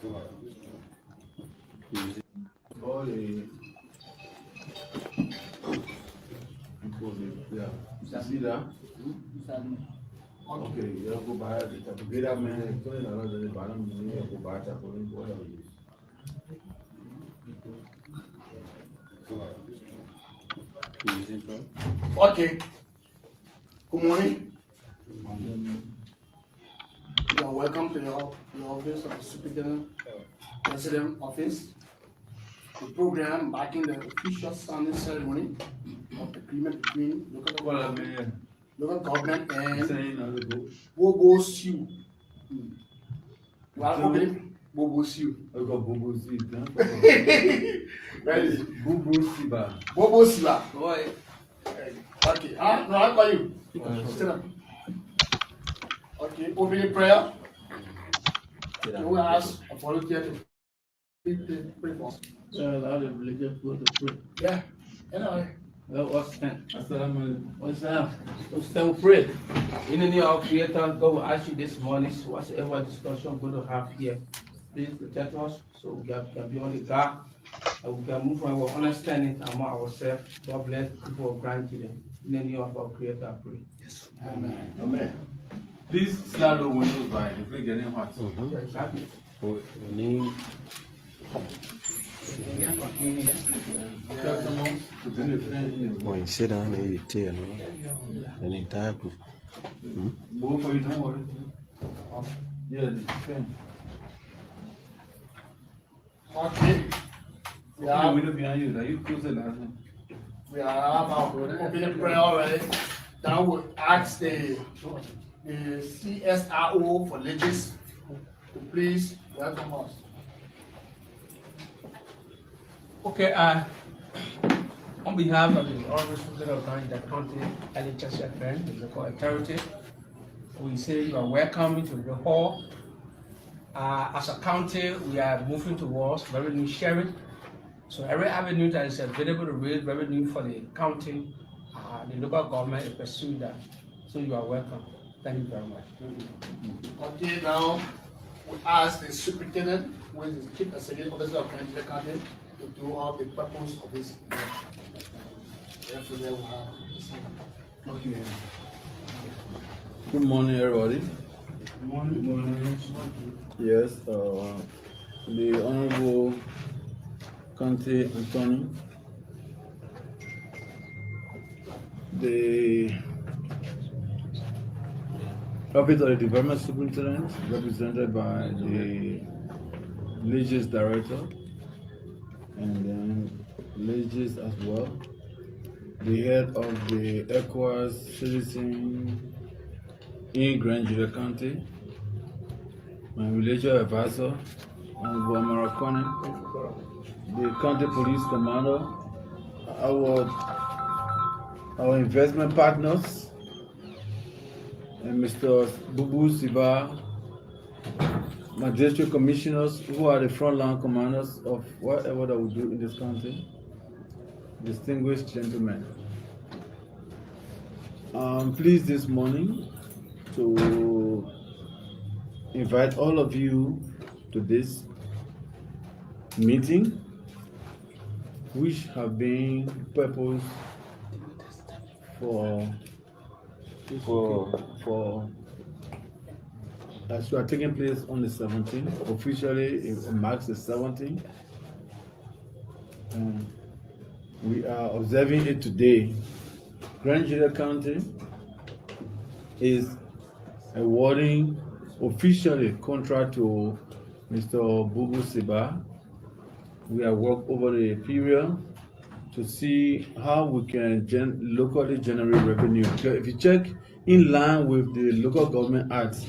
All the yeah. See that? Okay, you go buy the Gedeh man. Turn around the bottom. You go buy that for him. Whatever it is. Okay. Good morning. You are welcome to your office of the Superintendent President Office. The program marking the official signing ceremony of the agreement between local government and Bobo Siu. Well, Bobo Siu. I got Bobo Ready? Bobo Siba. Bobo Siba. Okay. No, how about you? Sit up. Okay. Opening prayer. You will ask a volunteer to pray for us. Allow the religious people to pray. Yeah. Anyway. Well, what's that? Assalamu What's that? So still pray. In the name of our Creator, God will ask you this morning, whatever discussion we're going to have here, please protect us so we can be on the guard and we can move on our understanding among ourselves. God bless people of grandchildren. In the name of our Creator, I pray. Yes. Amen. Amen. Please slide the windows by the place getting hot. Exactly. When you sit down and you tell and you type. Both for you, don't worry. Yeah, the fan. Okay. We The are window behind you, that you close the last one. about opening prayer already. Now we'll ask the CSRO for Legis to please welcome us. Okay, on behalf of the Honorable Superintendent of County, the county LHS friend, the local authority, we say you are welcome into the hall. As a county, we are moving towards revenue sharing. So every avenue that is available to raise revenue for the county, the local government is pursuing that. So you are welcome. Thank you very much. Okay, now we ask the superintendent, who is the chief executive officer of Gedeh County, to do all the purpose of this event. Therefore, they will have. Okay. Good morning, everybody. Good morning. Yes, the Honorable County Attorney, the Office of the Development Superintendent, represented by the Legis Director, and then Legis as well, the head of the ECOWAS Citizen in Grand Gedeh County, my religious advisor, Honorable Amara, the county police commander, our investment partners, and Mr. Bubu Siba, my district commissioners, who are the frontline commanders of whatever that we do in this country, distinguished gentlemen. I'm pleased this morning to invite all of you to this meeting, which have been purposed for as we are taking place on the 17th. Officially, it marks the 17th. We are observing it today. Grand Gedeh County is awarding officially contract to Mr. Bubu Siba. We have worked over the period to see how we can locally generate revenue. If you check in line with the Local Government Act,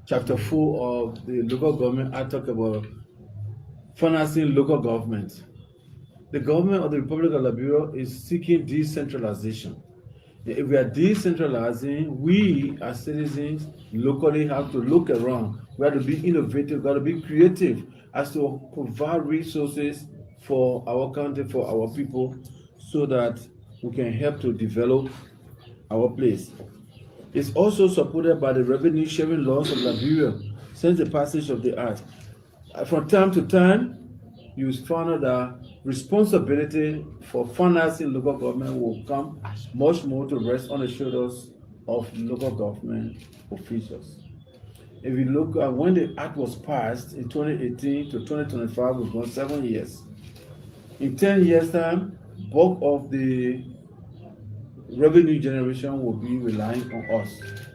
Chapter 4 of the Local Government Act talk about financing local government. The government of the Republic of Liberia is seeking decentralization. If we are decentralizing, we as citizens locally have to look around. We have to be innovative, we have to be creative as to provide resources for our country, for our people, so that we can help to develop our place. It's also supported by the revenue sharing laws of Liberia since the passage of the Act. From time to time, you find out that responsibility for financing local government will come much more to rest on the shoulders of local government officials. If you look at when the act was passed in 2018 to 2025, we've gone 7 years. In 10 years' time, bulk of the revenue generation will be relying on us.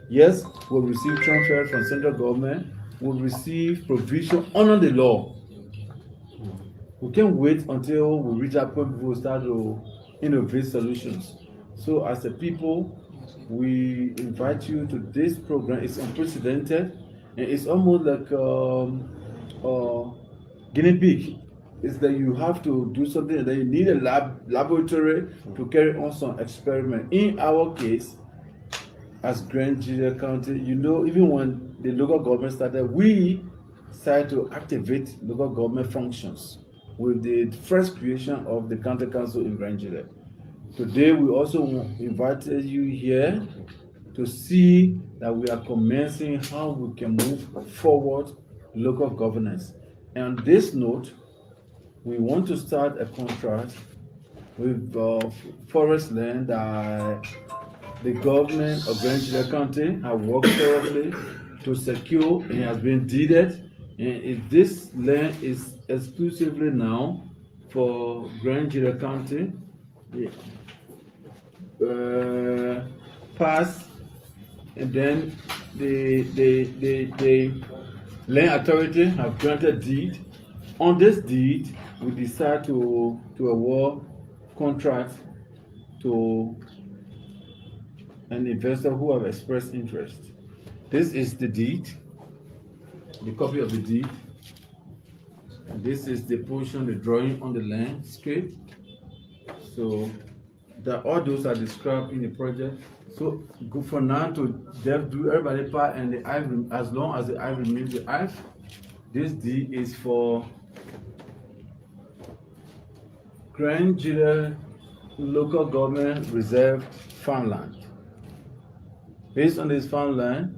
Yes, we'll receive transfer from central government, we'll receive provision under the law. We can't wait until we reach that point before we start to innovate solutions. So as a people, we invite you to this program. It's unprecedented, and it's almost like guinea pig. It's that you have to do something, and then you need a laboratory to carry on some experiment. In our case, as Gedeh County, you know, even when the local government started, we started to activate local government functions with the first creation of the county council in Gedeh. Today, we also invited you here to see that we are commencing how we can move forward local governance. And on this note, we want to start a contract with forest land that the government of Gedeh County have worked thoroughly to secure, and has been deeded. And this land is exclusively now for Gedeh County. Pass, and then the land authority have granted deed. On this deed, we decide to award contract to an investor who have expressed interest. This is the deed, the copy of the deed. And this is the portion, the drawing on the landscape. So that all those are described in the project. So go for now to do everybody part, and the eye, as long as the eye remains the eye. This deed is for Gedeh local government reserve farmland. Based on this farmland,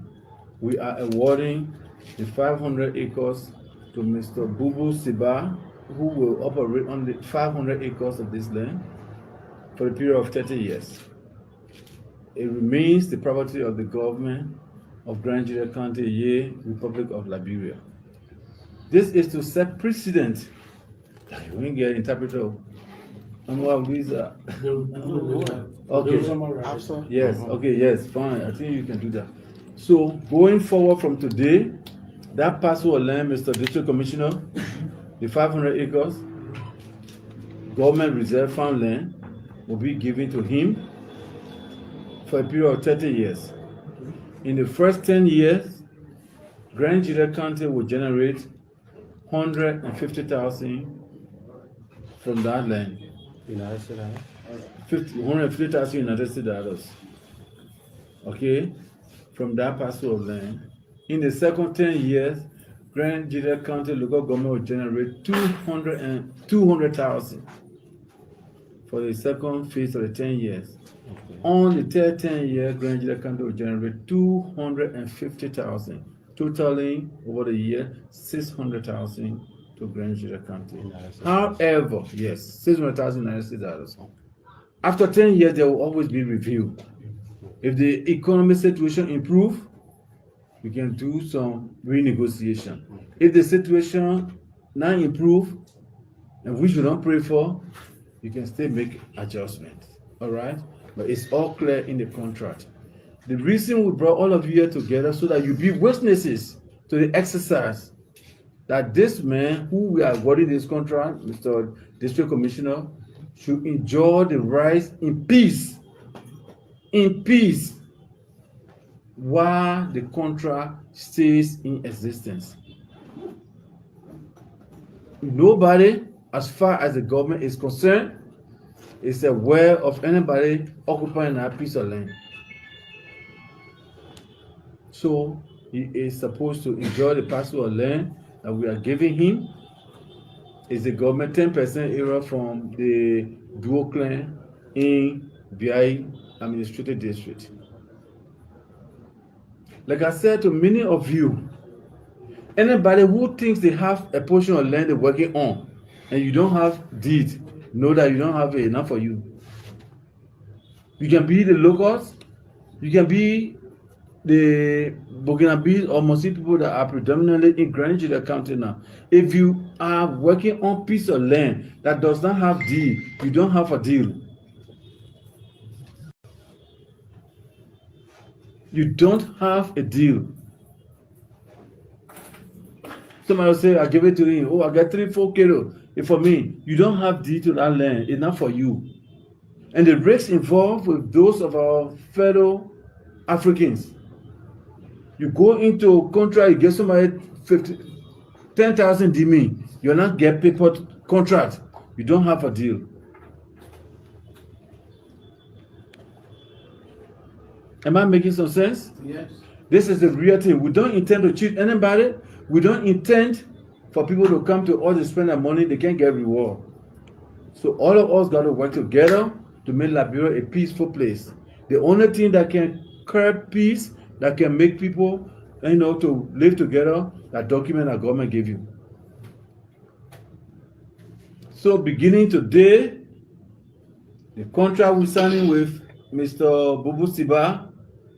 we are awarding the 500 acres to Mr. Bubu Siba, who will operate on the 500 acres of this land for a period of 30 years. It remains the property of the government of Gedeh County, Ye, Republic of Liberia. This is to set precedent. You won't get interpreter. Visa. Okay. Yes. Okay. Yes. Fine. I think you can do that. So going forward from today, that parcel of land, Mr. District Commissioner, the 500 acres, government reserve farmland, will be given to him for a period of 30 years. In the first 10 years, Gedeh County will generate 150,000 from that land. United States. 150,000 United States dollars. Okay, from that parcel of land. In the second 10 years, Gedeh County local government will generate 200,000 for the second phase of the 10 years. Okay. On the third 10 year, Gedeh County will generate 250,000, totaling over the year 600,000 to Gedeh County. However, yes, 600,000 United States dollars. After 10 years, there will always be review. If the economic situation improves, we can do some renegotiation. If the situation not improve, and which we don't pray for, you can still make adjustments. All right? But it's all clear in the contract. The reason we brought all of you here together so that you be witnesses to the exercise that this man who we are awarding this contract, Mr. District Commissioner, should enjoy the rights in peace, while the contract stays in existence. Nobody, as far as the government is concerned, is aware of anybody occupying that piece of land. So he is supposed to enjoy the parcel of land that we are giving him. Is the government 10% area from the Duo clan in BI Administrative District. Like I said to many of you, Anybody who thinks they have a portion of land they're working on and you don't have deed, know that you don't have it enough for you. You can be the locals, you can be the Burkinabes or Mosi people that are predominantly in Greenwich County now. If you are working on piece of land that does not have deed, you don't have a deal. You don't have a deal. Somebody will say, I give it to him. Oh, I get 3-4 kilo. If for me, you don't have deed to that land, it's not for you. And the risks involved with those of our fellow Africans. You go into a contract, you get somebody 10,000 DME, you're not get paper contract, you don't have a deal. Am I making some sense? Yes. This is the real thing. We don't intend to cheat anybody. We don't intend for people to come to us and spend their money, they can't get reward. So all of us got to work together to make Liberia a peaceful place. The only thing that can curb peace, that can make people, to live together, that document that government gave you. So beginning today, the contract we're signing with Mr. Bubu Siba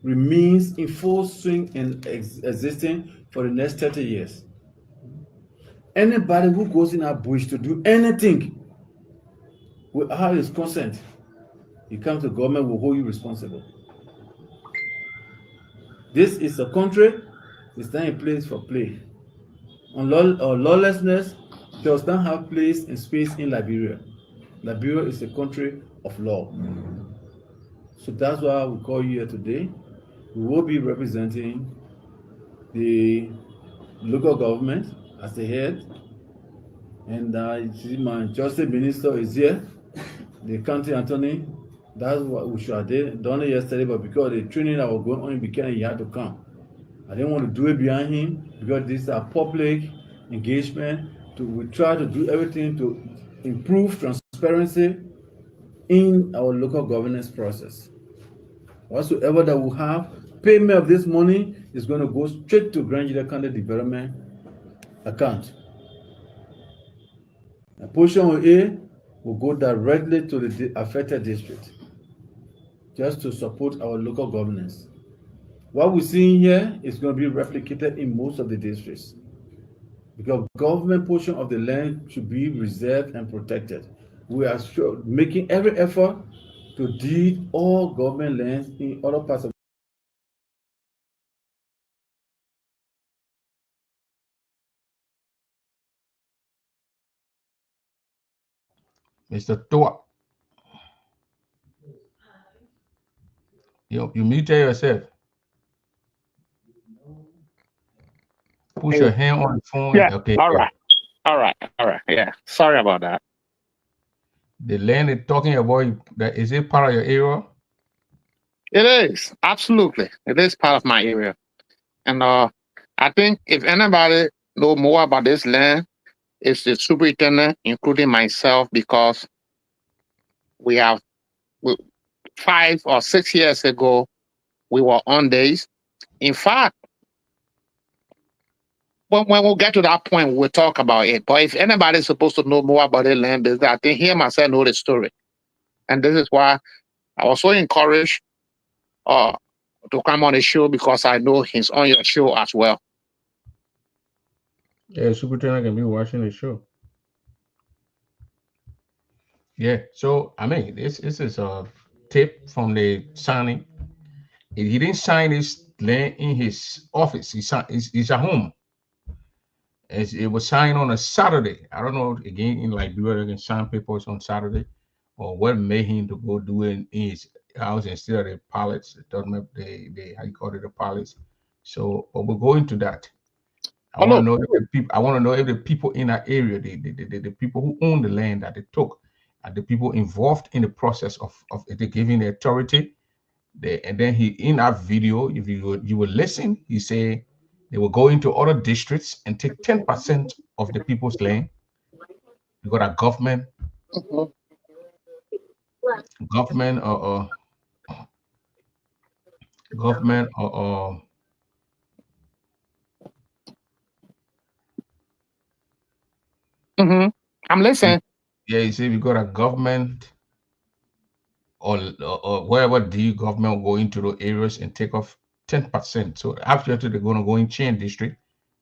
remains in full swing and existing for the next 30 years. Anybody who goes in our bush to do anything without his consent, you come to government, will hold you responsible. This is a country, it's not a place for play. Lawlessness does not have place and space in Liberia. Liberia is a country of law. So that's why we call you here today. We will be representing the local government as the head. And my justice minister is here, the county attorney. That's what we should have done it yesterday, but because the training that was going on in Buchanan, he had to come. I didn't want to do it behind him because this is a public engagement. We try to do everything to improve transparency in our local governance process. Whatsoever that we have, payment of this money is going to go straight to Grand Gedeh County Development account. A portion of it will go directly to the affected district, just to support our local governance. What we're seeing here is going to be replicated in most of the districts, because government portion of the land should be reserved and protected. We are making every effort to deed all government lands in other parts of Mr. Tua, you muted yourself. Push your hand on the phone. Yeah. Okay. All right. All right. All right. Yeah. Sorry about that. The land is talking about, that is it part of your area? It is. Absolutely. It is part of my area. And I think if anybody know more about this land, it's the superintendent, including myself, because we 5 or 6 years ago, we were on days. In fact, when we'll get to that point, we'll talk about it. But if anybody's supposed to know more about the land business, I think he myself know the story. And this is why I was so encouraged to come on the show, because I know he's on your show as well. Yeah, superintendent can be watching the show. Yeah, so I mean, this is a tip from the signing. He didn't sign his land in his office. He's at home. It was signed on a Saturday. I don't know, again, in Liberia, they can sign papers on Saturday, or what made him to go do it in his house instead of the pallets, the how you call it, the pallets. So, but we'll go into that. I want to know if the people. I want to know if the people in that area, the people who own the land that they took, are the people involved in the process of the giving the authority. And then he, in that video, if you will listen, he say they will go into other districts and take 10% of the people's land. You got a government, government or I'm listening. Yeah, you see, we got a government or wherever the government will go into the areas and take off 10%. So after they're going to go in Chain district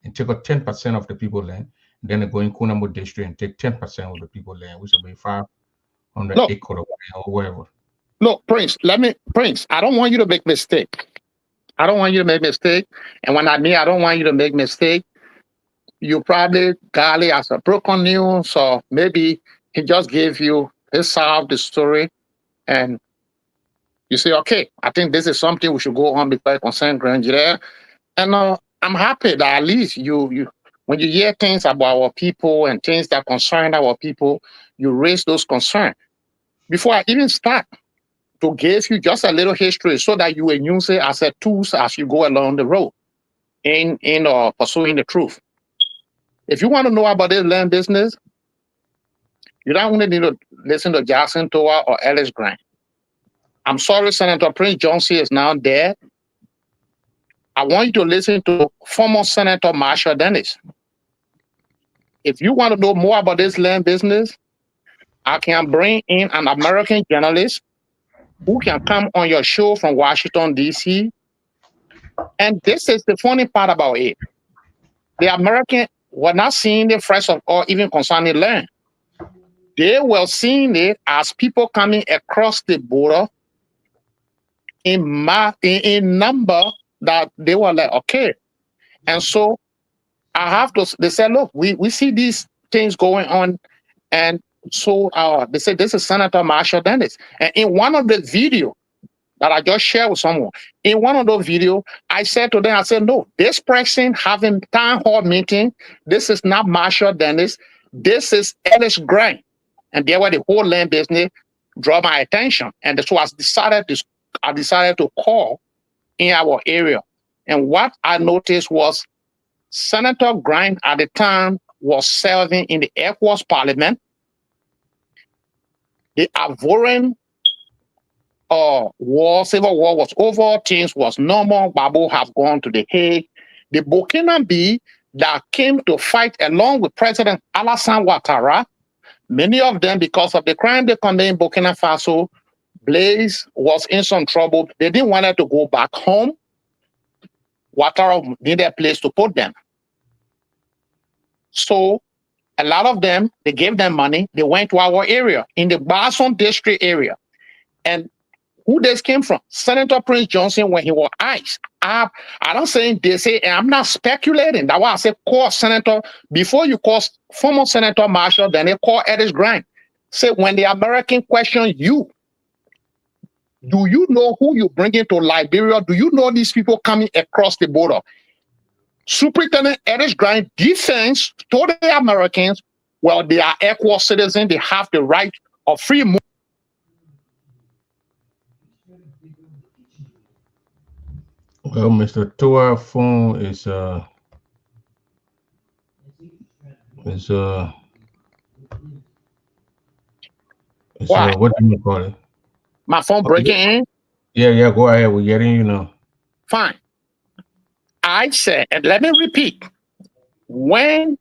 and take off 10% of the people land. Then they go in Kunamo district and take 10% of the people land, which will be 500 Look, acre or whatever. look, Prince, Prince, I don't want you to make mistake. I don't want you to make mistake. And when I mean I don't want you to make mistake, you probably got it as a broken news, or maybe he just gave you his side of the story, and you say, okay, I think this is something we should go on because it concerns Grand Gedeh. And I'm happy that at least you when you hear things about our people and things that concern our people, you raise those concerns. Before I even start to give you just a little history so that you will use it as a tool as you go along the road in pursuing the truth. If you want to know about this land business, you don't only need to listen to Jackson Toa or Ellis Grant. I'm sorry, Senator Prince Johnson is now dead. I want you to listen to former Senator Marshall Dennis. If you want to know more about this land business, I can bring in an American journalist who can come on your show from Washington, D.C. And this is the funny part about it. The American were not seeing the first of all, even concerning land. They were seeing it as people coming across the border in number that they were like, okay. And so they said, look, we see these things going on. And so they said, this is Senator Marshall Dennis. And in one of the videos that I just shared with someone, in one of those videos, I said to them, I said, no, this person having town hall meeting, this is not Marshall Dennis, this is Ellis Grant. And there where the whole land business draw my attention. And so I decided to call in our area. And what I noticed was Senator Grant at the time was serving in the Air Force Parliament. The Ivorian civil war was over, things was normal, Babu have gone to the Hague. The Burkinabe that came to fight along with President Alassane Ouattara, many of them, because of the crime they committed in Burkina Faso, Blaise was in some trouble. They didn't want to go back home. Ouattara needed a place to put them. So a lot of them, they gave them money. They went to our area, in the Basson district area. And who this came from? Senator Prince Johnson, when he was ICE. I don't say they say, and I'm not speculating. That's why I say call Senator, before you call former Senator Marshall, then they call Ellis Grant. Say, when the American question you, do you know who you bring into Liberia? Do you know these people coming across the border? Superintendent Ellis Grant defense told the Americans, well, they are equal citizens. They have the right of free movement. Well, Mr. Toa phone is Why? What do you call it? My phone breaking in? Yeah, go ahead. We're getting you now. Fine. I said, and let me repeat, when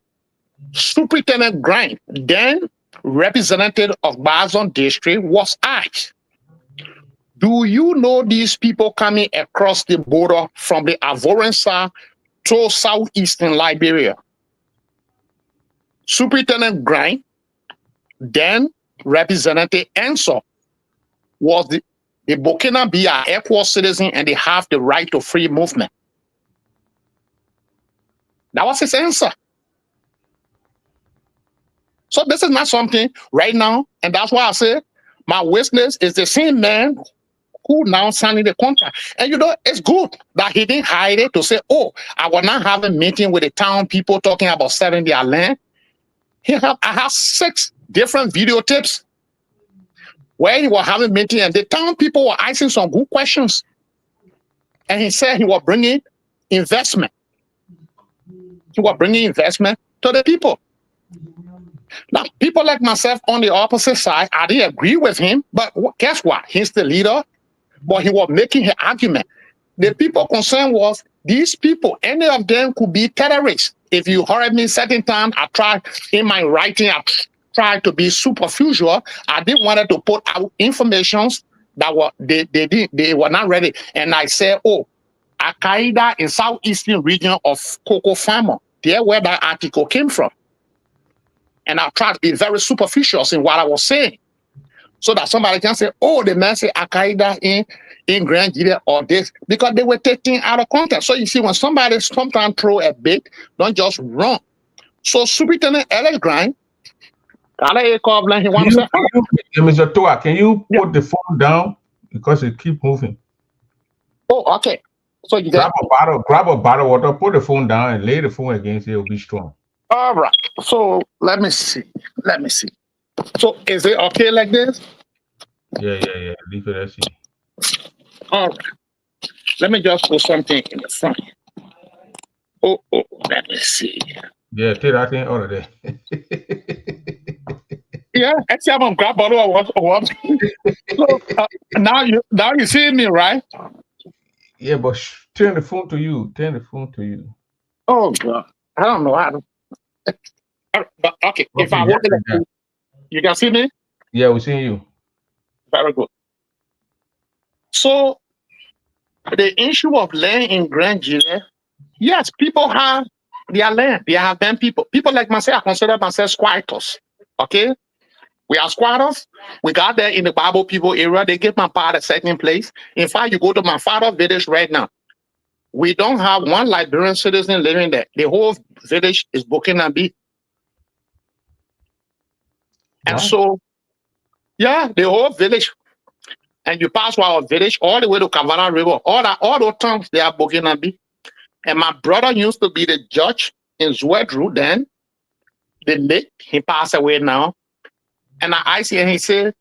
Superintendent Grant, then representative of Basson District, was asked, do you know these people coming across the border from the Ivorian side to southeastern Liberia? Superintendent Grant, then representative answer was the Burkinabe are equal citizens and they have the right to free movement. That was his answer. So this is not something right now, and that's why I said my witness is the same man who now signing the contract. And you know, it's good that he didn't hide it to say, oh, I will not have a meeting with the town people talking about selling their land. I have 6 different videotapes where he was having a meeting and the town people were asking some good questions. And he said he was bringing investment. He was bringing investment to the people. Now, people like myself on the opposite side, I didn't agree with him, but guess what? He's the leader, but he was making an argument. The people concerned was these people, any of them could be terrorists. If you heard me certain time, I tried in my writing, I tried to be superficial. I didn't want to put out informations that were they were not ready. And I said, oh, Al Qaeda in southeastern region of cocoa farmer. There where that article came from. And I tried to be very superficial in what I was saying. So that somebody can say, oh, the man said Al Qaeda in Grand Gedeh or this, because they were taking out of context. So you see, when somebody sometimes throw a bait, don't just run. So Superintendent Alex Grind, he wants to say, Mr. Toa, can you put the phone down because it keep moving? oh, okay. So you grab a bottle of water, put the phone down, and lay the phone against it. It'll be strong. All right. So let me see. So is it okay like this? Yeah. Leave it as see. All right. Let me just put something in the front. Oh, let me see. Yeah, take that thing out of there. Yeah, actually, I'm gonna grab bottle of water. So, now you see me, right? Yeah, but turn the phone to you. Turn the phone to you. Oh God, I don't know how to. But okay, if I want it, you can see me. Yeah, we're seeing you. Very good. So the issue of land in Grand Gedeh, yes, people have their land. They have been people. People like myself, I consider myself squatters. Okay. We are squatters. We got there in the Bible people area. They give my part a second place. In fact, you go to my father's village right now. We don't have one Liberian citizen living there. The whole village is Burkina Faso. And so, yeah, the whole village. And you pass through our village all the way to Kavala River. All those towns, they are Burkina Faso. And my brother used to be the judge in Zwedru then. The late, he passed away now. And I see, and he said,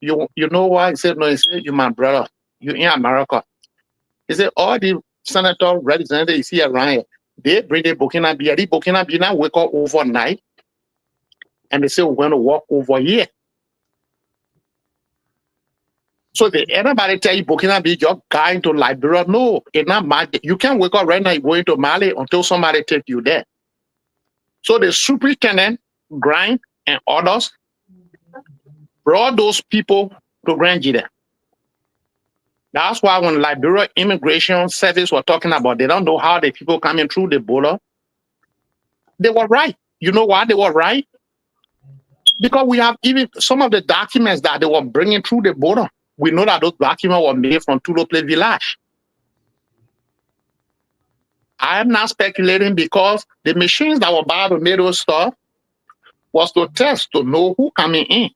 you know why? He said, no, he said, you're my brother. You're in America. He said, all the senator representatives you see around here, they bring the Burkina Faso. The Burkina Faso now wake up overnight. And they say, we're going to walk over here. So if anybody tell you Burkina Faso just guy into Liberia, no, it's not magic. You can't wake up right now, you're going to Mali until somebody take you there. So the superintendent, Grind, and others brought those people to Grand Gedeh. That's why when Liberia Immigration Service were talking about, they don't know how the people coming through the border. They were right. You know why they were right? Because we have even some of the documents that they were bringing through the border. We know that those documents were made from Tulople Village. I am not speculating because the machines that were bought to make those stuff was to test to know who coming in.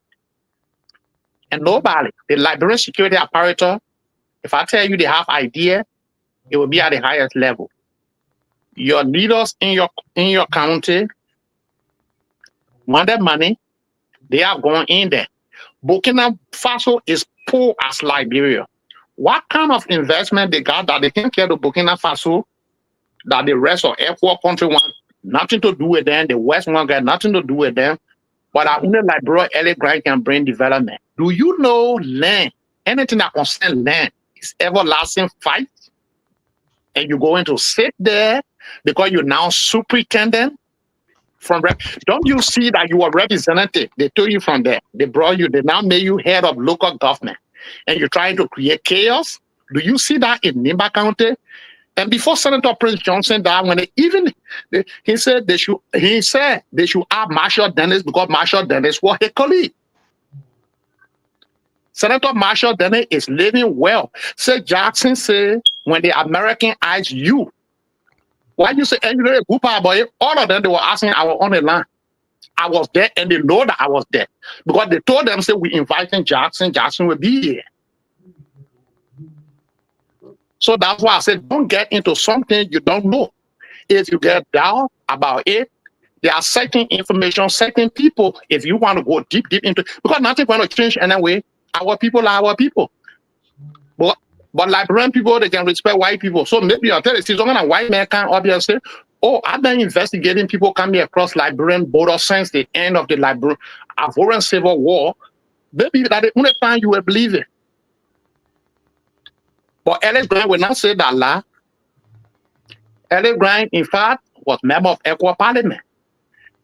And nobody, the Liberian security apparatus, if I tell you they have idea, it will be at the highest level. Your leaders in your county want their money, they are going in there. Burkina Faso is poor as Liberia. What kind of investment they got that they can get to Burkina Faso that the rest of F4 country want nothing to do with them, the West want got nothing to do with them, but our only Liberia LA Grind can bring development. Do you know land, anything that concerns land is everlasting fight? And you're going to sit there because you're now superintendent from don't you see that you are representative? They took you from there. They brought you, they now made you head of local government. And you're trying to create chaos. Do you see that in Nimba County? And before Senator Prince Johnson died, when he said they should have Marshall Dennis because Marshall Dennis was a colleague. Senator Marshall Dennis is living well. Sir Jackson said, when the American asked you, why you say, and you know, boy, all of them, they were asking, I was on the line. I was there, and they know that I was there. Because they told them, say, we inviting Jackson will be here. So that's why I said, don't get into something you don't know. If you get doubt about it, there are certain information, certain people, if you want to go deep into, because nothing's going to change anyway. Our people are our people. But Liberian people, they can respect white people. So maybe I'll tell you, see, some kind of white man can obviously, oh, I've been investigating people coming across Liberian border since the end of the Ivorian Civil War. Maybe that the only time you will believe it. But Alex Grind will not say that lie. Alex Grind, in fact, was member of Equal Parliament.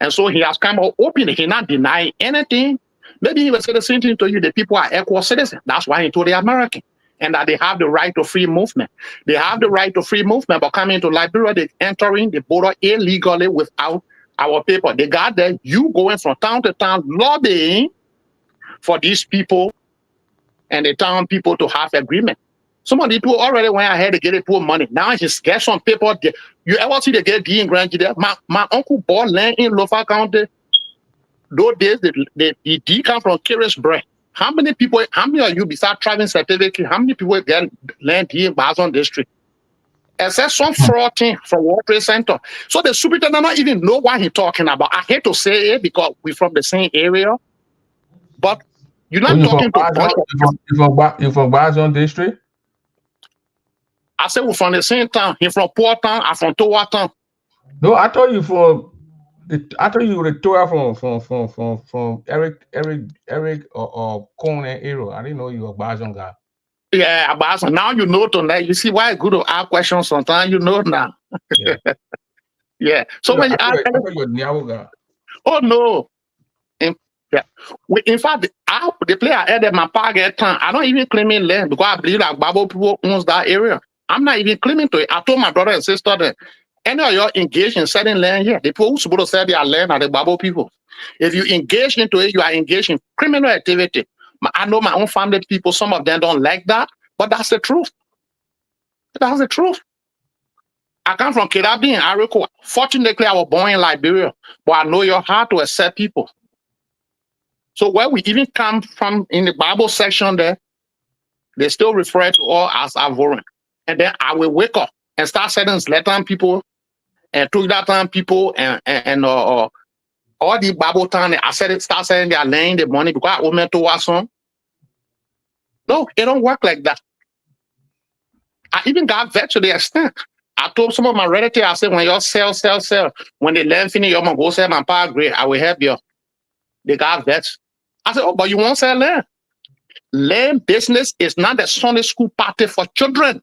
And so he has come out openly. He not denying anything. Maybe he will say the same thing to you. The people are equal citizens. That's why he told the American. And that they have the right to free movement. They have the right to free movement, but coming to Liberia, they entering the border illegally without our paper. They got there, you going from town to town lobbying for these people and the town people to have agreement. Some of the people already went ahead to get it poor money. Now he get some paper. You ever see the Gedeh in Grand Gedeh? My uncle bought land in Lofa County. Those days, the D come from Carisbrand. How many of you, besides driving certificate, how many people get land here in Bazon District? Except some fraud thing from World Trade Center. So the superintendent don't even know what he's talking about. I hate to say it because we're from the same area, but you're not talking to a bunch of... You from Bazon District? I said we're from the same town. He's from Port Town. I'm from Towa Town. No, I thought you from... I thought you were the tour from Eric or Conan area. I didn't know you were a Bazon guy. Yeah, Bazon. Now you know tonight. You see why it's good to ask questions sometimes. You know now. Yeah. Yeah. So when you ask... I thought you were a Niawo guy. Oh no. In fact, the player added my target time. I don't even claim it land because I believe that Bible people owns that area. I'm not even claiming to it. I told my brother and sister that any of you engaged in selling land here, the people who supposed to sell their land are the Bible people. If you engage into it, you are engaged in criminal activity. I know my own family people, some of them don't like that, but that's the truth. That's the truth. I come from Kirabi in Ariko. Fortunately, I was born in Liberia, but I know your heart to accept people. So where we even come from in the Bible section there, they still refer to all as Avoran. And then I will wake up and start sending letter people and to that time people and all the Bible time. I said it, start sending their land the money because I owe me to what son. No, it don't work like that. I even got vexed to the extent. I told some of my relatives, I said, when y'all sell. When the land finish, you're gonna go sell my power grid. I will help you. They got vexed. I said, oh, but you won't sell land. Land business is not a Sunday school party for children.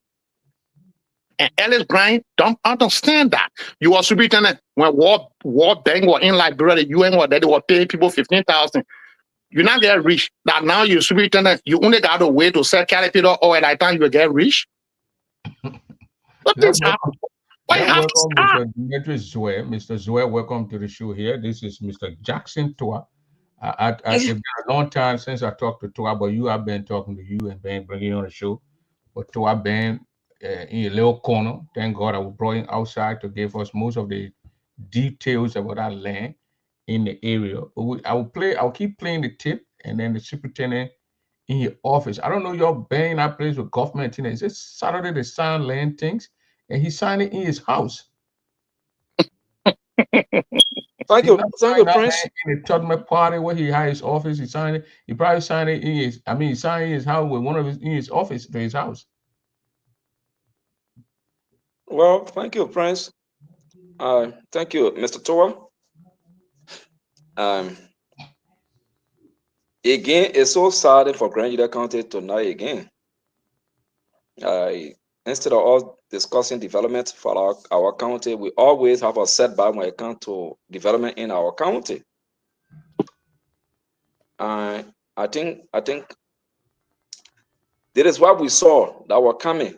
And Ellis Grind don't understand that. You are superintendent. When World Bank were in Liberia, the UN were there, they were paying people 15,000. You're not get rich. That now you're superintendent, you only got a way to sell caterpillar oil at that time you will get rich. What things happen? Why you have to start? Mr. Zoe, welcome to the show here. This is Mr. Jackson Toa. It's been a long time since I talked to Toa, but you have been talking to you and been bringing you on the show. But Toa been in a little corner. Thank God I brought him outside to give us most of the details about that land in the area. I'll keep playing the tip, and then the superintendent in your office. I don't know you're buying that place with government in it. Is it Saturday they sign land things? And he signed it in his house. Thank you, Prince. In the tournament party where he had his office, he signed it. He probably signed it in his. He signed in his house with one of his in his office to his house. Well, thank you, Prince. Thank you, Mr. Toa. Again, it's so sad for Grand Gedeh County tonight again. Instead of us discussing development for our county, we always have a setback when it comes to development in our county. I think that is what we saw that were coming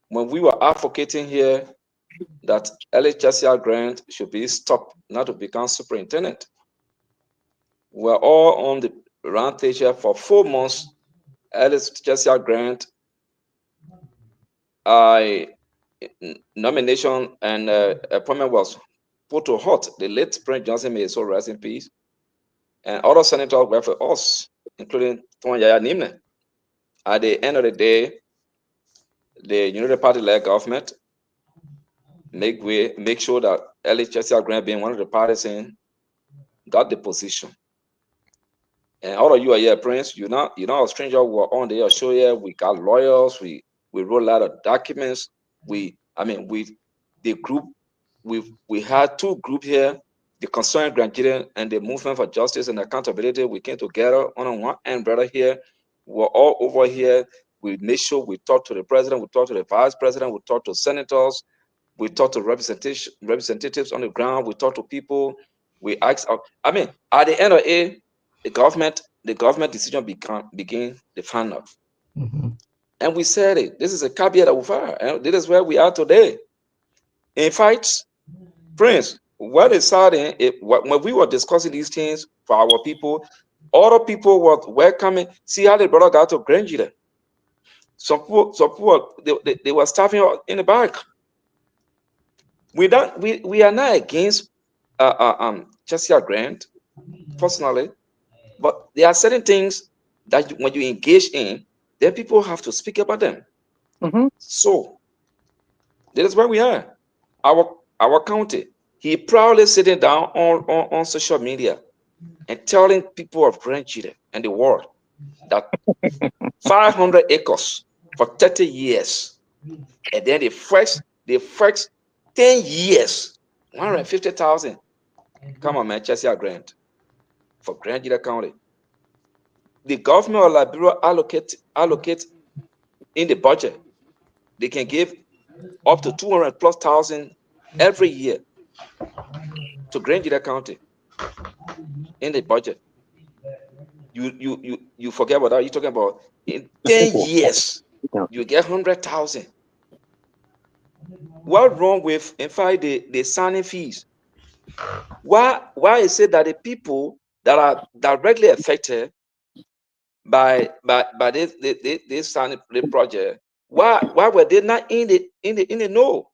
when we were advocating here that LHSCR grant should be stopped, not to become superintendent. We're all on the round table for 4 months. LHSCR grant, nomination and appointment was put to halt. The late Prince Johnson, may so rest in peace, and other senators were for us, including Tuan Yaya Nimne. At the end of the day, the United Party-led government make sure that LHSCR grant, being one of the parties in, got the position. And all of you are here, Prince. You're not a stranger. We are on the show here. We got lawyers. We wrote a lot of documents. The group, we had 2 groups here, the Concerned Grand Gedeh and the Movement for Justice and Accountability. We came together on one umbrella here. We're all over here. We made sure we talked to the president, we talked to the vice president, we talked to senators. We talk to representatives on the ground. We talk to people. We ask. I mean, at the end of it, the government decision begin the final. Mhm. And we said it. This is a caveat that we fire, and this is where we are today. In fact, Prince, what is starting? When we were discussing these things for our people, other people were welcoming. See how the brother got to Granger. Some people they were starving in the back. We are not against Chesia Grant personally, but there are certain things that when you engage in, then people have to speak about them. Mm-hmm. So that is where we are. Our county. He proudly sitting down on social media and telling people of Grand Chile and the world that 500 acres for 30 years, and then the first 10 years, 150,000. Come on, man, Chesia Grant for Grand Chile County. The government of Liberia allocate in the budget. They can give up to 200 plus thousand every year to Grand Chile County in the budget. You forget about that. You're talking about in 10 years, you get 100,000. What wrong with, in fact, the signing fees? Why is it that the people that are directly affected by this signing the project, why were they not in the know?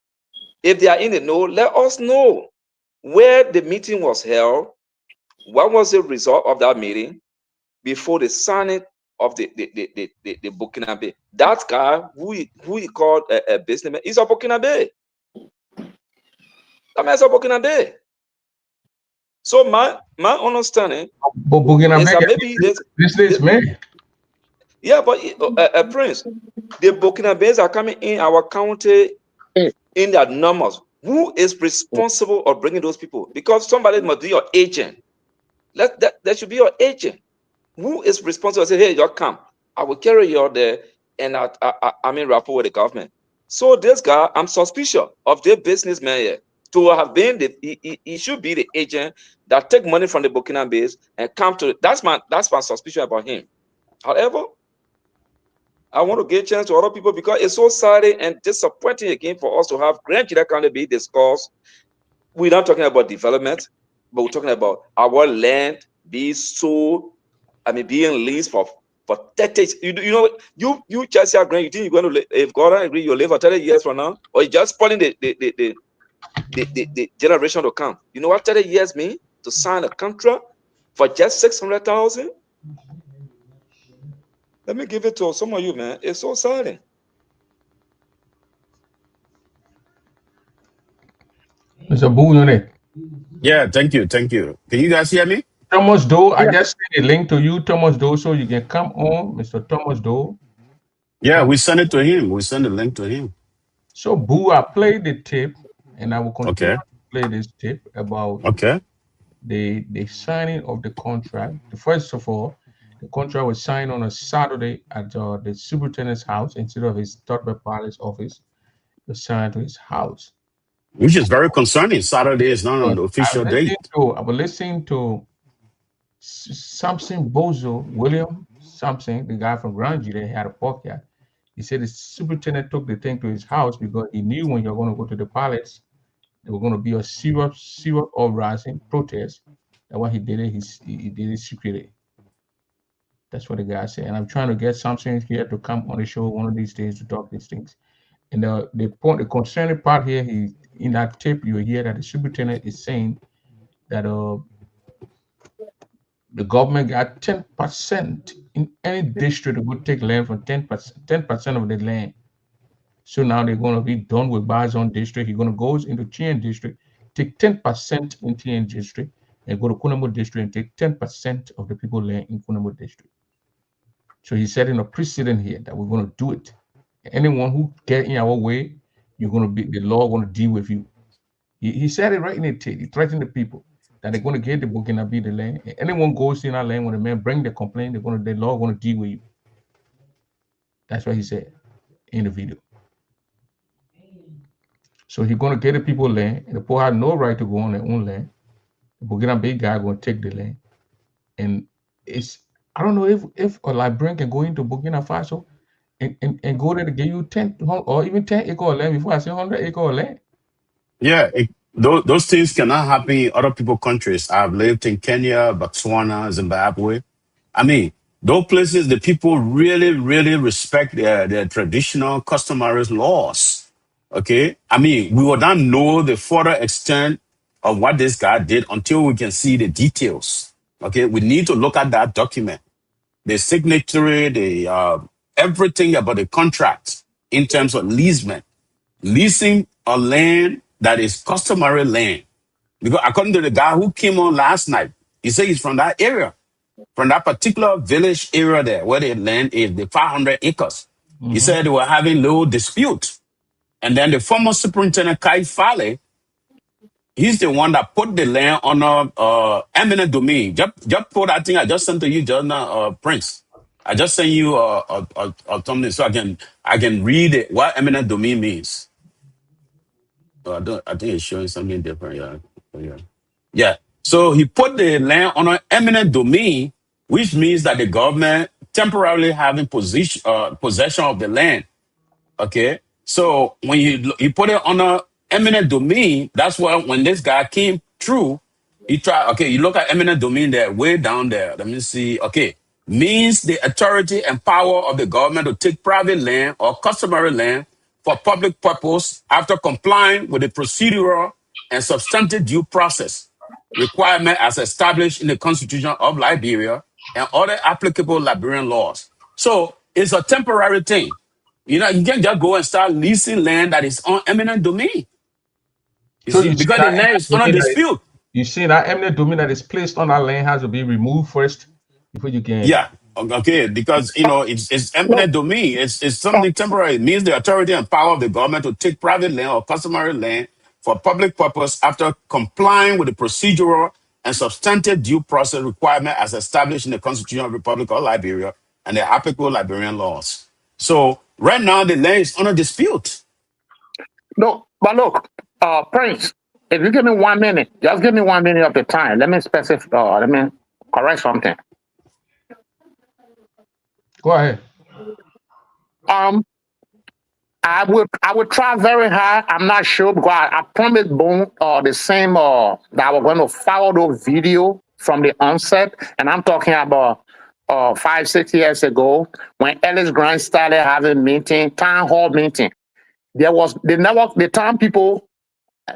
If they are in the know, let us know where the meeting was held. What was the result of that meeting before the signing of the Burkina Bay? That guy who he called a businessman is a Burkina Bay. That man's a Burkina Bay. So my understanding But Burkina is that Faso, maybe this is me. yeah, but Prince, the Burkina Faso are coming in our county in their numbers. Who is responsible of bringing those people? Because somebody must be your agent. That should be your agent. Who is responsible? Say, hey, you come. I will carry you there, and I'm in rapport with the government. So this guy, I'm suspicious of the businessman here to have been he should be the agent that take money from the Burkina Faso and come to. That's my suspicion about him. However, I want to give a chance to other people because it's so sad and disappointing again for us to have Grand Chile County be discussed. We're not talking about development, but we're talking about our land being sold, being leased for 30. You just say, Grand, you think you're going to, if God agree, you'll live for 30 years from now, or you just spoiling the generation to come. You know what 30 years mean? To sign a contract for just 600,000? Let me give it to some of you, man. It's so sad. Mr. Bouillon. Yeah, thank you, thank you. Can you guys hear me? Thomas Doe, I Yeah. just sent a link to you, Thomas Doe, so you can come on, Mr. Thomas Doe. Yeah, we sent it to him. We sent the link to him. So, Boo, I played the tape, and I will continue Okay, to play this tape about okay. the signing of the contract. First of all, the contract was signed on a Saturday at the superintendent's house instead of his Third Palace office. It was signed to his house. Which is very concerning. Saturday is not But an official date. I was listening to Samson Bozo, William Samson, the guy from Granji that had a podcast. He said the superintendent took the thing to his house because he knew when you're going to go to the palace, there were going to be a serious uprising, protest. That's why he did it. He did it secretly. That's what the guy said. And I'm trying to get Samson here to come on the show one of these days to talk these things. And the concerning part here, he in that tape you hear that the superintendent is saying that the government got 10% in any district that would take land from 10% of the land. So now they're going to be done with Bazon district. He's going to go into TN district, take 10% in TN district, and go to Kunamo district and take 10% of the people land in Kunamo district. So he's setting a precedent here that we're going to do it. Anyone who get in our way, you're going to be the law going to deal with you. He said it right in the tape. He threatened the people that they're going to get the Burkina Be the land. And anyone goes in our land when the man bring the complaint, the law going to deal with you. That's what he said in the video. So he's going to get the people land, and the poor have no right to go on their own land. The Burkina big guy going to take the land, and it's I don't know if a librarian can go into Burkina Faso and go there to give you 10 or even 10 acre of land before I say 100 acre of land. Yeah, those things cannot happen in other people's countries. I've lived in Kenya, Botswana, Zimbabwe. I mean, those places, the people really, really respect their traditional, customary laws. Okay? I mean, we will not know the further extent of what this guy did until we can see the details. Okay? We need to look at that document, the signatory, the everything about the contract in terms of leasing a land that is customary land. Because according to the guy who came on last night, he said he's from that area, from that particular village area there where the land is, the 500 acres. He said they were having little dispute. And then the former superintendent, Kai Fale, he's the one that put the land on a eminent domain. Just put that thing I just sent to you just now, Prince. I just sent you a thumbnail so I can read it, what eminent domain means. I think it's showing something different. Yeah. So he put the land on an eminent domain, which means that the government temporarily having possession of the land. Okay. So when he put it on an eminent domain, that's why when this guy came through, he tried. Okay, you look at eminent domain there, way down there. Let me see. Okay, means the authority and power of the government to take private land or customary land for public purpose after complying with the procedural and substantive due process requirement as established in the Constitution of Liberia and other applicable Liberian laws. So it's a temporary thing. You know, you can't just go and start leasing land that is on eminent domain. So you see Because that the land is under dispute. You see that eminent domain that is placed on that land has to be removed first before you can. Yeah. Okay. Because it's eminent domain. It's something temporary. It means the authority and power of the government to take private land or customary land for public purpose after complying with the procedural and substantive due process requirement as established in the Constitution of the Republic of Liberia and the applicable Liberian laws. So right now the land is under dispute. No, but look, Prince, if you give me 1 minute, just give me 1 minute of the time. Let me let me correct something. Go ahead. I would try very hard. I'm not sure because I promised Boone the same that I was going to follow those video from the onset, and I'm talking about 5-6 years ago when Ellis Grant started having town hall meeting. The town people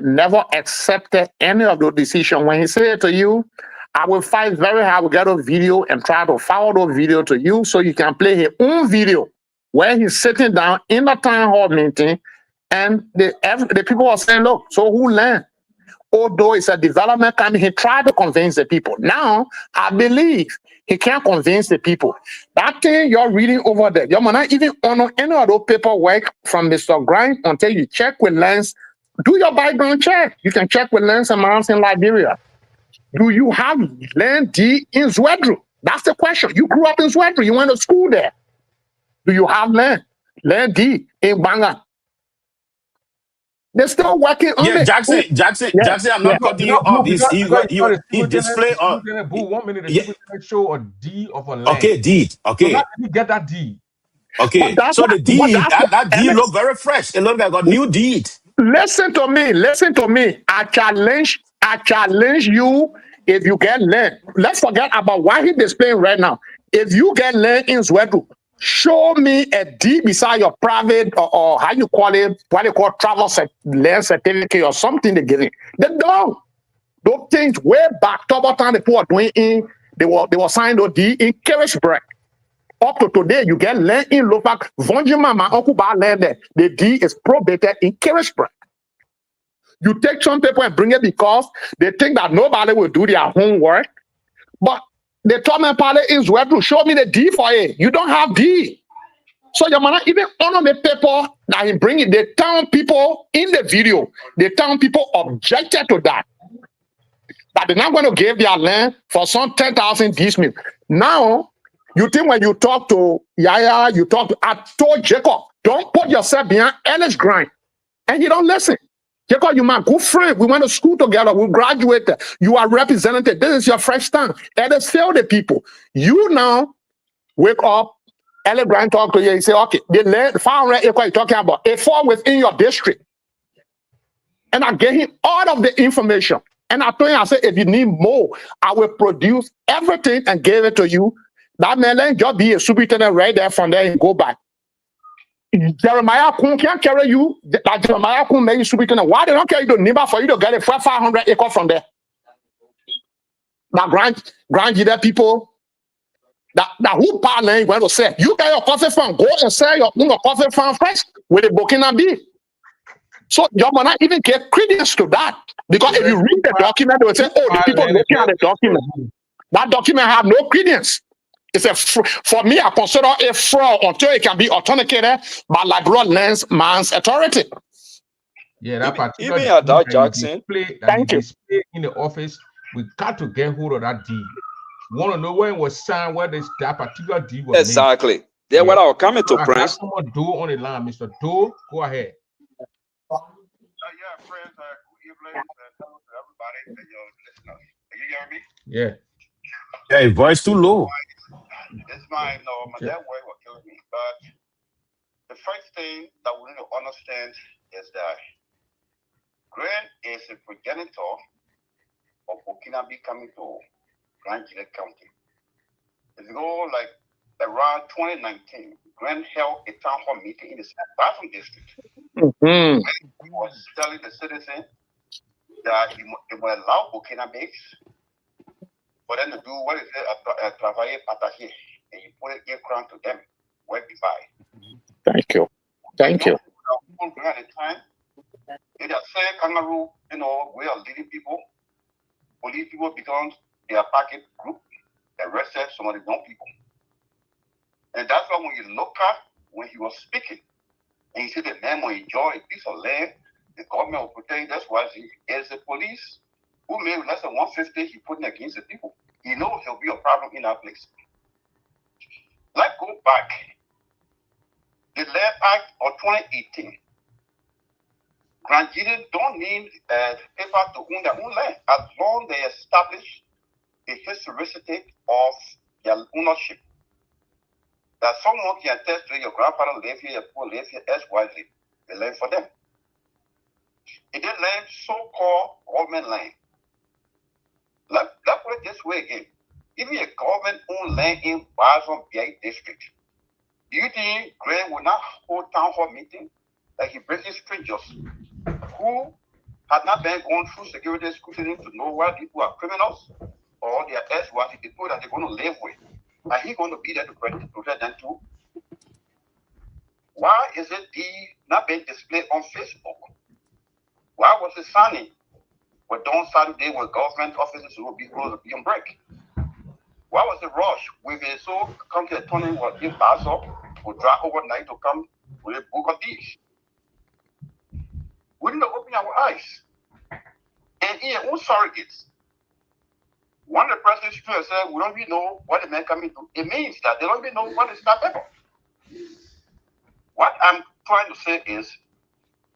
never accepted any of those decisions. When he said to you, I will fight very hard to get a video and try to forward those video to you so you can play his own video where he's sitting down in the town hall meeting and the people are saying, look, so who land? Although it's a development company, he tried to convince the people. Now, I believe he can't convince the people. That thing you're reading over there, you might not even honor any of those paperwork from Mr. Grind until you check with Lance. Do your background check. You can check with Lance and Mounts in Liberia. Do you have land deed in Zwedru? That's the question. You grew up in Zwedru. You went to school there. Do you have land deed in Banga? They're still working on it. Jackson, I'm not cutting you off. He display on. 1 minute, the superintendent show a deed of a land. Okay, deed. Okay. So how did you get that deed? Okay. So the deed, that deed look very fresh. It look like a new deed. Listen to me. I challenge you if you get land. Let's forget about what he's displaying right now. If you get land in Zwedru, show me a deed beside your private or how you call it, what they call travel land certificate or something they're giving. They don't. Those things way back, top time the people are doing they were signed a deed in Carisbrooke. Up to today, you get land in Lopak. Vonjima, my uncle buy land there. The deed is probated in Carisbrooke. You take some people and bring it because they think that nobody will do their homework. But the Thomas Parley is where to show me the deed for it. You don't have deed. So you might not even honor the paper that he bring it. The town people in the video, the town people objected to that. That they're not going to give their land for some 10,000 dismiss. Now, you think when you talk to Yaya, I told Jacob, don't put yourself behind Ellis Grant. And he don't listen. Because you my good friend. We went to school together. We graduated. You are represented. This is your first time. And they tell the people, you now wake up, early Brian talk to you, you say, okay, the land 500 acre you're talking about, it fall within your district. And I gave him all of the information. And I told him, I said, if you need more, I will produce everything and give it to you. That man, let just be a superintendent right there from there and go back. Jeremiah can't carry you. That Jeremiah make you superintendent. Why they don't carry you to Nimba for you to get it for 500 acres from there? Now, grant Gedeh people, that who part land going to sell? You get your coffee farm, go and sell your coffee farm first with the Burkina B. So you might not even get credence to that. Because if you read the document, they will say, oh, the people looking at the document. That document have no credence. It's for me, I consider a fraud until it can be authenticated by liberal man's authority. Yeah, that particular even at that deed Jackson. Thank you. display in the office, we got to get hold of that deed. Want to know when it was signed, where that particular deed was Exactly. made. That's what I was coming to, I Prince. got someone Doe on the line, Mr. Doe. Go ahead. Yeah, friends, good evening, and hello to everybody and your listeners. Can you hear me? Yeah. Hey, voice too low. It's my dad voice was killing me. But the first thing that we need to understand is that Grand is a progenitor of Burkina Be coming to Grand Gedeh County. If you go like around 2019, Grand held a town hall meeting in the Bathroom district. Mm-hmm. He was telling the citizen that he will allow Burkina Be for them to do what is it, travailler partager, and you put it in crown to them, where we buy. Thank you. Thank you. At the time, it has said kangaroo, we are leading people. Police people become their packet group, arrested some of the young people. And that's why when you look at when he was speaking, and you see the man will enjoy a piece of land, the government will protect. That's why he is the police who made less than 150 he putting against the people. He knows there'll be a problem in that place. Let's go back. The Land Act of 2018. Grand Gedeh don't need paper to own their own land as long as they establish the historicity of their ownership. That someone can attest to your grandfather live here, your people live here, XYZ, the land for them. It is land so-called government land. Let's put it this way again. Even a government-owned land in Bazon BI district, do you think Grant will not hold town hall meeting like he brings strangers who had not been going through security scrutiny to know whether people are criminals or they are XYZ, the people that they're going to live with? Are he going to be there to protect them too? Why is it not being displayed on Facebook? Why was it signing? But don't Saturday when government offices will be closed and be on break? Why was it rush with a so county attorney was in Basel who drive overnight to come with a book of these? We need to open our eyes. And in our own surrogates, one of the presidents said, we don't even know what the man coming to. It means that they don't even know what is that paper. What I'm trying to say is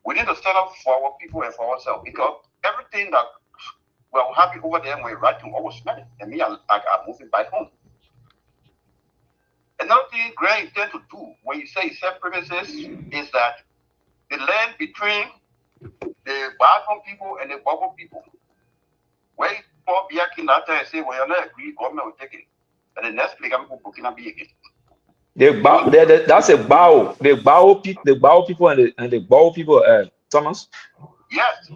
we need to stand up for our people and for ourselves, because everything that we're happy over there when we write to always smelling. And me, I'm moving back home. Another thing Greg intends to do when you say self premises is that the land between the Bathroom people and the Bobo people, where Paul Biakin that time say, well, you're not agree, government will take it. And the next place I'm going to Burkina Be again. That's a bow. The bow people and the bow people, Thomas. Yes.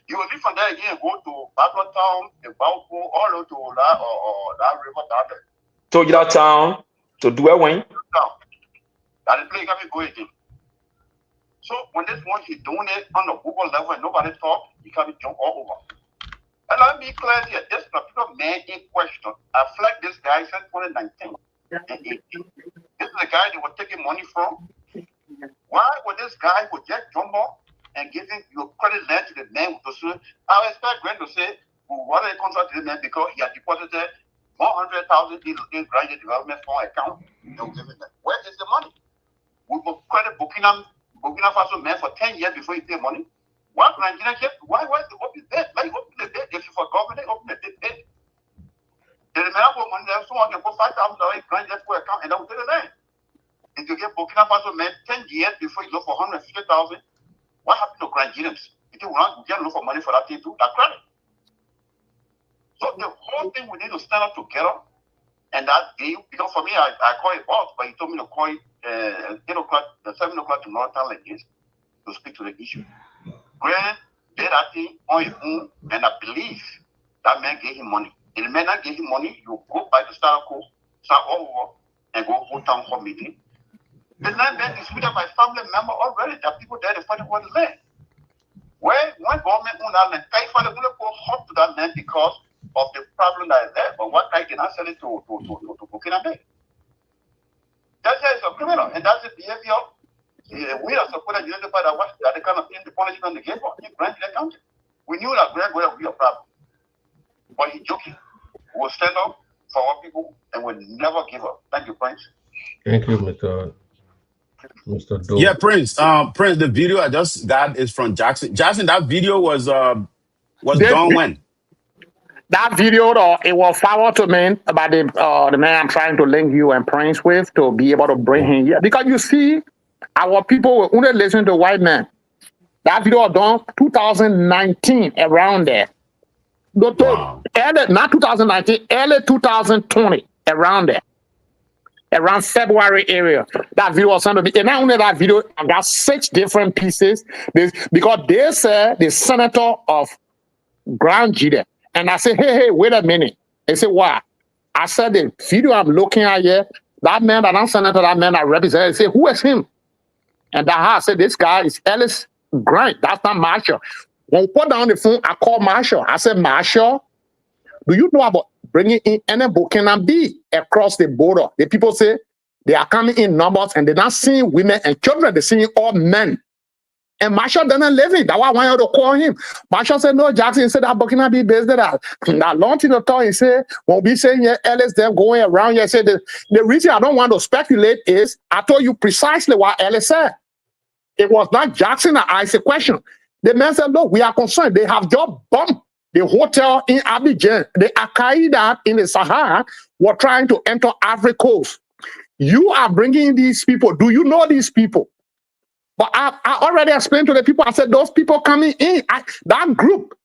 You will leave from there again, go to Babylon Town, the Baupo, all the way to that river down there. To that town, to dwell when? That is place can go again. So when this one he's doing it on the Google level and nobody talk, he can jump all over. And let me be clear here, this particular man in question, I flagged this guy since 2019 and 18. This is the guy they were taking money from. Why would this guy would just jump on and giving your credit land to the man to sue? I expect Grant to say, well, what are the contract to the man because he had deposited 100,000 in Grand Development Fund account. They'll give it that. Where is the money? We will credit Burkina Faso man for 10 years before he pay money. Why Nigeria kept? Why they open bed? Like open the bed. If you for government, open the bed. The remaining money, someone can put $5,000 grand just for account and that will take the land. If you get Burkina Faso man 10 years before you look for 150,000, what happened to Nigerians? If you want to look for money for that thing too, that credit. So the whole thing we need to stand up together, and that because for me I call it boss, but he told me to call it 8 o'clock, 7 o'clock tomorrow time like this to speak to the issue. Grant did that thing on his own, and I believe that man gave him money. If the man not gave him money, you go by the start over and go hold town hall meeting. The land been disputed by family member already. That people there they fighting for the land. When government own that land, I find the only go hop to that land because of the problem that is there. But what I cannot sell it to Burkina Faso. That's a criminal, and that's the behavior. We are supposed to identify that the kind of thing the punishment they gave for in Grand County. We knew that Grand would be a problem. But he's joking. We'll stand up for our people and we'll never give up. Thank you, Prince. Thank you, Mr. Doe. Yeah, Prince. Prince, the video I just got is from Jackson. Jackson, that video was done when? That video, though, it was forwarded to me by the man I'm trying to link you and Prince with to be able to bring him here. Because you see, our people will only listen to white men. That video was done 2019, around there. Wow. Not 2019, early 2020, around there. Around February area. That video was sent to me. And not only that video, I got 6 different pieces. Because they said the senator of Grand Gedeh. And I said, hey, wait a minute. They said, why? I said, the video I'm looking at here, that man that I'm senator, that man I represent, they said, who is him? And that I said, this guy is Ellis Grant. That's not Marshall. When we put down the phone, I called Marshall. I said, Marshall, do you know about bringing in any Burkina B across the border? The people say they are coming in numbers and they're not seeing women and children, they're seeing all men. And Marshall doesn't live in. That's why I wanted to call him. Marshall said, no, Jackson, he said that Burkina B based that. That long thing to talk, he said, when we saying yeah, Ellis, them going around here, said the reason I don't want to speculate is I told you precisely what Ellis said. It was not Jackson that asked the question. The man said, look, we are concerned. They have just bombed the hotel in Abidjan. The Al-Qaeda in the Sahara were trying to enter Ivory Coast. You are bringing these people. Do you know these people? But I already explained to the people, I said, those people coming in, that group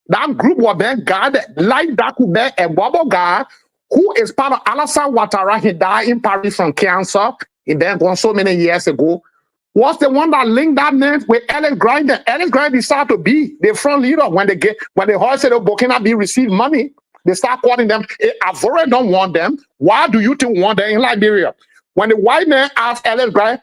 was being guarded, like that could be a bubble guard who is part of Alassane Ouattara. He died in Paris from cancer. He been gone so many years ago. Was the one that linked that man with Ellis Grant. Ellis Grant decided to be the front leader when they heard said Burkina be receive money. They start calling them. Ivorian don't want them. Why do you think want them in Liberia? When the white man asked Ellis Grant,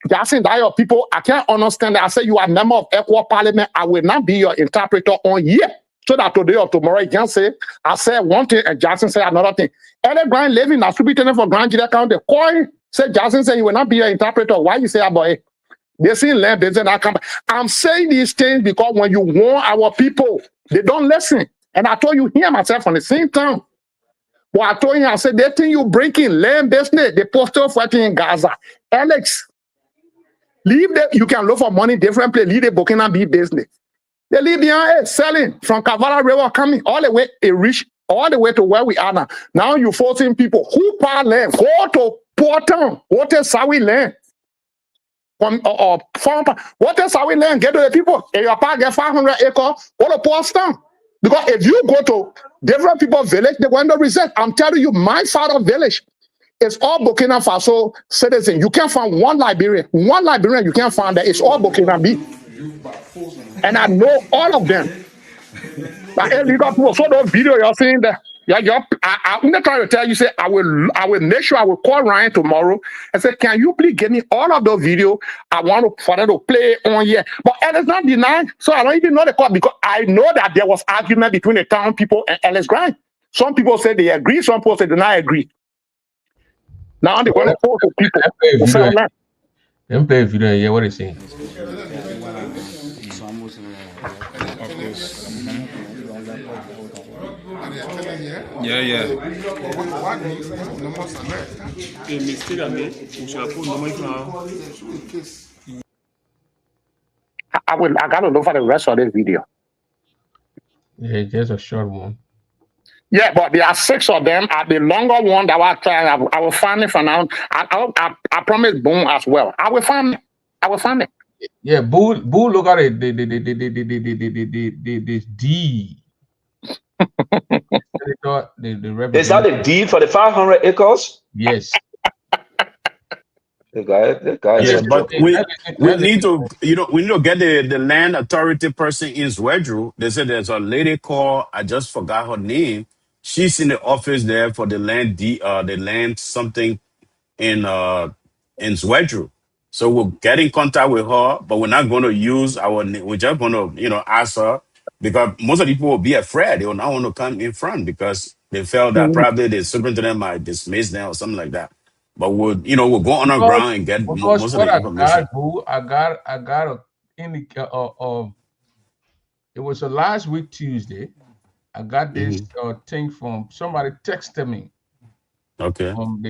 Jackson, that your people, I can't understand that. I said you are a member of Equal Parliament. I will not be your interpreter on here. So that today or tomorrow you can say, I said one thing and Jackson said another thing. Ellis Grant living as superintendent for Grand Gedeh County. Call said Jackson said you will not be your interpreter. Why you say that, boy? They see land, they say not come. I'm saying these things because when you warn our people, they don't listen. And I told you here myself on the same time. But I told him, I said, they think you breaking land business. They posted fighting in Gaza. Alex, leave them. You can look for money different place. Leave the Burkina B business. They leave behind selling from Kavala River coming all the way, it reach all the way to where we are now. Now you're forcing people who buy land, go to Porton, what is Sawi land? From what is Sawi land? Get to the people. If your park get 500 acres, go to Porton. Because if you go to different people's village, they want to resent. I'm telling you, my father village is all Burkina Faso citizens. You can't find one Liberian. One Liberian you can't find that. It's all Burkina B. And I know all of them. But so those videos you're seeing there, I'm not trying to tell you, say I will make sure I will call Ryan tomorrow and say, can you please give me all of those videos? I want for them to play on here. But Ellis not denied, so I don't even know the court because I know that there was argument between the town people and Ellis Grant. Some people say they agree, some people say they not agree. Now they want to talk to people. Them play a video here, what is saying? Yeah. I gotta look for the rest of this video. Yeah, just a short one. Yeah, but there are 6 of them. The longer one that I try, I will find it for now. I promise Boom as well. I will find it. I will find it. Yeah, Boo, look at it. The D. Senator, the Is that representative. the deed for the 500 acres? Yes. The guy is Yeah, a but joke. we need to, we need to get the land authority person in Swedru. They said there's a lady called, I just forgot her name. She's in the office there for the land something in Swedru. So we'll get in contact with her, but we're not going to use our name. We're just going to, ask her because most of the people will be afraid. They will not want to come in front because they felt that Mhm. probably the superintendent might dismiss them or something like that. But we'll go on the Because, ground and get because most of what the I information. got, Boo, I got it was last week Tuesday. I got this Hmm. thing from somebody texted me Okay. from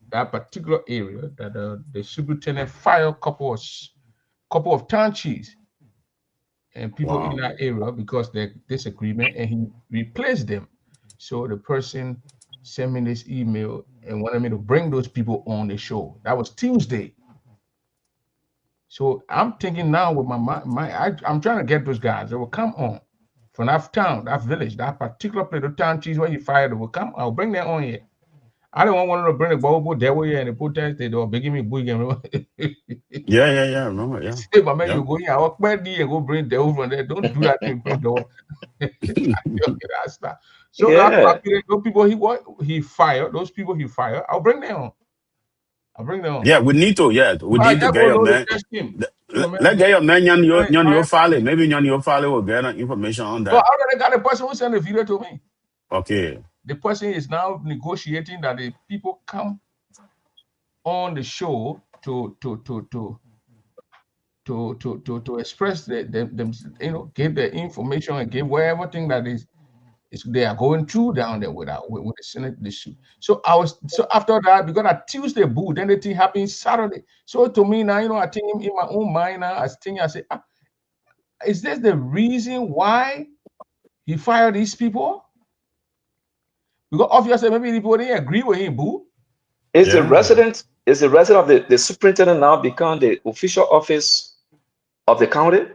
that particular area that the superintendent fired a couple of town chiefs and people in Wow. that area because their disagreement, and he replaced them. So the person sent me this email and wanted me to bring those people on the show. That was Tuesday. So I'm thinking now with I'm trying to get those guys. They will come on from that town, that village, that particular place, the town chiefs where he fired. They will come. I'll bring them on here. I don't want to bring the bubble there here and the protest. They were begging me, booing. Yeah. Remember, yeah. Say, but man, Yeah. you go here, I'll bring the over there. Don't do that to me, bring the So that Yeah. those people he fired, those people he fired, I'll bring them on. I'll bring them on. Yeah, we need to, we I need to just get go your know the man. test him. Say, my man, Let's get your man your my file. Maybe your file will get information on no, I that. already got a person who sent a video to me. Okay. The person is now negotiating that the people come on the show to express them, give the information and give whatever thing that is they are going through down there with the Senate issue. So after that, because that Tuesday boo, then the thing happened Saturday. So to me now, I think in my own mind now, I say, is this the reason why he fired these people? Because obviously maybe people didn't agree with him, boo. Is the Yeah. resident of the superintendent now become the official office of the county?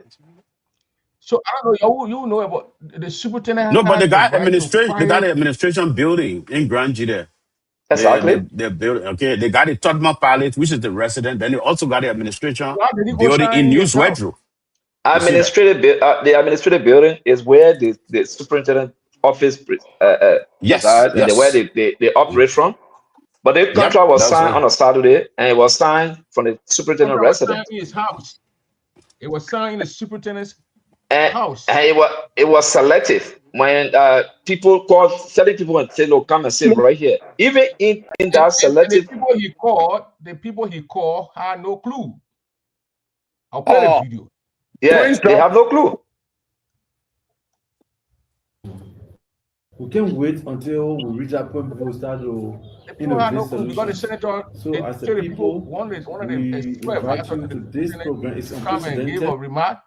So I don't know, you know about the superintendent No, but has the right to they got fire. an administration building in Grand Gedeh. Exactly. They're building. Okay, they got the Tottenham Palace, which is the resident. Then they also got the administration Why did he go building shine in in New his house? Swedru. You see that? The administrative building is where the superintendent office Yes, reside and where yes. they operate from. But the Yep, contract was that's signed right. on a Saturday, and it was signed from the superintendent Contract was signed resident. in his house. It was signed in the superintendent's And, house. and it was selective when people called certain people and said, "No, come and sit right here." Even in And that the selective, people he called had no clue. I'll play the Oh, video. yeah, Prince they George. have no clue. We can't wait until we reach that point before we start to, The people had no face clue because the solutions. senator, So as a the people people, wanted one of we the invite advisor you to the to this president program. It's to come and give a unprecedented. remark.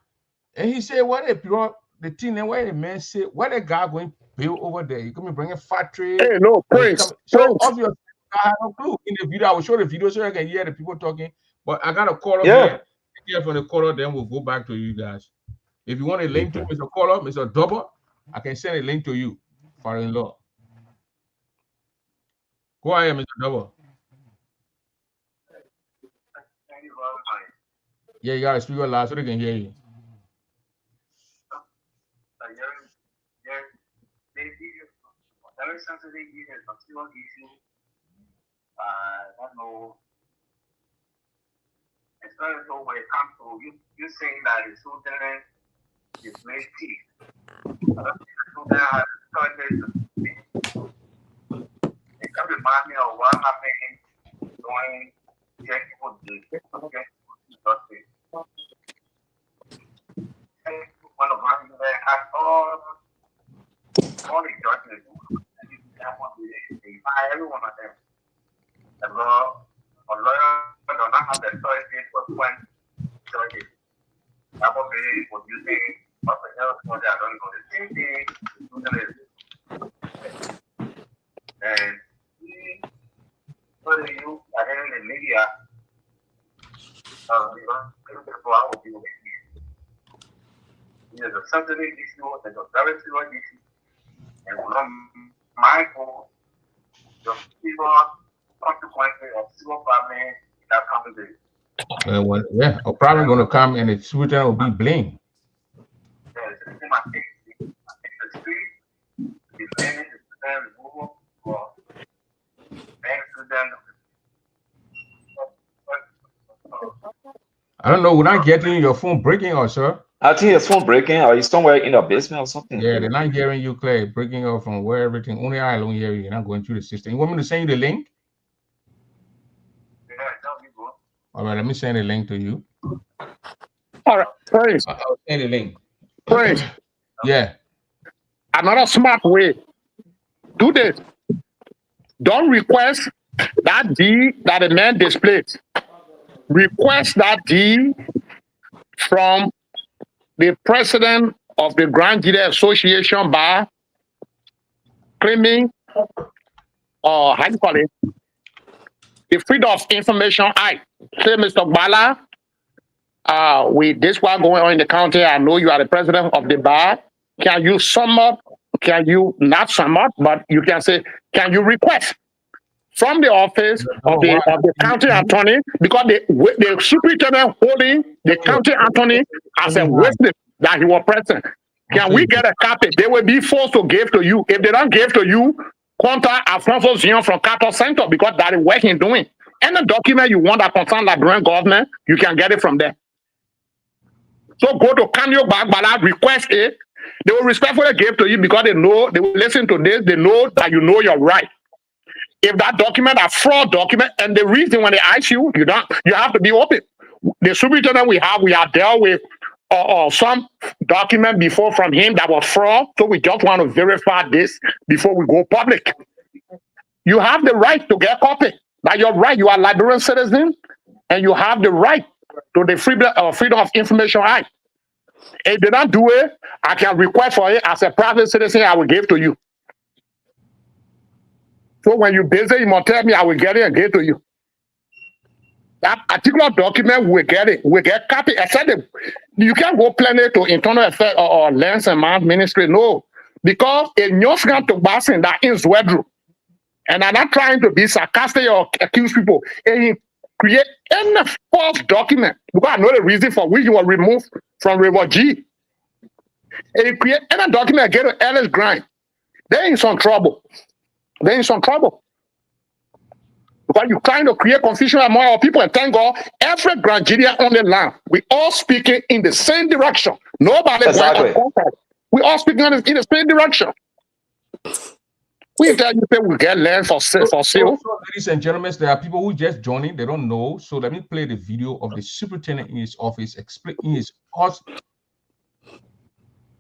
And he said, what the thing and where the man said, what the guy going to build over there? You come and bring a factory. Hey, no, Or he Prince. come, so Prince. obviously I had no clue. In the video, I will show the video so I can hear the people talking. But I got a caller Yeah, here from the caller, then we'll go back to you guys. If you want a link to Okay. Mr. Caller, Mr. Double, I can send a link to you, father-in-law. Go ahead, Mr. Double. Yeah, you gotta speak loud so they can hear you. Very sensitive issue, consumer issue. I don't know. Especially when it comes to you saying that the children is made teeth. I don't think the children have choices to speak. It can remind me of what happened during young people did. Justice. One of my they had all the judges. They fire every one of them. The law or lawyer do not have the authority to appoint judges. Probably what you say, but the health for that don't go the same thing. And what you are in the media, there's a sensitive issue, there's a very serious issue, and we're not mindful of people consequences of civil farming that comes with it. Well, yeah, or probably going to come and the superintendent will be blamed. There's a thing I think the street, the land is the removal for land student. I don't know. We're not getting your phone breaking, or sir. I think his phone breaking, or he's somewhere in the basement or something. Yeah, they're not hearing you clear, breaking off from where everything. Only I alone hear you. You're not going through the system. You want me to send you the link? Yeah, that'll be good. All right, let me send the link to you. All right, praise. I'll send the link. Praise. Yeah. Another smart way. Do this. Don't request that D that the man displays. Request that D from the president of the Grand Gedeh Association by claiming, how do you call it? The Freedom of Information Act. Say, Mr. Bala, with this one going on in the county, I know you are the president of the bar. Can you sum up? Can you not sum up, but you can say, can you request from the office of the county attorney, because the superintendent holding the county attorney as a witness that he was present. Can we get a copy? They will be forced to give to you. If they don't give to you, contact Alfonso Zion from Cato Center, because that is what he's doing. Any document you want that concerns Liberian government, you can get it from there. So go to Kanyo Bagbala, request it. They will respectfully give to you because they know, they will listen to this, they know that you know your right. If that document a fraud document, and the reason when they ask you, you have to be open. The superintendent we have dealt with some document before from him that was fraud, so we just want to verify this before we go public. You have the right to get a copy. That you're right, you are a Liberian citizen, and you have the right to the Freedom of Information Act. If they don't do it, I can request for it as a private citizen, I will give to you. So when you're busy, you must tell me, I will get it and give to you. That particular document, we get it. We get copy. Except you can't go plan it to internal affairs or lands and mines ministry. No. Because a news can to Bassin that is Wedru. And I'm not trying to be sarcastic or accuse people. And he create any false document. Because I know the reason for which you were removed from River G. And he create any document get to Ellis Grind. They're in some trouble. They're in some trouble. Because you're trying to create confusion among our people, and thank God, every Grand Gedeh on the land, we all speaking in the same direction. Nobody Exactly. we all speaking in the same direction. We tell you that we get land for sale. So, ladies and gentlemen, there are people who just joining, they don't know. So let me play the video of the superintendent in his office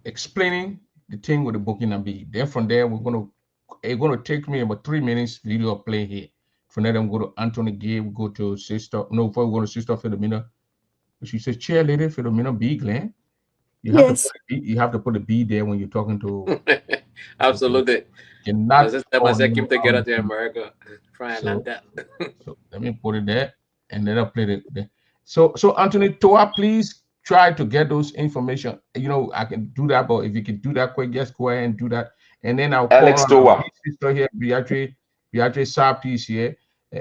explaining the thing with the booking and B. Then from there, it's gonna take me about 3 minutes video play here. From there, I'm go to Anthony Gay, we go to Sister. No, before we go to Sister Philomena. She said, Chair Lady Philomena B, Glenn. You have to put a B there when you're talking to. Absolutely. Cannot keep together to America. Trying like that. So let me put it there, and then I'll play it there. So Anthony Toa, please try to get those information. You know, I can do that, but if you can do that quick, just go ahead and do that. And then I'll Alex call Toa. Sister here, Beatrice Sarpis here,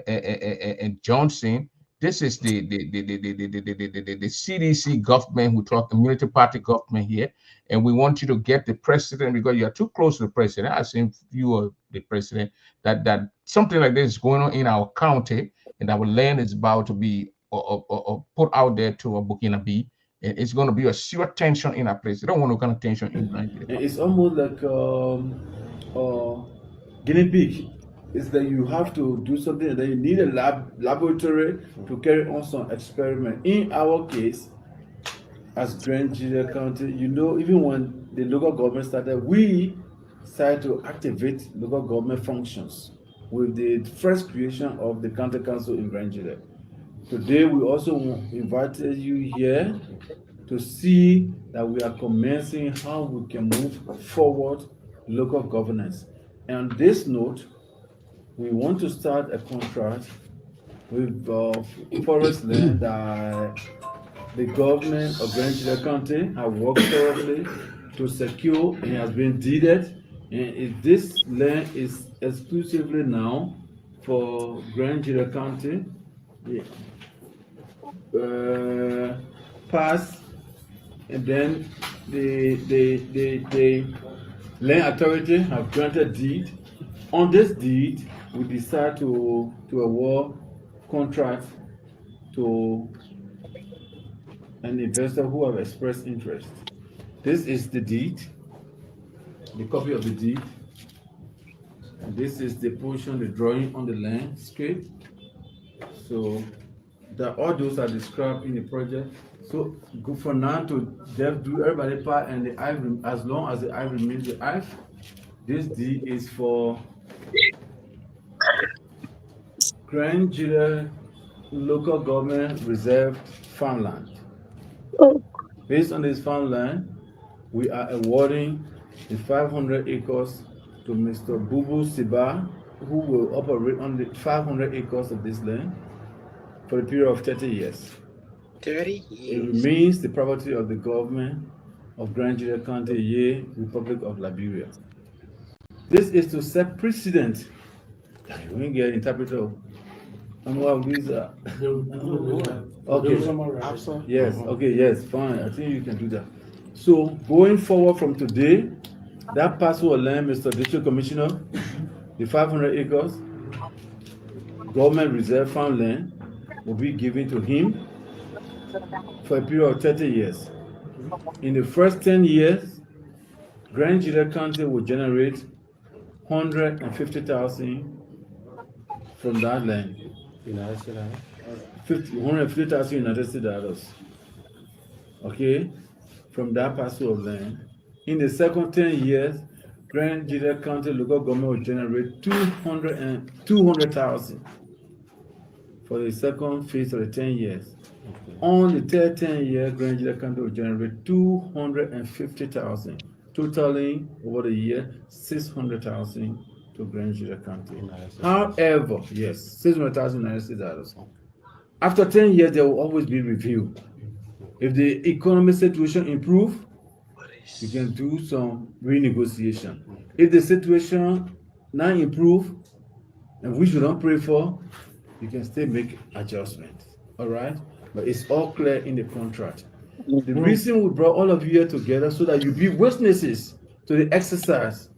and Johnson. This is the CDC government who talk community party government here, and we want you to get the president because you are too close to the president. I think you are the president. That something like this is going on in our county, and our land is about to be put out there to a Burkina B. And it's going to be a serious tension in our place. They don't want no kind of tension in Nigeria. It's almost like guinea pig. It's that you have to do something, and then you need a laboratory to carry on some experiment. In our case, as Grand Gedeh County, you know, even when the local government started, we started to activate local government functions with the first creation of the county council in Grand Gedeh. Today, we also invited you here to see that we are commencing how we can move forward local governance. And on this note, we want to start a contract with forest land that the government of Grand Chile County have worked thoroughly to secure and has been deeded. And this land is exclusively now for Grand Chile County. Pass, and then the land authority have granted deed. On this deed, we decide to award contract to an investor who have expressed interest. This is the deed, the copy of the deed. And this is the portion, the drawing on the landscape. So that all those are described in the project. So go for now to just do everybody part, and the eye, as long as the eye remains the eye. This deed is for Grand Gedeh local government reserved farmland. Based on this farmland, we are awarding the 500 acres to Mr. Bubu Siba, who will operate on the 500 acres of this land for a period of 30 years. 30 It years. remains the property of the government of Grand Gedeh County, Ye, Republic of Liberia. This is to set precedent. You won't get interpreter. Okay. Yes, okay, yes, fine. I think you can do that. So going forward from today, that parcel of land, Mr. District Commissioner, the 500 acres, government reserve farmland, will be given to him for a period of 30 years. In the first 10 years, Grand Gedeh County will generate 150,000 from that land. 150,000 United States dollars. Okay, from that parcel of land. In the second 10 years, Grand Gedeh County local government will generate 200,000 for the second phase of the 10 years. On the third 10 year, Grand Gedeh County will generate 250,000, totaling over the year 600,000 to Grand Gedeh County. However, yes, 600,000 United States dollars. After 10 years, there will always be review. If the economic situation improves, you can do some renegotiation. If the situation not improve, and which we don't pray for, you can still make adjustments. All right? But it's all clear in the contract. The reason we brought all of you here together so that you be witnesses to the exercise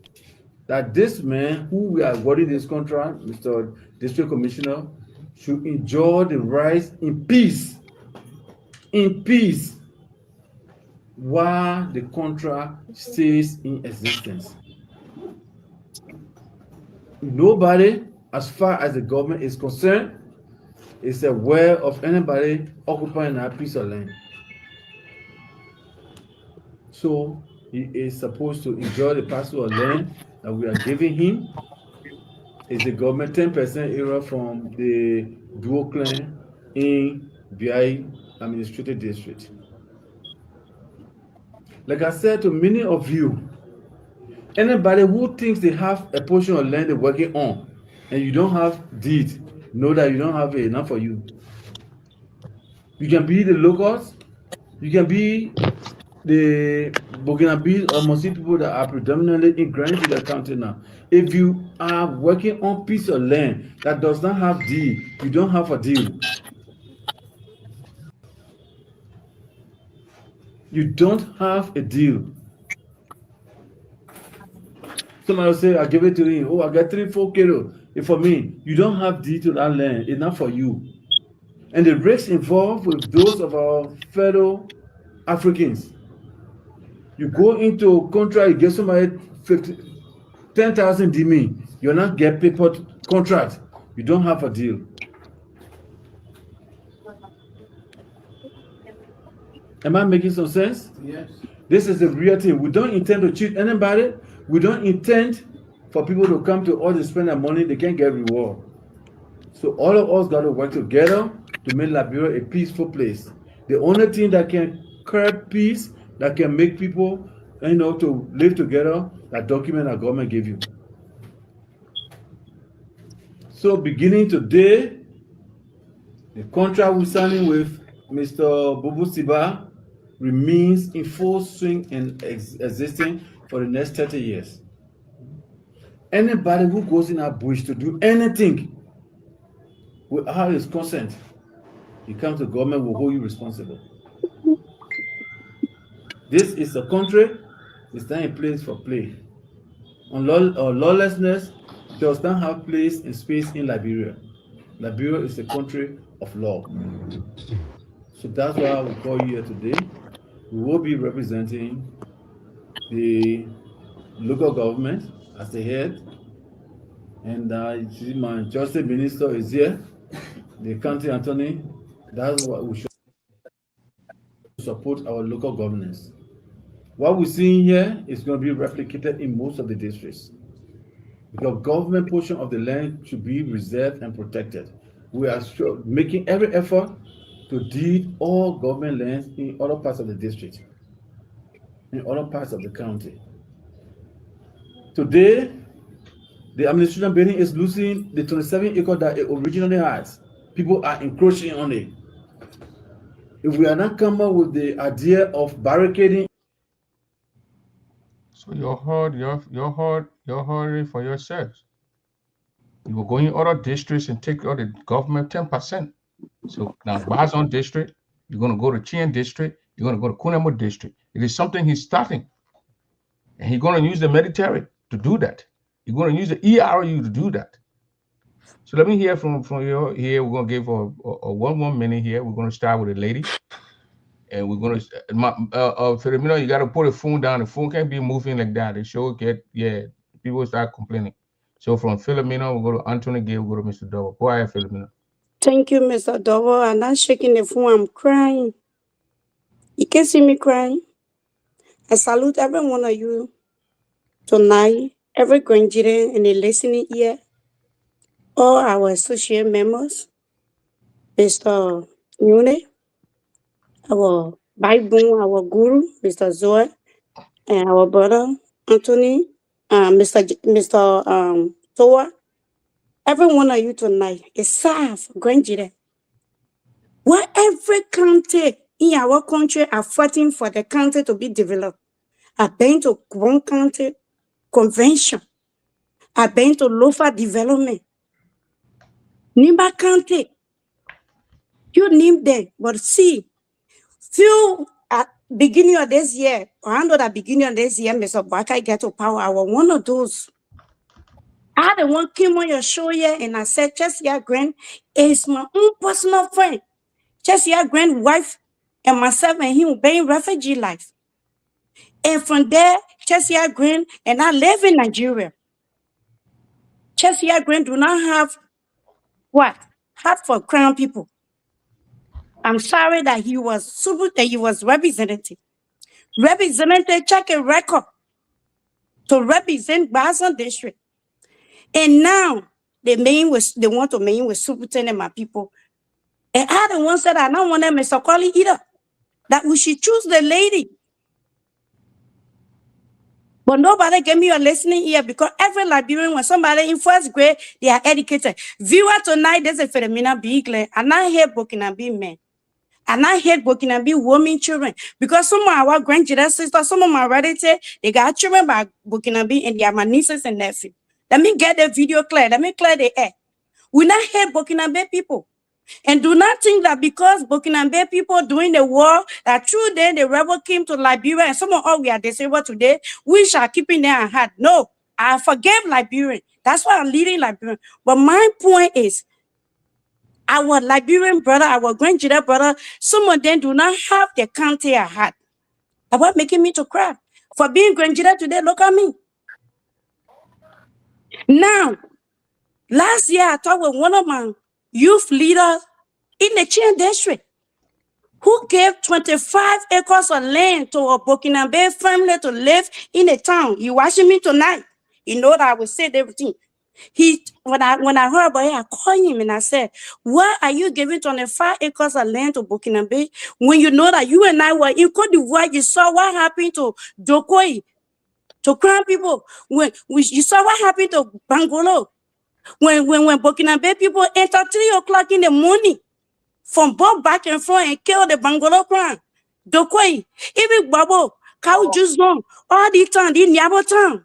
that this man who we are awarding this contract, Mr. District Commissioner, should enjoy the rights in peace, while the contract stays in existence. Nobody, as far as the government is concerned, is aware of anybody occupying that piece of land. So he is supposed to enjoy the parcel of land that we are giving him. It's the government 10% area from the Duo clan in BI Administrative District. Like I said to many of you, anybody who thinks they have a portion of land they're working on and you don't have deed, know that you don't have enough for you. You can be the locals, you can be the Burkinabe or Mosi people that are predominantly in Grand Gedeh County now. If you are working on piece of land that does not have deed, you don't have a deal. You don't have a deal. Somebody will say, I give it to him. Oh, I got 3-4 kilo. If for me, you don't have deed to that land, it's not for you. And the risks involved with those of our fellow Africans. You go into a contract, you get somebody 10,000 DME, you're not get paper contract. You don't have a deal. Am I making some sense? Yes. This is the real thing. We don't intend to cheat anybody. We don't intend for people to come to us and spend their money, they can't get reward. So all of us got to work together to make Liberia a peaceful place. The only thing that can curb peace that can make people, to live together, that document that government gave you. So beginning today, the contract we're signing with Mr. Bubu Siba remains in full swing and existing for the next 30 years. Anybody who goes in our bush to do anything without his consent, you come to government, will hold you responsible. This is a country, it's not a place for play. Lawlessness does not have place and space in Liberia. Liberia is a country of law. So that's why we call you here today. We will be representing the local government as the head, and my justice minister is here, the county attorney. That's what we should support our local governance. What we're seeing here is going to be replicated in most of the districts, because government portion of the land should be reserved and protected. We are making every effort to deed all government lands in other parts of the district, in other parts of the county. Today, the administration building is losing the 27 acres that it originally has. People are encroaching on it. If we are not coming with the idea of barricading, So you're hard for yourselves. You will go in other districts and take all the government 10%. So now Bazon district, you're gonna go to Chien district, you're gonna go to Kunemo district. It is something he's starting. And he's gonna use the military to do that. You're gonna use the ERU to do that. So let me hear from you here. We're gonna give a 1 minute here. We're gonna start with a lady. And we're gonna Filipino, you gotta put a phone down. The phone can't be moving like that. The show people start complaining. So from Filipino, we'll go to Anthony Gay, we'll go to Mr. Double. Go ahead, Filipino. Thank you, Mr. Double. I'm not shaking the phone, I'm crying. You can see me crying. I salute every one of you tonight, every grandchildren in the listening ear, all our associate members, Mr. Yune, our backbone, our guru, Mr. Zoe, and our brother Anthony, Mr. Toa. Every one of you tonight is serve grandchildren. What every county in our country are fighting for the country to be developed. I've been to Grand County Convention. I've been to local development. Nimba County. You name them, but see, few at beginning of this year, or under the beginning of this year, Mr. Baka get to power. I was one of those. I the one came on your show here and I said, Chesia Grand is my own personal friend. Chesia Grand wife and myself and him being refugee life. And from there, Chesia Grand and I live in Nigeria. Chesia Grand do not have what? Heart for crown people. I'm sorry that he was representative. Representative check a record to represent Bazan district. And now they want to main with superintendent my people. And I the one said I don't want them Mr. Colley either. That we should choose the lady. But nobody gave me a listening ear because every Liberian, when somebody in first grade, they are educated. Viewer tonight, there's a phenomenon big. And I hate Burkina men. And I hate Burkina women, children. Because some of our grandchildren, sisters, some of my relatives, they got children by Burkina and they are my nieces and nephews. Let me get the video clear. Let me clear the air. We not hate Burkina people. And do not think that because Burkina people doing the war, that through then the rebel came to Liberia and some of all we are disabled today, we shall keep in their heart. No, I forgave Liberian. That's why I'm leading Liberian. But my point is, our Liberian brother, our grandchildren brother, some of them do not have the country at heart. That's what making me to cry. For being grandchildren today, look at me. Now, last year I talked with one of my youth leaders in the Chien district who gave 25 acres of land to a Burkina Faso family to live in the town. You watching me tonight. You know that I will say everything. When I heard about it, I called him and I said, why are you giving 25 acres of land to Burkina Faso when you know that you and I were in Cote d'Ivoire? You saw what happened to Jokoi, to Crown people. You saw what happened to Bangolo. When Burkina Faso people enter 3 o'clock in the morning from both back and front and kill the Bangolo Crown. Jokoi, even Babo, Cow Juice Zone, all the time, the Nyabo town.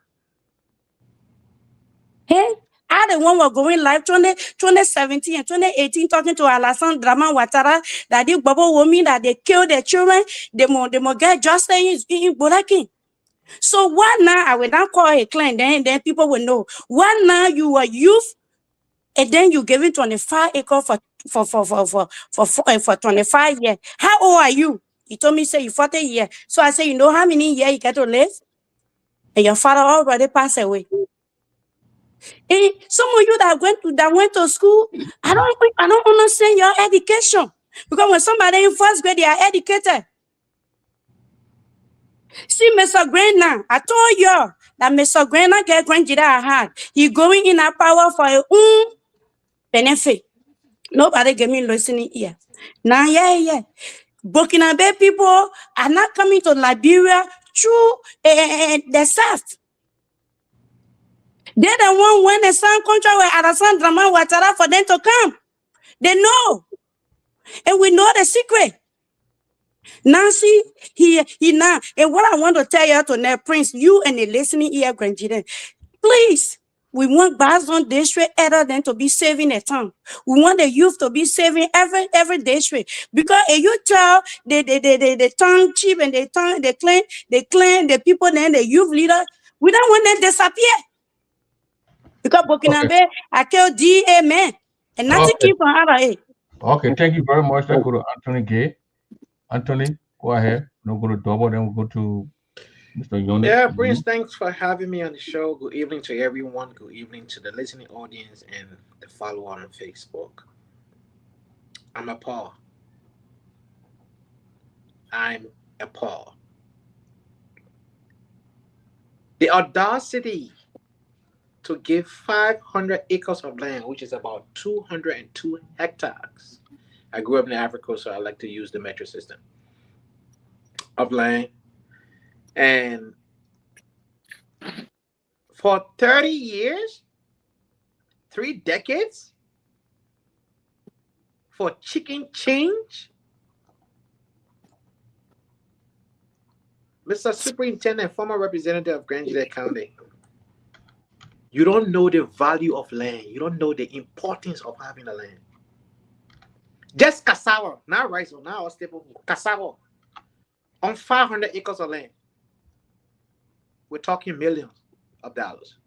Hey, I the one were going live 2017 and 2018 talking to Alassane Draman Ouattara that the bubble women that they kill their children, they more get justice in Buraki. So why now I will not call a client, then people will know. Why now you are youth and then you give it 25 acres for 25 years. How old are you? You told me say you 40 years. So I say, you know how many years you get to live? And your father already passed away. And some of you that went to school, I don't understand your education. Because when somebody in first grade, they are educated. See, Mr. Grant now, I told you that Mr. Grant not get Grand Gedeh I had. He going in a power for his own benefit. Nobody gave me listening here. Now, yeah. Burkina Faso people are not coming to Liberia through the south. They're the one when they sign contract with Alassane Draman Ouattara for them to come. They know. And we know the secret. Now see, he now. And what I want to tell you tonight, Prince, you and the listening here, Grand Gedeh, please, we want Bazon district other than to be saving a town. We want the youth to be saving every district. Because a youth child, they turn cheap and they claim the people, then the youth leader. We don't want them to disappear. Because Burkina Faso, I killed DA man. And nothing keep on out of it. Okay, thank you very much. Let's go to Anthony Gay. Anthony, go ahead. We'll go to Double, then we'll go to Mr. Yoni. Yeah, Prince, thanks for having me on the show. Good evening to everyone. Good evening to the listening audience and the follower on Facebook. I'm appalled. I'm appalled. The audacity to give 500 acres of land, which is about 202 hectares. I grew up in Africa, so I like to use the metric system of land. And for 30 years, 3 decades, for chicken change, Mr. Superintendent, former representative of Grand Gedeh County, you don't know the value of land. You don't know the importance of having a land. Just cassava, not rice, not our staple food, cassava, on 500 acres of land. We're talking millions of dollars.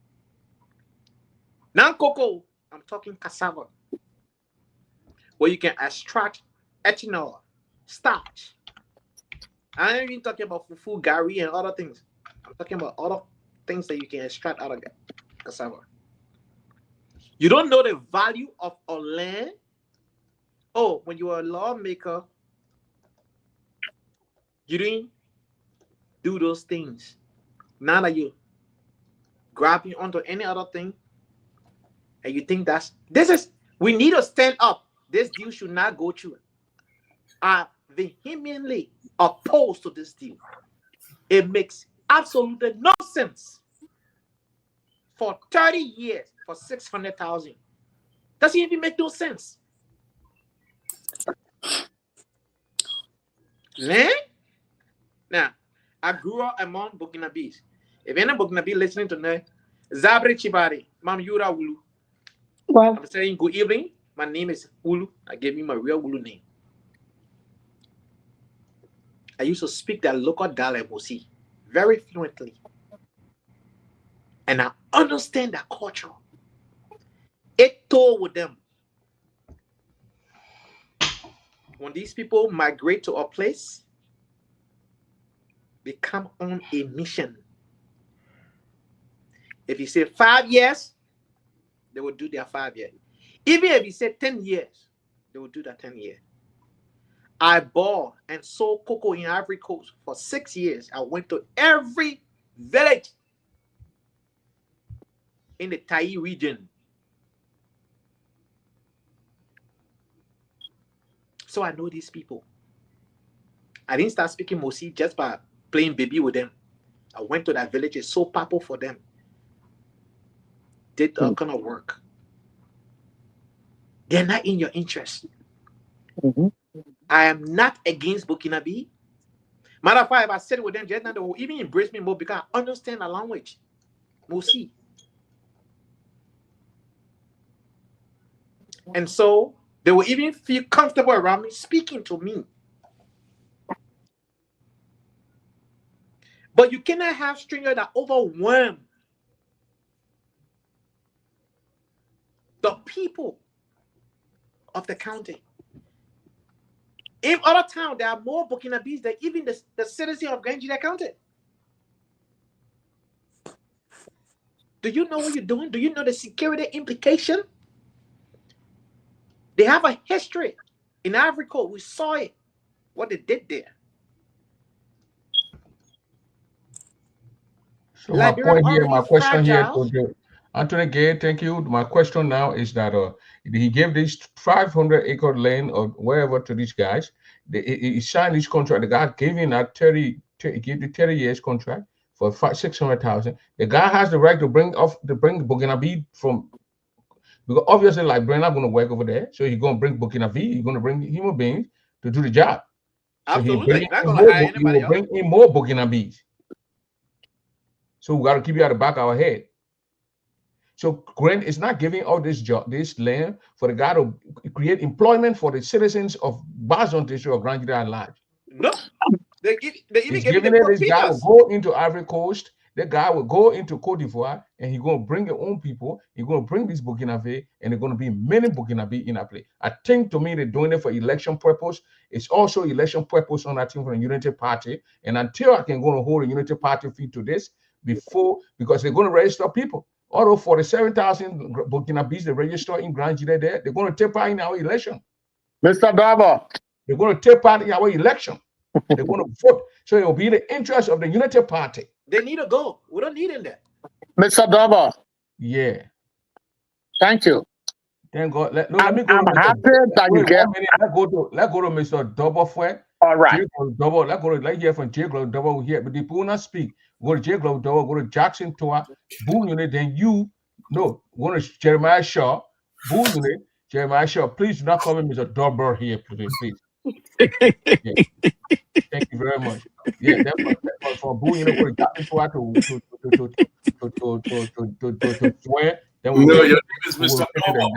Now cocoa, I'm talking cassava, where you can extract ethanol, starch. I ain't even talking about fufu, gari, and other things. I'm talking about other things that you can extract out of cassava. You don't know the value of a land. Oh, when you were a lawmaker, you didn't do those things. Now that you're grabbing onto any other thing, and you think we need to stand up. This deal should not go through. I vehemently opposed to this deal. It makes absolutely no sense. For 30 years, for 600,000. Doesn't even make no sense. Land? Now, I grew up among Burkinabes. If any Burkinabe listening to me, Zabri Chibari, Mam Yura Wulu. Wow. I'm saying good evening. My name is Wulu. I gave you my real Wulu name. I used to speak that local dialect Mosi very fluently. And I understand that culture. It told with them. When these people migrate to a place, they come on a mission. If you say 5 years, they will do their 5 years. Even if you say 10 years, they will do that 10 years. I bought and sold cocoa in Ivory Coast for 6 years. I went to every village in the Tai region So I know these people. I didn't start speaking Mosi just by playing baby with them. I went to that village. It's so powerful for them. Did all kind of work. They're not in your interest. I am not against Burkinabe. Matter of fact, if I sit with them, just now they will even embrace me more because I understand the language. Mosi. And so they will even feel comfortable around me, speaking to me. But you cannot have strangers that overwhelm the people of the county. In other towns, there are more Burkinabes than even the citizens of Gedeh County. Do you know what you're doing? Do you know the security implication? They have a history. In Ivory Coast, we saw it, what they did there. So my point here, my question here to Anthony Gay, thank you. My question now is that he gave this 500-acre land or wherever to these guys. He signed this contract. The guy gave him that 30 years contract for 600,000. The guy has the right to bring Burkinabe from, because obviously like Brenna going to work over there, so he's going to bring Burkinabe. He's going to bring human beings to do the job. So Absolutely, not going to hire anybody else. Bring in more Burkinabes. So we got to keep it at the back of our head. So Grant is not giving all this land for the guy to create employment for the citizens of Bazon district or Grand Gedeh at large. No, they even He's give giving it this guy will go into Ivory Coast. The guy will go into Cote d'Ivoire, and he's going to bring your own people. He's going to bring this Burkinabe, and they're going to be many Burkinabe in that place. I think to me they're doing it for election purpose. It's also election purpose on that team for the Unity Party. And until I can go to hold a Unity Party fee to this, because they're going to register people. Although 47,000 Burkinabes they register in Grand Gedeh there, they're going to take part in our election. Mr. Dava. They're going to take part in our election. They're going to vote. So it will be the interest of the Unity Party. They need to go. We don't need them there. Mr. Dava. Yeah. Thank you. Thank God. Let me go. I'm happy that you get. Let's go to Mr. Double Fue. All right. Double. Let's hear from J Glove Double here. But the people not speak. Go to J Glove Double. Go to Jackson Toa. Boom unit. Then go to Jeremiah Shaw. Boom unit. Jeremiah Shaw. Please do not call me Mr. Double here, please. Yeah. Thank you very much. Yeah, that was for Boom unit. Go to Jackson Toa to swear. Then we your name is Mr. Double.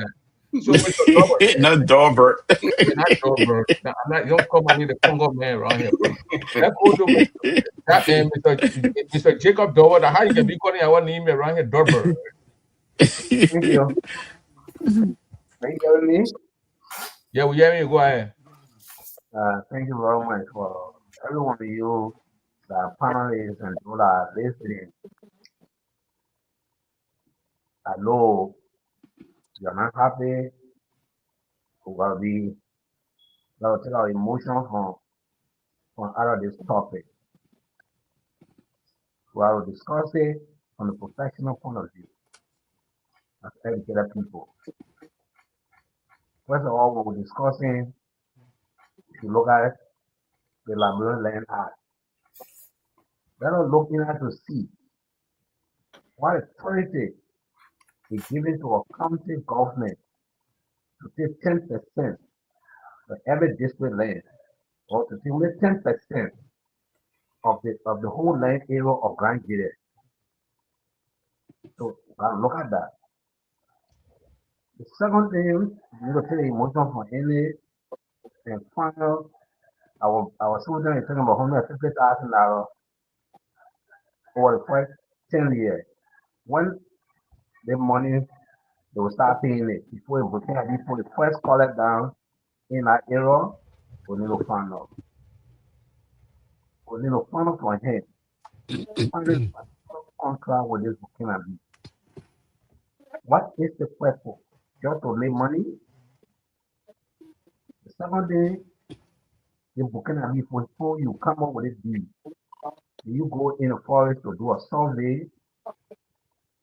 So Mr. Double, not Dover. Not Dover. You don't call me the Congo man around here. Let's go to Mr. Jacob Dover. How you can be calling our name around here, Dover? Thank you. Are you hearing me? Yeah, we hear you. Go ahead. Thank you very much for every one of you, the panelists and all that listening. I know you're not happy. Will take our emotion from out of this topic. We will discuss it from the professional point of view as educated people. First of all, we're discussing, if you look at the Liberian Land Act, let us look in to see what authority is given to a county government to take 10% for every district land, or to take only 10% of the whole land area of Grand Gedeh. So look at that. The second thing, you will take the emotion from any and final. Our children is talking about $150,000 over the first 10 years. When the money they will start paying it before the first call it down in that area, we need to find out. We need to find out for him. Contract with this Burkinabe. What is the purpose? Just to make money? The second day, the Burkinabe, before you come up with this deal, you go in the forest to do a survey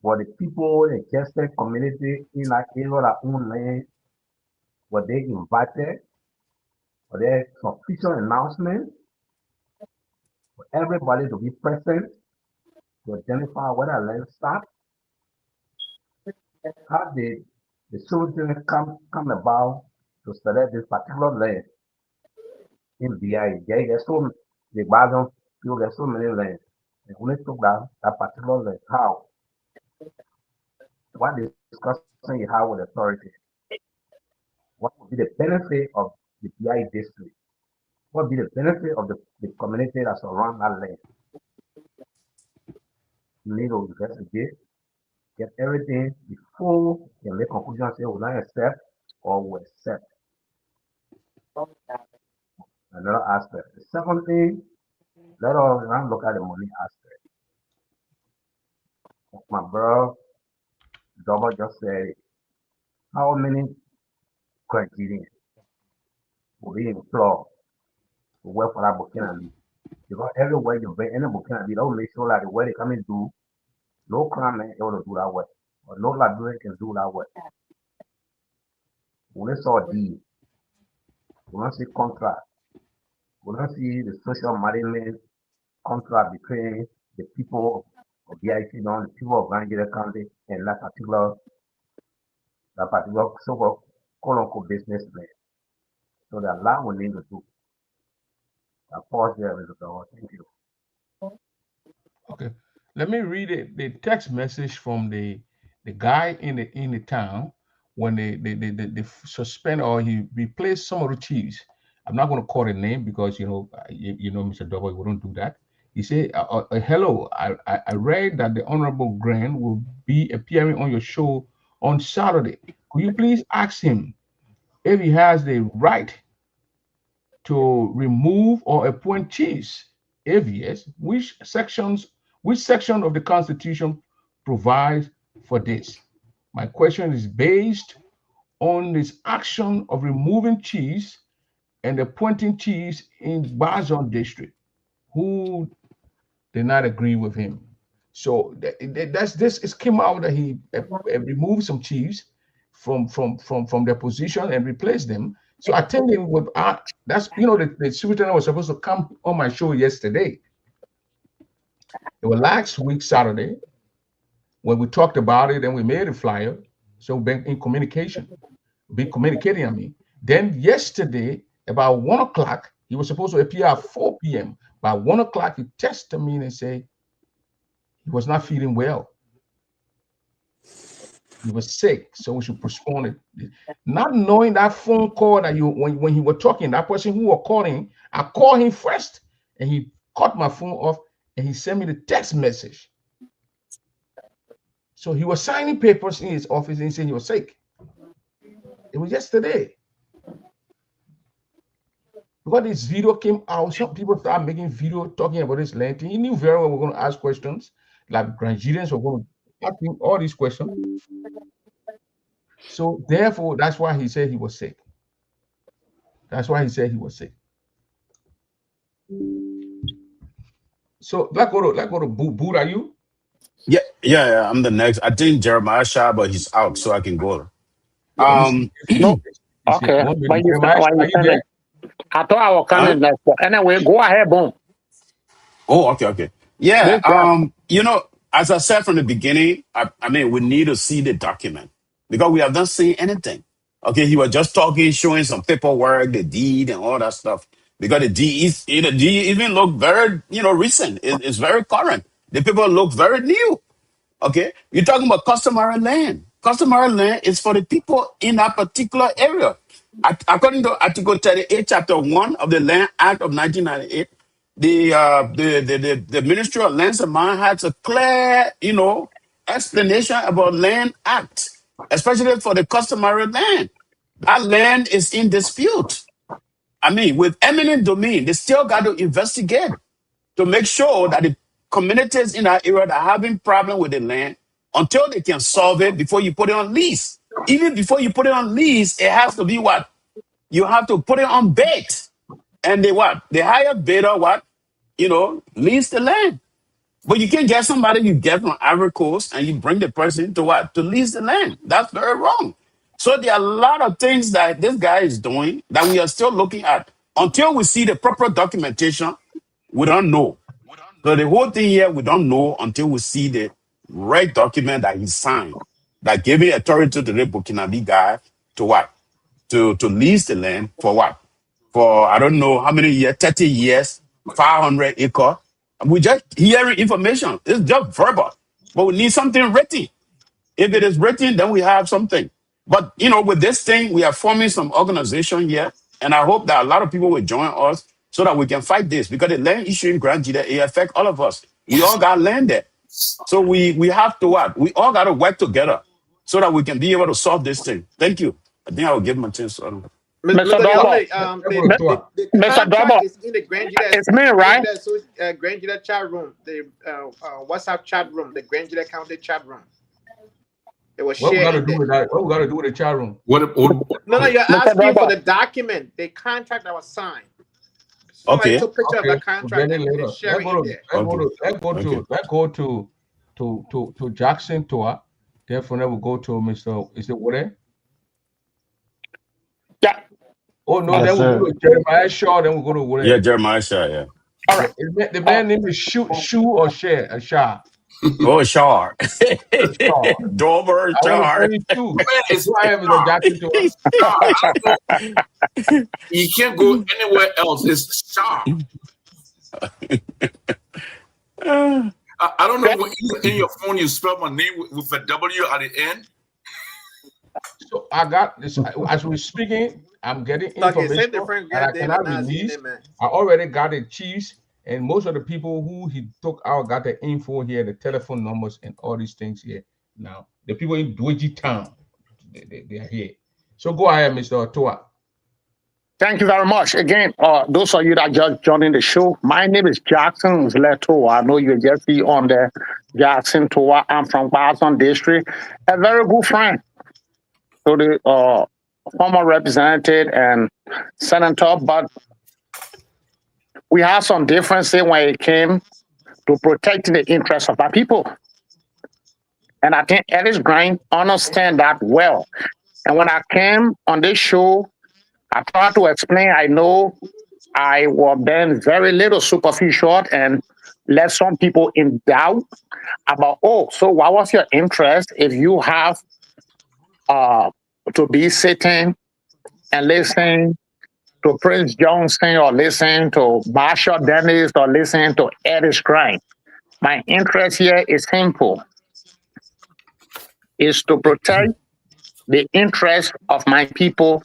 for the people, the adjacent community in that area that own land, were they invited? for there some official announcement for everybody to be present to identify whether land start, how the children come about to select this particular land in BI. They get so the bottom people get so many land. And only took that particular land. How? What discussion you have with authority? What would be the benefit of the BI district? What would be the benefit of the community that's around that land? You need to investigate, get everything before you make conclusion say we not accept or we accept. Another aspect. The second thing, let us now look at the money aspect. My brother Double just said it. How many Nigerians will be employed to work for that Burkina Faso? Because everywhere you bring any Burkina Faso, they'll make sure that the way they come and do, no crime man able to do that work, or no Liberian can do that work. When they saw a deal, we don't see contract, we don't see the social management contract between the people of BIC, the people of Nigeria County, and that particular so-called quote-unquote businessman. So that lot we need to do. I pause there, Mr. Dawes. Thank you. Okay, let me read it. The text message from the guy in the town when they suspend or he replaced some of the chiefs. I'm not going to call the name because Mr. Double, we don't do that. He said, "Hello, I read that the Honorable Grant will be appearing on your show on Saturday. Could you please ask him if he has the right to remove or appoint chiefs? If yes, which section of the Constitution provides for this? My question is based on this action of removing chiefs and appointing chiefs in Bazon district who did not agree with him. So this came out that he removed some chiefs from their position and replaced them. So I think it would that's the superintendent was supposed to come on my show yesterday. It was last week Saturday when we talked about it and we made a flyer. So we've been in communication, communicating. I mean, then yesterday about 1 o'clock he was supposed to appear at 4 p.m. By 1 o'clock he texted me and said he was not feeling well. He was sick, so we should postpone it. Not knowing that phone call that when he was talking, that person who was calling, I called him first, and he cut my phone off, and he sent me the text message. So he was signing papers in his office and saying he was sick. It was yesterday. Because this video came out, some people started making video talking about this land. He knew very well we're going to ask questions, like Nigerians were going to ask him all these questions. So therefore, that's why he said he was sick. That's why he said he was sick. So let's go to Boo. Are you? Yeah. I'm the next. I think Jeremiah Shah, but he's out, so I can go. No. Okay. But Are you there? I thought I was coming next. Anyway, go ahead, boom. Oh, okay. Yeah. As I said from the beginning, I mean, we need to see the document because we have not seen anything. Okay, he was just talking, showing some paperwork, the deed, and all that stuff. Because the deed even look very, recent. It's very current. The people look very new. Okay, you're talking about customary land. Customary land is for the people in that particular area. According to Article 38, Chapter 1 of the Land Act of 1998, the Ministry of Lands and Mine has a clear, explanation about Land Act, especially for the customary land. That land is in dispute. I mean, with eminent domain, they still got to investigate to make sure that the communities in that area that are having problem with the land, until they can solve it before you put it on lease. Even before you put it on lease, it has to be what? You have to put it on bid. And the higher bidder lease the land. But you can't get somebody you get from Ivory Coast and you bring the person to what? To lease the land. That's very wrong. So there are a lot of things that this guy is doing that we are still looking at. until we see the proper documentation, we don't know. So the whole thing here, we don't know until we see the right document that he signed that gave the authority to the Burkinabe guy to what? To lease the land for what? For I don't know how many years, 30 years, 500 acre. We just hearing information. It's just verbal. But we need something written. If it is written, then we have something. But with this thing, we are forming some organization here, and I hope that a lot of people will join us so that we can fight this, because the land issue in Grand Gedeh, it affects all of us. We all got land there. So we have to what? We all got to work together so that we can be able to solve this thing. Thank you. I think I will give my chance. Mr. Double. The Mr. contract Double. is in the Grand Gedeh. It's me, right? Grand Gedeh chat room, the WhatsApp chat room, the Grand Gedeh County chat room. It was What we shared. got to do with that? What we got to do with the chat room? No, you're asking for the document, the contract that was signed. Somebody took picture of the contract and share it there. Let's go to Jackson Toa. Therefore, then we'll go to Mr. Is it Woody? Yeah. Oh no, then we'll go to Jeremiah Shaw. Then we'll go to Woody. Yeah, Jeremiah Shaw. Yeah. All right. The man name is Shoe or Share a Shaw. Oh, Shaw. Dover Shaw. It's why I am Mr. Jackson Toa. You can't go anywhere else. It's sharp. I don't know what in your phone you spell my name with a W at the end. So I got this as we're speaking. I'm getting information that I cannot release. I already got the chiefs and most of the people who he took out got the info here, the telephone numbers and all these things here. Now the people in Dweji Town, they are here. So go ahead, Mr. Toa. Thank you very much. Again, those of you that just joining the show, my name is Jackson Toa. I know you just see on there, Jackson Toa. I'm from Boston District, a very good friend to the former representative and senator, but we have some differences when it came to protecting the interests of our people. And I think Ellis Grind understand that well. And when I came on this show, I tried to explain, I know I was being very little superficial and left some people in doubt about, so what was your interest if you have to be sitting and listen to Prince Johnson or listen to Marshall Dennis or listen to Ellis Grind? My interest here is simple. Is to protect the interest of my people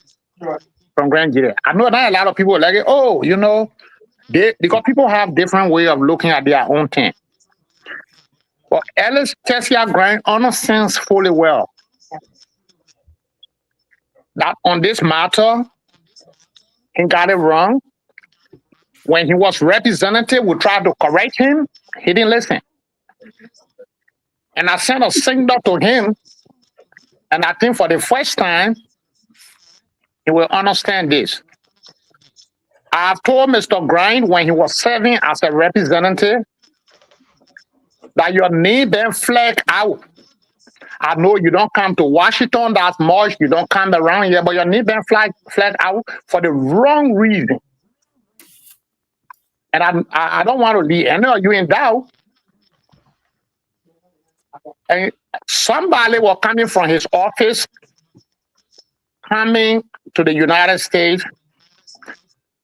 from Grand Gedeh. I know that a lot of people are like, because people have different way of looking at their own thing. But Ellis Tessia Grind understands fully well that on this matter, he got it wrong. When he was representative, we tried to correct him. He didn't listen. And I sent a signal to him, and I think for the first time, he will understand this. I've told Mr. Grind when he was serving as a representative that your name been flagged out. I know you don't come to Washington that much, you don't come around here, but your name been flagged out for the wrong reason. And I don't want to leave any of you in doubt. And somebody was coming from his office, coming to the United States.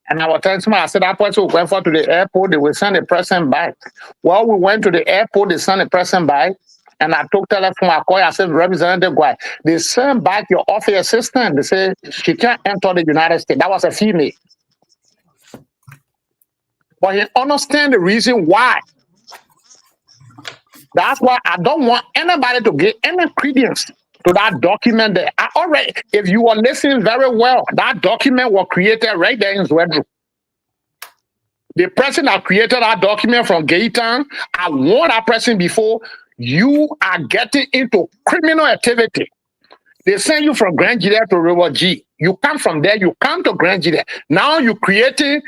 And I was telling somebody, I said, that person went to the airport, they will send a person back. Well, we went to the airport, they sent a person back. And I took telephone, I called, I said, Representative Guy, they sent back your office assistant. They said, she can't enter the United States. That was a female. But he understand the reason why. That's why I don't want anybody to get any credence to that document there. If you are listening very well, that document was created right there in Zwedru. The person that created that document from Gaytown, I warned that person before, you are getting into criminal activity. They send you from Grand Gedeh to River G. You come from there, you come to Grand Gedeh. Now you creating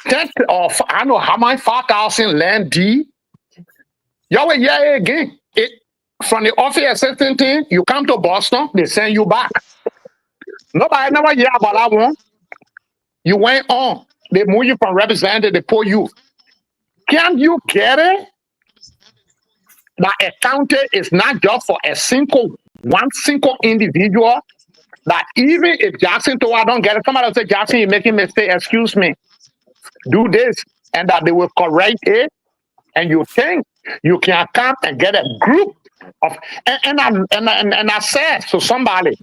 10 or I don't know how many 5,000 land D. Y'all yeah again. From the office assistant thing, you come to Boston, they send you back. Nobody never hear about that one. You went on. They move you from representative, they put you. Can you get it? That a county is not just for one single individual. That even if Jackson told I don't get it, somebody will say, Jackson, you're making mistake, excuse me, do this, and that they will correct it, and you think you can come and get a group of and I said to somebody,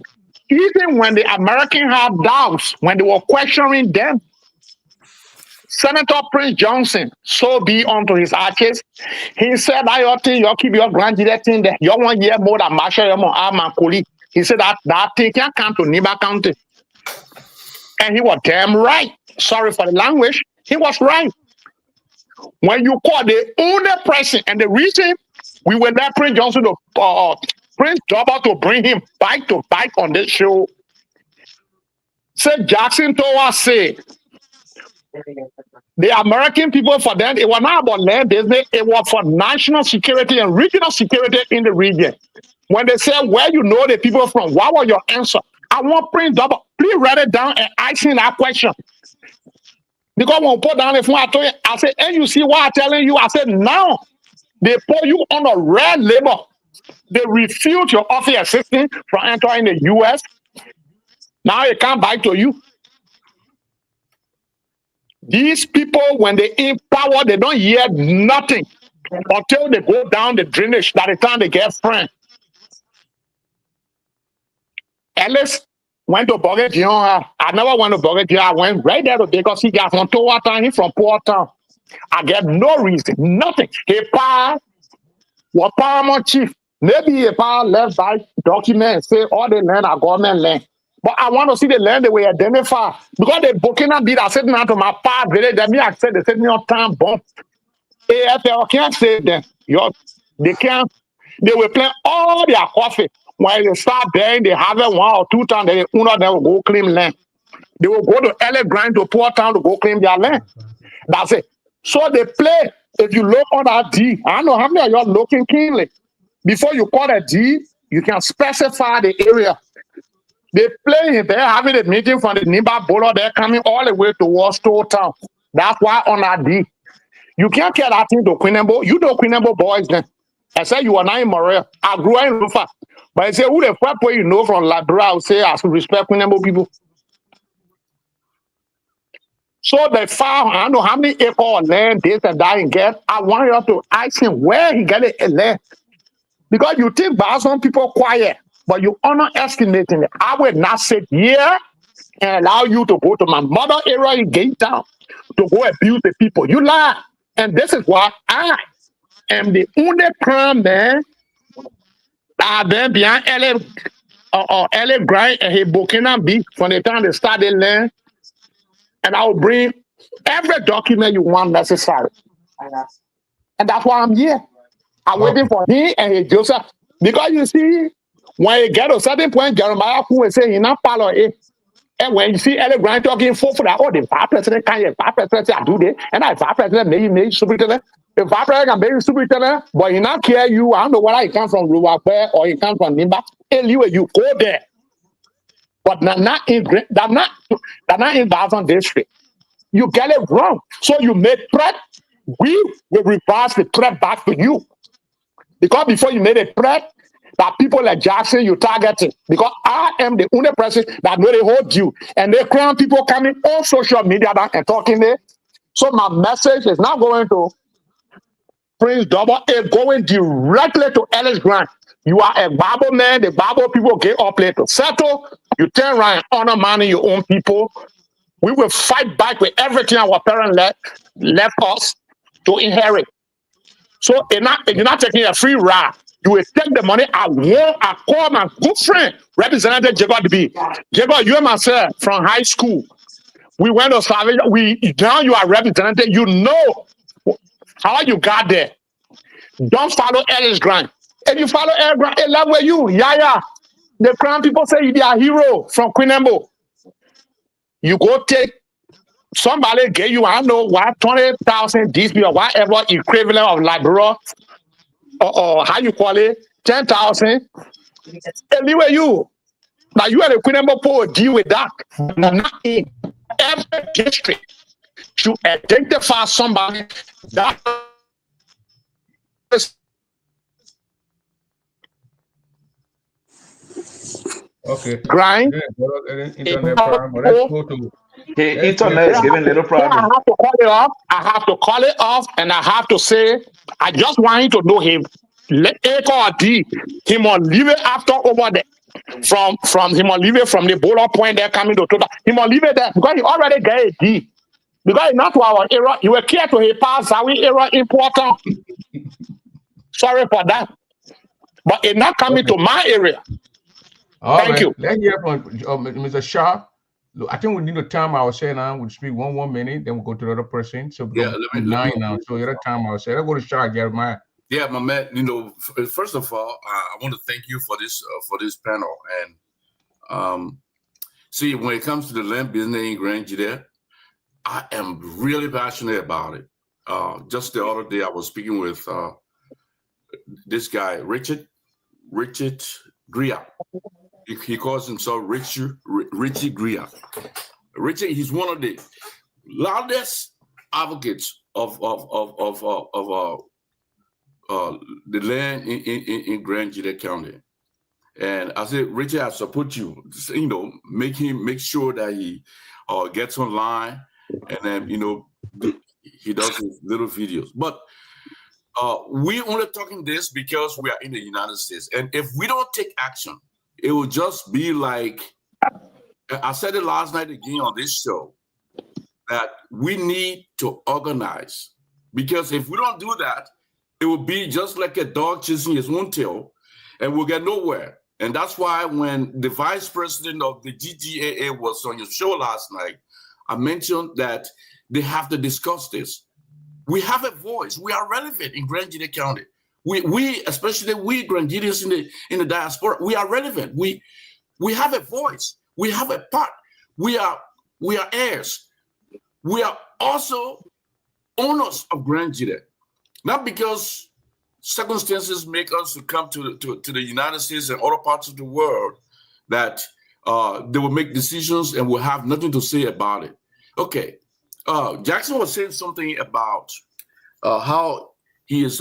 even when the Americans have doubts, when they were questioning them, Senator Prince Johnson, so be unto his arches, he said, I ought to you keep your grandchildren thing there. You 1 year more than Marshall Armancoli. He said that thing can come to Niba County. And he was damn right. Sorry for the language. He was right. When you call the only person, and the reason we were let Prince Johnson to Prince Double to bring him back to back on this show, said Jackson told us, say, the American people, for them, it was not about land business, it was for national security and regional security in the region. When they said, where you know the people from, what was your answer? I want Prince Double. Please write it down and ask him that question. Because when we put down the phone, I told you, I said, and you see what I'm telling you? I said, now they put you on a red label. They refuse your offer assistance from entering the US. Now it come back to you. These people, when they in power, they don't hear nothing until they go down the drainage. By the time they get friends. Ellis went to Burger John. I never went to Burger John. I went right there to because he got from Tower Town. He from Port Town. I get no reason, nothing. He passed, was paramount chief. Maybe he passed left by document and say all the land are government land. But I want to see the land they will identify. Because the Burkina beat are sitting out to my part village. That me I said they set me on time bomb. AFL can't say them. They can't. They will play all their coffee. When they start burying, they have it 1 or 2 times. Then one of them will go claim land. They will go to LA Grind to Port Town to go claim their land. That's it. So they play. If you look on that D, I don't know how many of y'all looking keenly. Before you call a D, you can specify the area. They play, they're having a meeting from the Nimba Bolo, they're coming all the way towards Town Town. That's why on that D. You can't get that thing to Queenembo. You know Queenembo boys then. I said you are not in Montreal. I grew up in Rufa. But I say, who the fuck you know from Labra? I would say, I should respect Queenembo people. So they found, I don't know how many acres of land this and that he get. I want you to ask him where he get it land. Because you think by some people quiet, but you underestimating it. I will not sit here and allow you to go to my mother area in Gate Town to go abuse the people. You lie. And this is why I am the only crime man I've been behind LA Grind and his Burkina B from the time they started land. And I will bring every document you want necessary. And that's why I'm here. I'm waiting for him and his Joseph. Because you see, when you get to a certain point, Jeremiah who will say, he's not part of it. And when you see LA Grind talking for that, oh, the vice president can't, vice president, I do this. And I vice president, maybe superintendent. The vice president can be superintendent, but he not care you. I don't know whether he comes from Ruwape or he comes from Nimba. Anyway, you go there. But not in Baton District. You get it wrong. So you made threat. We will reverse the threat back to you. Because before you made a threat, that people like Jackson, you targeted. Because I am the only person that know they hold you. And they crown people coming on social media and talking there. So my message is not going to Prince Double, it's going directly to Ellis Grant. You are a Bible man. The Bible people get up there to settle. You turn around and honor money your own people. We will fight back with everything our parents left us to inherit. So you're not taking a free ride. You will take the money. I call my good friend, Representative Gedeh. Gedeh, you and myself from high school. We went to salvation. Now you are representative. You know how you got there. Don't follow Ellis Grant. If you follow Ellis Grant, it love with you. Yeah. The crown people say they are hero from Queenembo. You go take somebody gave you, I don't know what, 20,000 DSP or whatever equivalent of Libera or how you call it, 10,000. Anyway, you. Now you are the Queenembo poor deal with that. Not in every district. to identify somebody that is Okay. grind. Internet problem, but let's go to. The Let's hear internet is from. giving little I problem. have to call it off. I have to call it off, and I have to say, I just want you to know him. Let A or D. He must leave it after over there. From he must leave it from the bowler point there coming to total. He must leave it there because he already got a D. Because it's not to our area. You were care to his past Zawi area important. Sorry for that. But it's not coming to my area. All Thank right. you. Let's hear from Mr. Sharp. Look, I think we need to time I was saying now. We'll speak one minute, then we'll go to the other person. So Yeah, we're nine now. So the other time I was saying, let's go to Sharp, Jeremiah. Yeah, my man. First of all, I want to thank you for this panel. And see, when it comes to the land business in Grand Gedeh, I am really passionate about it. Just the other day, I was speaking with this guy, Richard Griot. He calls himself Richie Griot. Richard, he's one of the loudest advocates of the land in Grand Gedeh County. And I said, Richard, I support you. Make sure that he gets online, and then he does his little videos. But we only talking this because we are in the United States, and if we don't take action, it will just be like I said it last night again on this show, that we need to organize, because if we don't do that, it will be just like a dog chasing his own tail, and we'll get nowhere. And that's why when the vice president of the GGAA was on your show last night, I mentioned that they have to discuss this. We have a voice. We are relevant in Grand Gedeh County. We especially we Grand Gedeans in the diaspora, we are relevant. We have a voice. We have a part. We are heirs. We are also owners of Grand Gedeh. Not because circumstances make us to come to the United States and other parts of the world that they will make decisions and will have nothing to say about it. Okay, Jackson was saying something about how he is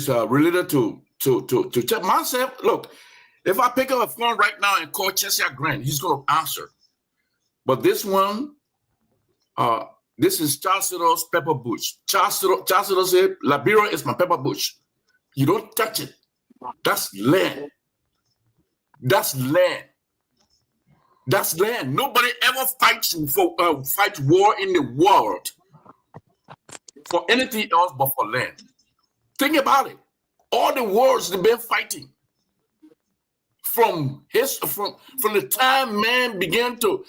related to check myself. Look, if I pick up a phone right now and call Chesia Grant, he's going to answer. But this one, this is Charles Siddle's pepper bush. Charles Siddle said, Liberia is my pepper bush. You don't touch it. That's land. That's land. That's land. Nobody ever fights war in the world for anything else but for land. Think about it. All the wars they've been fighting from the time man began to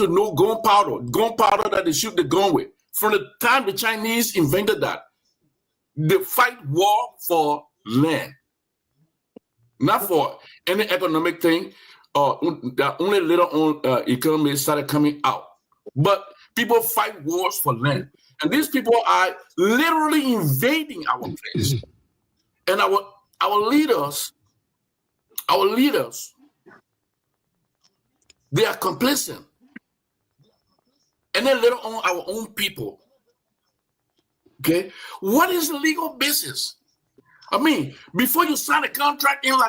know gunpowder that they shoot the gun with. From the time the Chinese invented that, they fight war for land, not for any economic thing. That only later on economy started coming out. But people fight wars for land, and these people are literally invading our place. And our leaders, they are complacent. And then later on, our own people. Okay, what is the legal basis? I mean, before you sign a contract in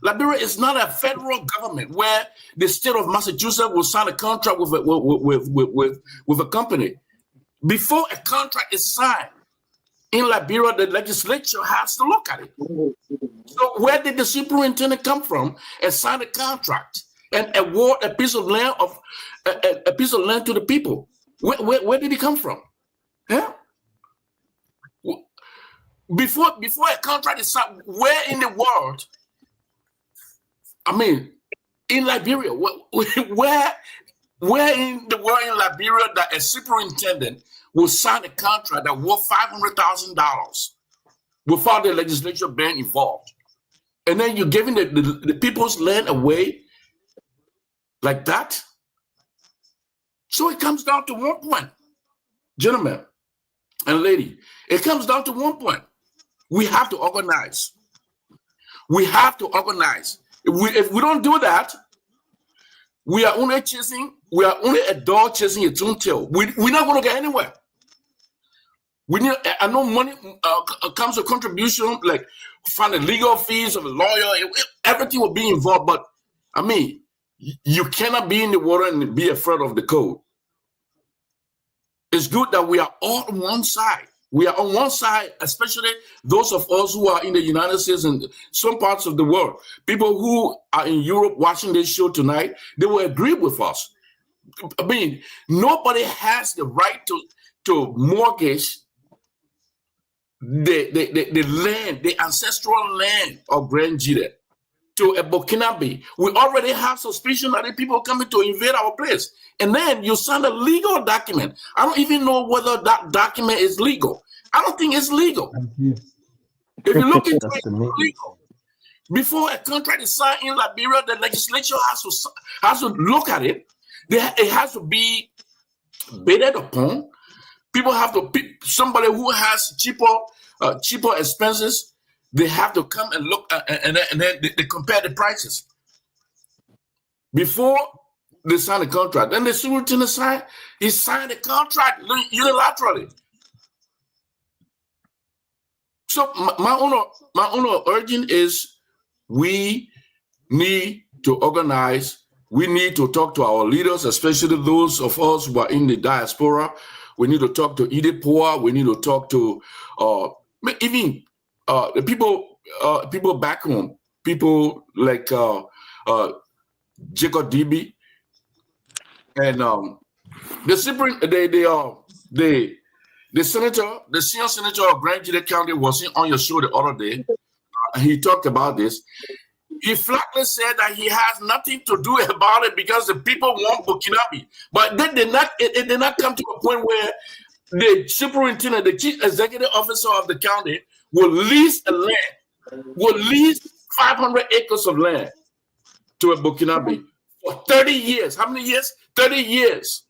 Liberia is not a federal government where the state of Massachusetts will sign a contract with a company. Before a contract is signed in Liberia, the legislature has to look at it. So where did the superintendent come from and sign a contract and award a piece of land to the people? Where did he come from? Yeah. Before a contract is signed, where in the world? I mean, in Liberia, where in the world in Liberia that a superintendent will sign a contract that worth $500,000 without the legislature being involved, and then you're giving the people's land away like that? So it comes down to one point, gentlemen and lady. It comes down to one point. We have to organize. We have to organize. If we don't do that, we are only chasing we are only a dog chasing its own tail. We're not going to get anywhere. We need. I know money comes to contribution, like finding legal fees of a lawyer. Everything will be involved, but I mean, you cannot be in the water and be afraid of the cold. It's good that we are all on one side. We are on one side, especially those of us who are in the United States and some parts of the world. People who are in Europe watching this show tonight, they will agree with us. I mean, nobody has the right to mortgage the land, the ancestral land of Grand Gedeh to a Burkinabe. We already have suspicion that the people coming to invade our place. And then you sign a legal document. I don't even know whether that document is legal. I don't think it's legal. Thank you. If you look into That's it, the it's main. legal. Before a contract is signed in Liberia, the legislature has to look at it. It has to be bidded upon. People have to pick somebody who has cheaper expenses. They have to come and look and then they compare the prices before they sign the contract. Then the superintendent signed the contract unilaterally. So my own urging is we need to organize. We need to talk to our leaders, especially those of us who are in the diaspora. We need to talk to Idepoa. We need to talk to even the people back home, people like Jacob DB and the senator, the senior senator of Grand Gedeh County was on your show the other day. He talked about this. He flatly said that he has nothing to do about it because the people want Burkinabe. But then it did not come to a point where the superintendent, the chief executive officer of the county, will lease 500 acres of land to a Burkinabe for 30 years. How many years? 30 years.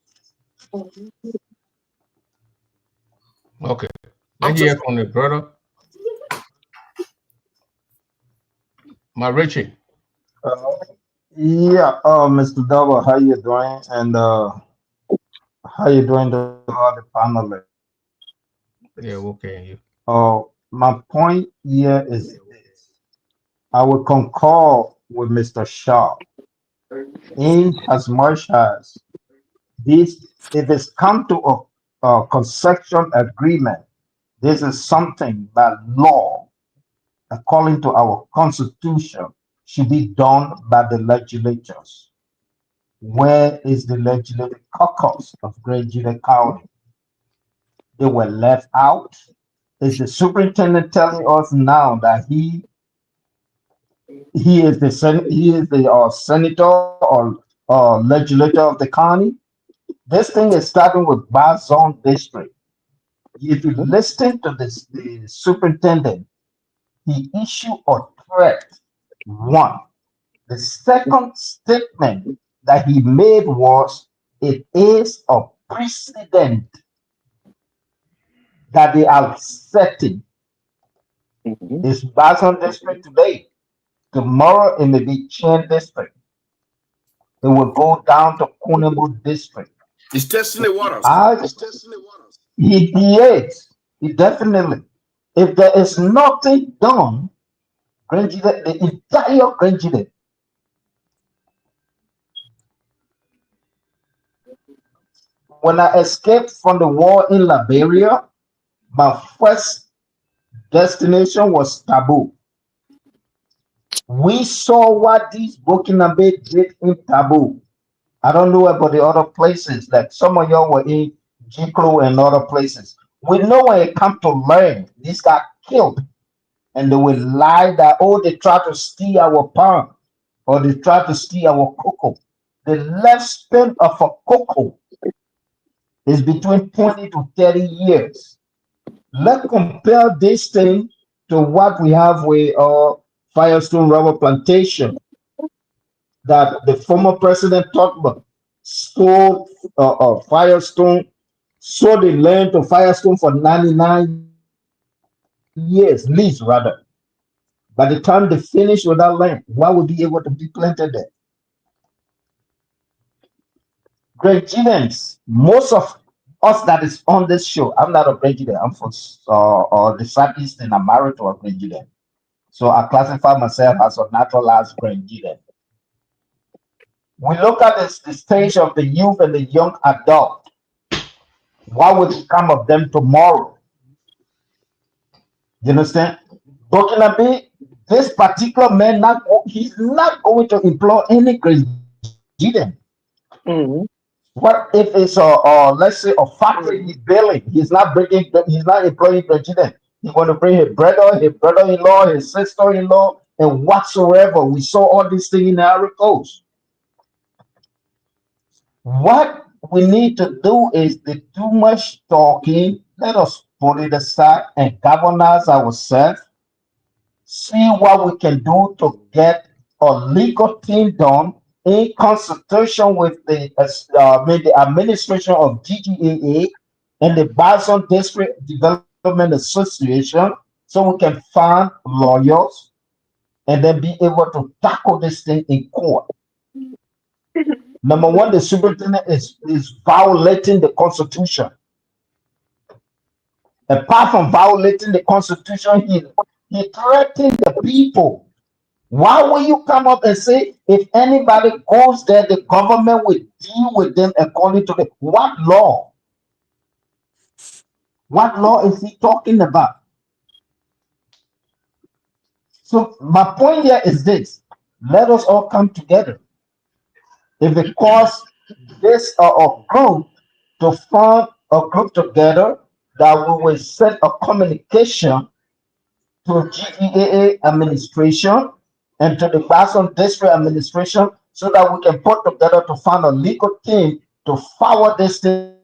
Okay. Let me hear from the brother. My Richie. Yeah, Mr. Double, how you doing? And how you doing to all the panelists? Yeah, okay. My point here is this. I would concur with Mr. Shaw in as much as this, if it's come to a concession agreement, this is something by law, according to our constitution, should be done by the legislatures. Where is the legislative caucus of Great Gedeh County? They were left out. Is the superintendent telling us now that he is the senator or legislator of the county? This thing is starting with Bazon district. If you listen to the superintendent, he issued a threat. One. The second statement that he made was it is a precedent that they are setting. It's Bazon district today. Tomorrow it may be Chen district. It will go down to Kunebu district. He's testing the waters. He is. He definitely. If there is nothing done, the entire Grand Gedeh. When I escaped from the war in Liberia, my first destination was Taboo. We saw what these Burkinabe did in Taboo. I don't know about the other places, like some of y'all were in Jiklo and other places. We know when it comes to learn, these got killed. And they will lie that, oh, they try to steal our palm or they try to steal our cocoa. The lifespan of a cocoa is between 20 to 30 years. Let's compare this thing to what we have with Firestone rubber plantation that the former president talked about. Sold Firestone, sold the land to Firestone for 99 years, lease rather. By the time they finish with that land, what will be able to be planted there? Grenadians, most of us that is on this show, I'm not a Grenadian, I'm from the Southeast and I'm married to a Grenadian. So I classify myself as a naturalized Grenadian. We look at the stage of the youth and the young adult. What will become of them tomorrow? You understand? Burkina this particular man, he's not going to employ any Grenadian. What if it's let's say a factory he's building? He's not employing Grenadian. He's going to bring his brother-in-law, his sister-in-law, and whatsoever. We saw all these things in the Ivory Coast. What we need to do is the too much talking. Let us put it aside and galvanize ourselves. See what we can do to get a legal thing done in consultation with the administration of GGAA and the Bison District Development Association, so we can find lawyers and then be able to tackle this thing in court. Number one, the superintendent is violating the Constitution. Apart from violating the Constitution, he threatened the people. Why will you come up and say if anybody goes there, the government will deal with them according to what law? What law is he talking about? So my point here is this: let us all come together. If it costs this a group to form a group together, that we will set a communication to GEAA administration and to the Boston District administration so that we can put together to find a legal team to forward this thing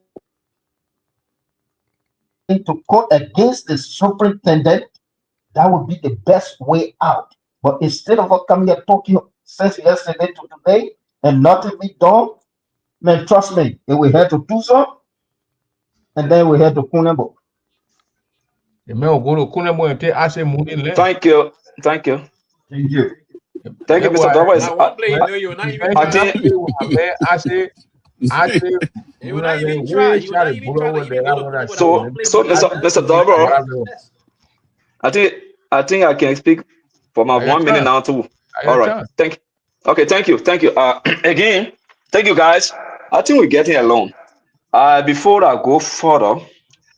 to court against the superintendent. That would be the best way out. But instead of us coming here talking since yesterday to today and nothing be done, man, trust me, if we had to do so, and then we had to Kunabo. Thank you. Thank you. Thank you, Mr. Dobbs. I won't blame you. You're not even I trying. think You're not even trying. You're not even trying to even go to Kubo. so Mr. Dobbs, I think I can speak for my 1 minute now too. All right. Thank you. Again, thank you guys. I think we're getting along. Before I go further,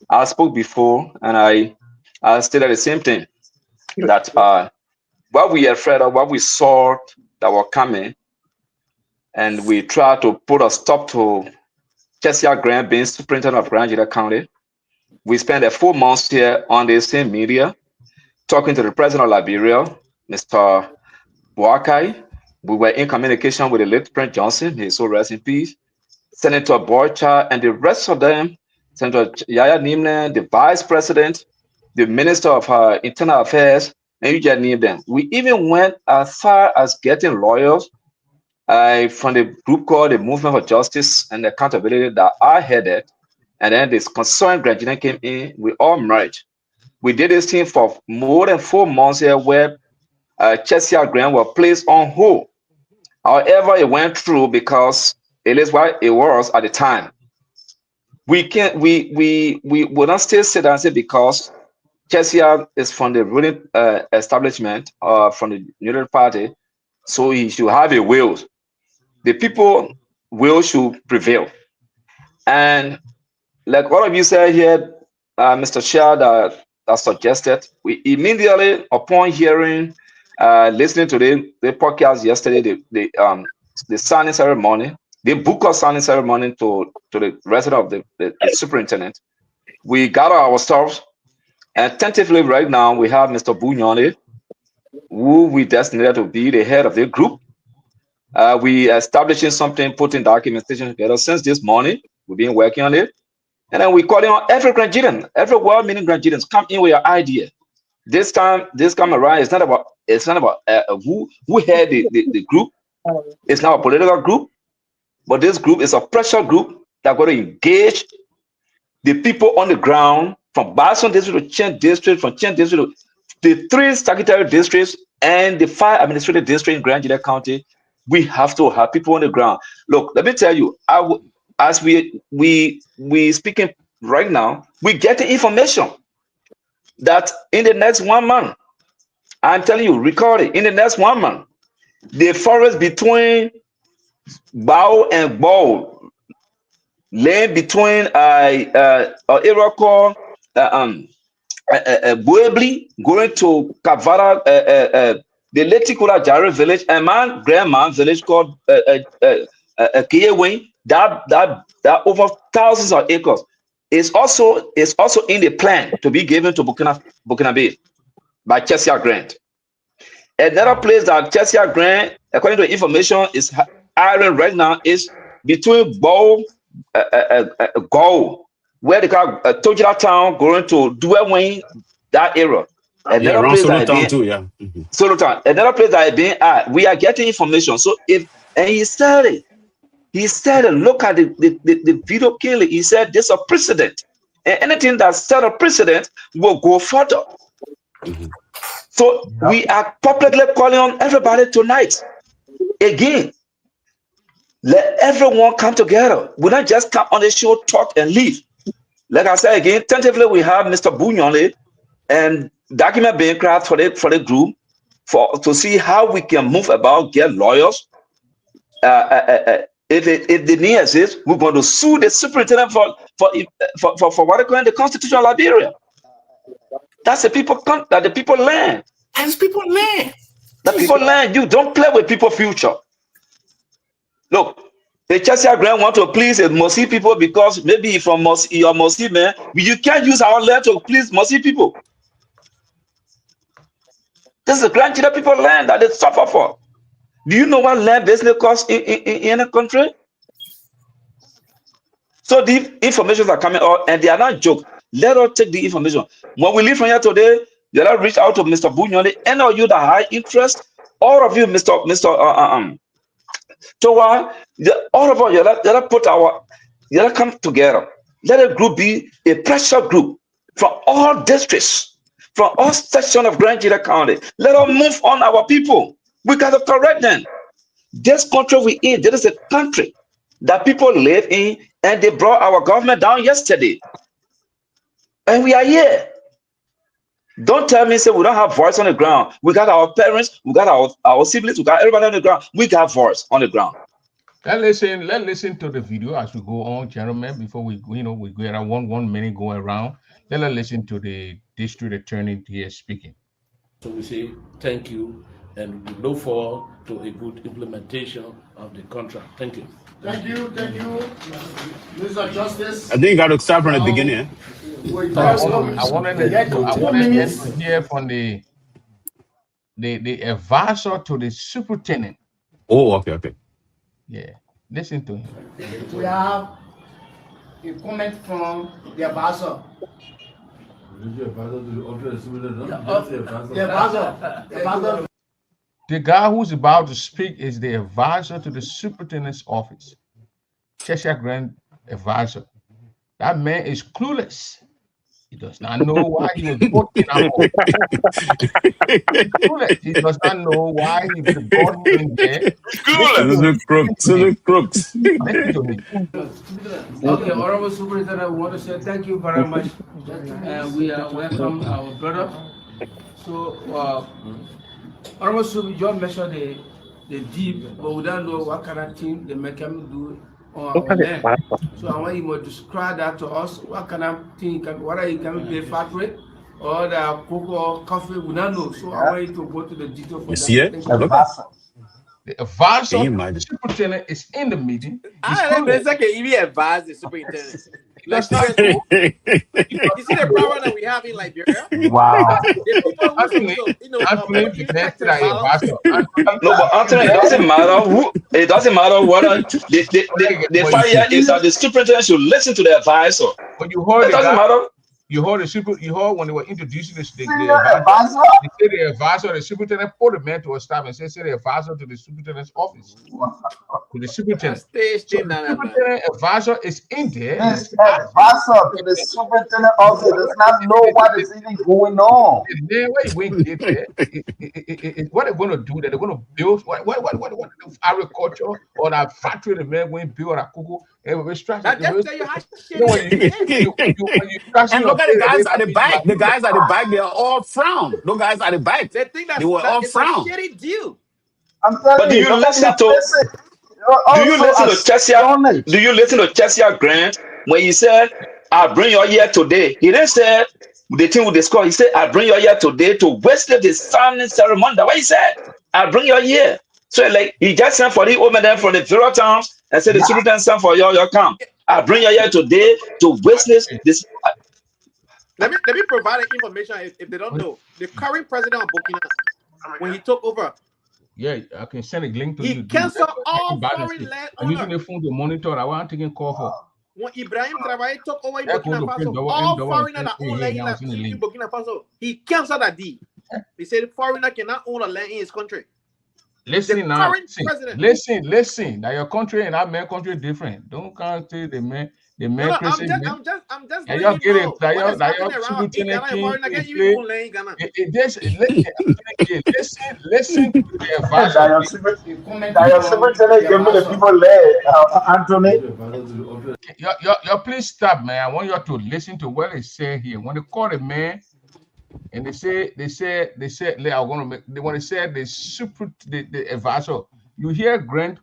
I spoke before and I stated the same thing, that what we are afraid of, what we saw that were coming, and we tried to put a stop to Chesia Grant being superintendent of Grand Gedeh County. We spent 4 months here on the same media, talking to the president of Liberia, Mr. Boakai. We were in communication with the late Prince Johnson, may so rest in peace, Senator Boycha, and the rest of them, Senator Yaya Nimne, the vice president, the minister of internal affairs, and you just name them. We even went as far as getting lawyers from the group called the Movement for Justice and Accountability that I headed. And then this concerned Grenadian came in, we all merged. We did this thing for more than 4 months here where Chesia Grant was placed on hold. However, it went through because it is what it was at the time. We will not still sit and say because Chesia is from the ruling establishment from the United Party, so he should have a will. The people will should prevail. And like all of you said here, Mr. Chair, that suggested, we immediately upon hearing, listening to the podcast yesterday, the signing ceremony, the book of signing ceremony to the resident of the superintendent, we gather ourselves, and tentatively right now we have Mr. Bunyoni, who we designated to be the head of the group. We establishing something, putting documentation together since this morning. We've been working on it. And then we calling on every Grenadian, every well-meaning Grenadians, come in with your idea. This time around, it's not about who had the group. It's not a political group, but this group is a pressure group that going to engage the people on the ground from Boston District to Chen District, from Chen District to the 3 statutory districts and the 5 administrative districts in Grand Gedeh County. We have to have people on the ground. Look, let me tell you, as we speaking right now, we get the information that in the next 1 month, I'm telling you, record it. In the next 1 month, the forest between Bao and Bo, land between area called Buebli, going to Kavara, the Letikula Jare village, and my grandma village called Kiyewe, that over thousands of acres is also in the plan to be given to Burkina Bay by Chesia Grant. Another place that Chesia Grant, according to information, is hiring right now is between Bo, Go, where they call Tojira town, going to Duewing, that area. Yeah, Another around place that Solo I Town been, too. Yeah. Solo town. Another place that I been at, we are getting information. So and he said it. He said, look at the video clearly. He said, this is a precedent. And anything that set a precedent will go further. So we are publicly calling on everybody tonight. Again, let everyone come together. We not just come on the show, talk, and leave. Like I said again, tentatively we have Mr. Bunyole and document being crafted for the group to see how we can move about, get lawyers. If the need exists, we're going to sue the superintendent for what they call the Constitution of Liberia. That's the people that the people learn. As people learn. The people learn. You don't play with people's future. Look, the Chesia Grant want to please the Mosi people because maybe from your Mosi man, you can't use our land to please Mosi people. This is the grandchildren people land that they suffer for. Do you know what land basically costs in a country? So the information are coming out and they are not joke. Let us take the information. When we leave from here today, let us reach out to Mr. Bunyole, any of you that have interest, all of you, Mr. Towa, all of us, let us come together. Let a group be a pressure group from all districts, from all sections of Grand Gedeh County. Let us move on our people. We got to correct them. This country we in, there is a country that people live in, and they brought our government down yesterday. And we are here. Don't tell me, say we don't have voice on the ground. We got our parents, we got our siblings, we got everybody on the ground. We got voice on the ground. Let's listen to the video as we go on, gentlemen, before we go around 1 minute go around. Let's listen to the district attorney here speaking. So we say thank you and we look forward to a good implementation of the contract. Thank you. Thank you, Mr. Justice. I think you got to start from the beginning. Eh? I wanted to hear from the advisor to the superintendent. Oh, okay. Yeah, listen to him. We have a comment from the advisor. The guy who's about to speak is the advisor to the superintendent's office. Chesia Grant advisor. That man is clueless. He does not know why he was brought in our home. He does not know why he was brought in there. Crooks. Listen to him. Okay, Honorable Superintendent, I want to say thank you very much. We welcome our brother. So, Honorable Super, you just mentioned the deep, but we don't know what kind of thing they make him do on our land. So I want you to describe that to us. What kind of thing, what are you going to be factory or the cocoa, coffee, we don't know. So I want you to go to the detail for that. The advisor, the superintendent is in the meeting. Even advise the superintendent. You see the problem that we have in Liberia? Wow. Anthony, No, but Anthony, it doesn't matter who. It doesn't matter whether the fire is that the superintendent should listen to the advisor. But you heard it doesn't matter. You heard when they were introducing the advisor. They said the advisor, the superintendent put the man to a stop and said the advisor to the superintendent's office. to the superintendent. Stage So thing, the nah. superintendent advisor is in there. This advisor to the superintendent office does not know what is even going on. Then where you going to get there? What they're going to do? That they're going to build what agriculture or that factory the man going to build or cuckoo and we stress. That just tell you how You know, shitty it is. when you stress And your look at the guys at the pay, back. The guys at the back, they are all frown. Those guys at the back, They think they were all it's a frown. shitty deal. I'm But telling do you, you look at listen the to person. You're do you also listen to Chesia? astonished. Do you listen to Chesia Grant when he said, "I bring your here today"? He didn't say the thing with the score. He said, "I bring your here today to Wesley the signing ceremony." That's what he said. "I bring your here." So like he just sent for the woman there from the various towns and said the Yeah. superintendent sent for your camp. "I bring your here today to Wesley this." Let me provide the information if they don't know. The current president of Burkina, when he took over, Yeah, I can send a link to he you. canceled all foreign land I'm using owner. the phone to monitor. I want taking call for. When Ibrahim Traoré took over in That goes Burkina to print Faso, double all double foreigners that own land now in the in link. Burkina Faso, he canceled that deed. He said foreigner cannot own a land in his country. Listen now, listen. Now your country and our man country different. Don't count the man No, crazy. I'm just And letting y'all you get it. know Like what is y'all happening around in superintendent Ghana. A king foreigner in can't even play. own land in Ghana. Listen to the advice That of your superintendent gave me the people there, Anthony. y'all please stop, man. I want y'all to listen to what they say here. When they call the man and they say they are going to make when they said the advisor, you hear Grant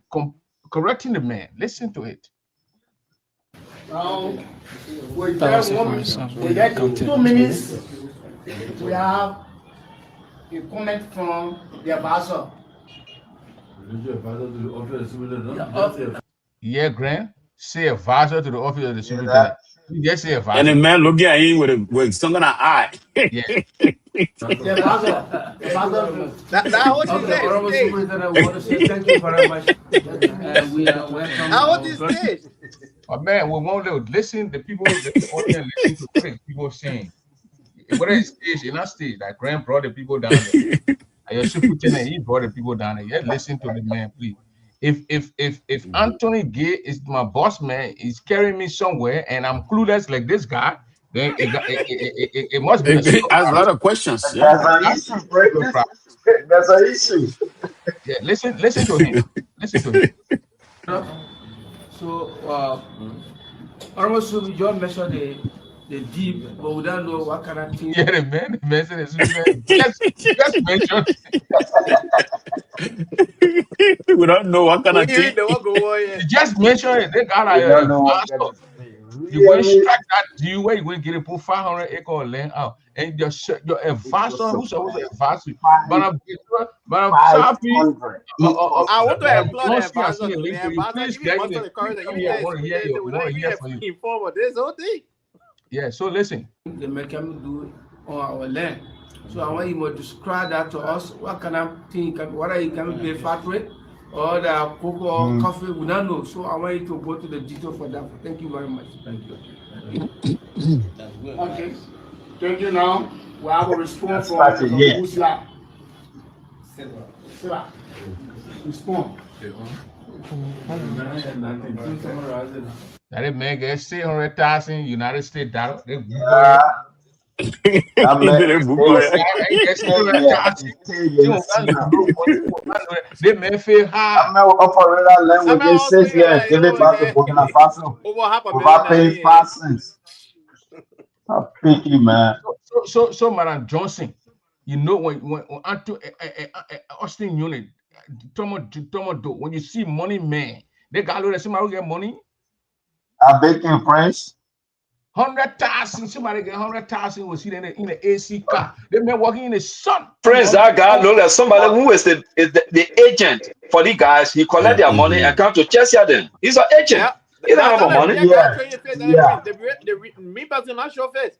correcting the man. Listen to it. Now, we get 2 minutes. We have a comment from the advisor. Yeah, Grant, say advisor to the office of the superintendent. You just say advisor. And the man looking at him with some kind of eye. Yeah. The advisor. That what he said. Honorable Superintendent, we want to say thank you very much. And we are welcome. How what is this? But man, we want to listen. The people, the audience, listen to what the people saying. Whether it's stage, in that stage, like Grant brought the people down there. And your superintendent, he brought the people down there. Yeah, listen to the man, please. If Anthony Gay is my boss man, he's carrying me somewhere, and I'm clueless like this guy, then it must be It has a lot of questions. Yeah. There's an issue, Francis. There's an issue. Yeah, listen to him. Listen to him. So, Honorable Super, you just mentioned the deep, but we don't know what kind of thing. Yeah, the man said just mention. We don't know what kind of thing. You just mention it. They got We don't know what a that is. you going to strike that deal where you going to get it, put 500 acre of land out, and your advisor, who's supposed to advise you, but I'm happy. I want to employ the advisor. The The advisor please give me get most of the courage that you guys want to hear you. Want to hear from you. inform of this whole thing. Yeah. So listen. The mechanic do on our land. So I want you to describe that to us. What kind of thing? What are you going to be factory? Or the cocoa or coffee, we don't know. So I want you to go to the detail for that. Thank you very much. Thank you. Okay. Thank you now. We have a response from Yeah. Usla. Sila. Respond. That man gets 600,000 United States dollars. They may feel high. I'm not operator land within 6 years. Give it back to Burkina Faso. Without paying 5 cents. How picky, man. So, Madam Johnson, you know when Austin unit, when you see money man, they got to somebody get money. I beg in French. 100,000, somebody get 100,000 was sitting in the AC car. They been walking in the sun. Friends, that guy look like somebody who is the agent for the guys. He collect their money and come to Chesia them. He's an agent. Yeah. He don't have money. Yeah. Me personally, not show face.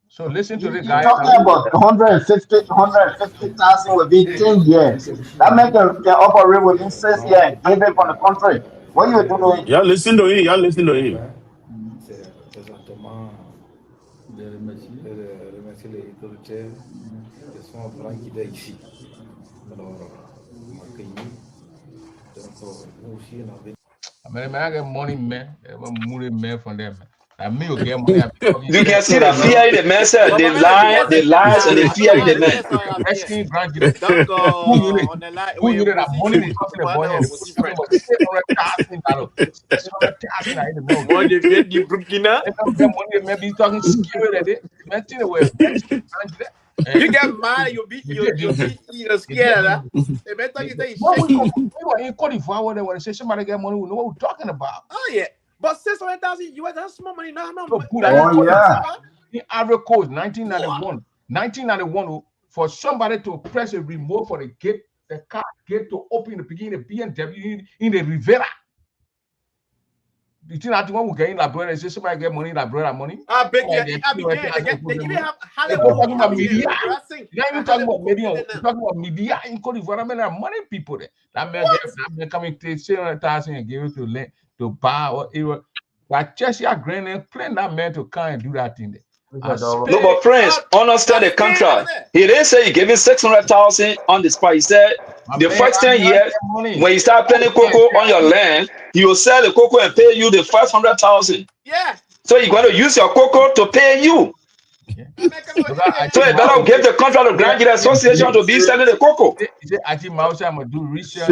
So listen to the You're guy. talking about 150,000 within 10 years. That man can operate within 6 years. Give it from the country. What you doing? Y'all listen to him. Y'all listen to him. de remercier les autorités qui sont vraiment guidées ici. Alors, on m'a accueilli. Donc, nous aussi, on avait. I get money, man. Money, man, from them. I mean, you get money. You can see the fear in the man, sir. They lie, they lies, and the fear in the man. Asking grandchildren. Donc, Who unit? on est là. Who Oui, unit? moi That aussi, money we talking about here. moi aussi, Talking frère. about $600,000. $600,000 in the middle. Moi, je viens du Burkina. They don't get money. Maybe talking security. Man, think away. You get mad, you'll be scared. Huh? They better you say we were in Cote d'Ivoire when they say somebody get money, we know what we're talking about. Oh yeah, but $600,000 US, that's small money. No, In Ivory Coast, 1991. 1991, for somebody to press a remote for the gate, the car gate to open the beginning, the BMW in the Rivera. You think that one will get in Labrador and say somebody get money in Labrador money? They even have talking about media. You're even talking about media. You're talking about media in Cote d'Ivoire. There are money people there. That man coming to 700,000 and give it to land to buy or even. But just your grand and plan that man to come and do that thing there. No, but friends, understand the contract. He didn't say he gave him 600,000 on the spot. He said the first 10 years, when you start planting cocoa on your land, he will sell the cocoa and pay you the 500,000. Yeah. So you're going to use your cocoa to pay you. Yeah. So you better give the contract to Grand Gedeh Association to be selling the cocoa. He said, I think I'm going to do research.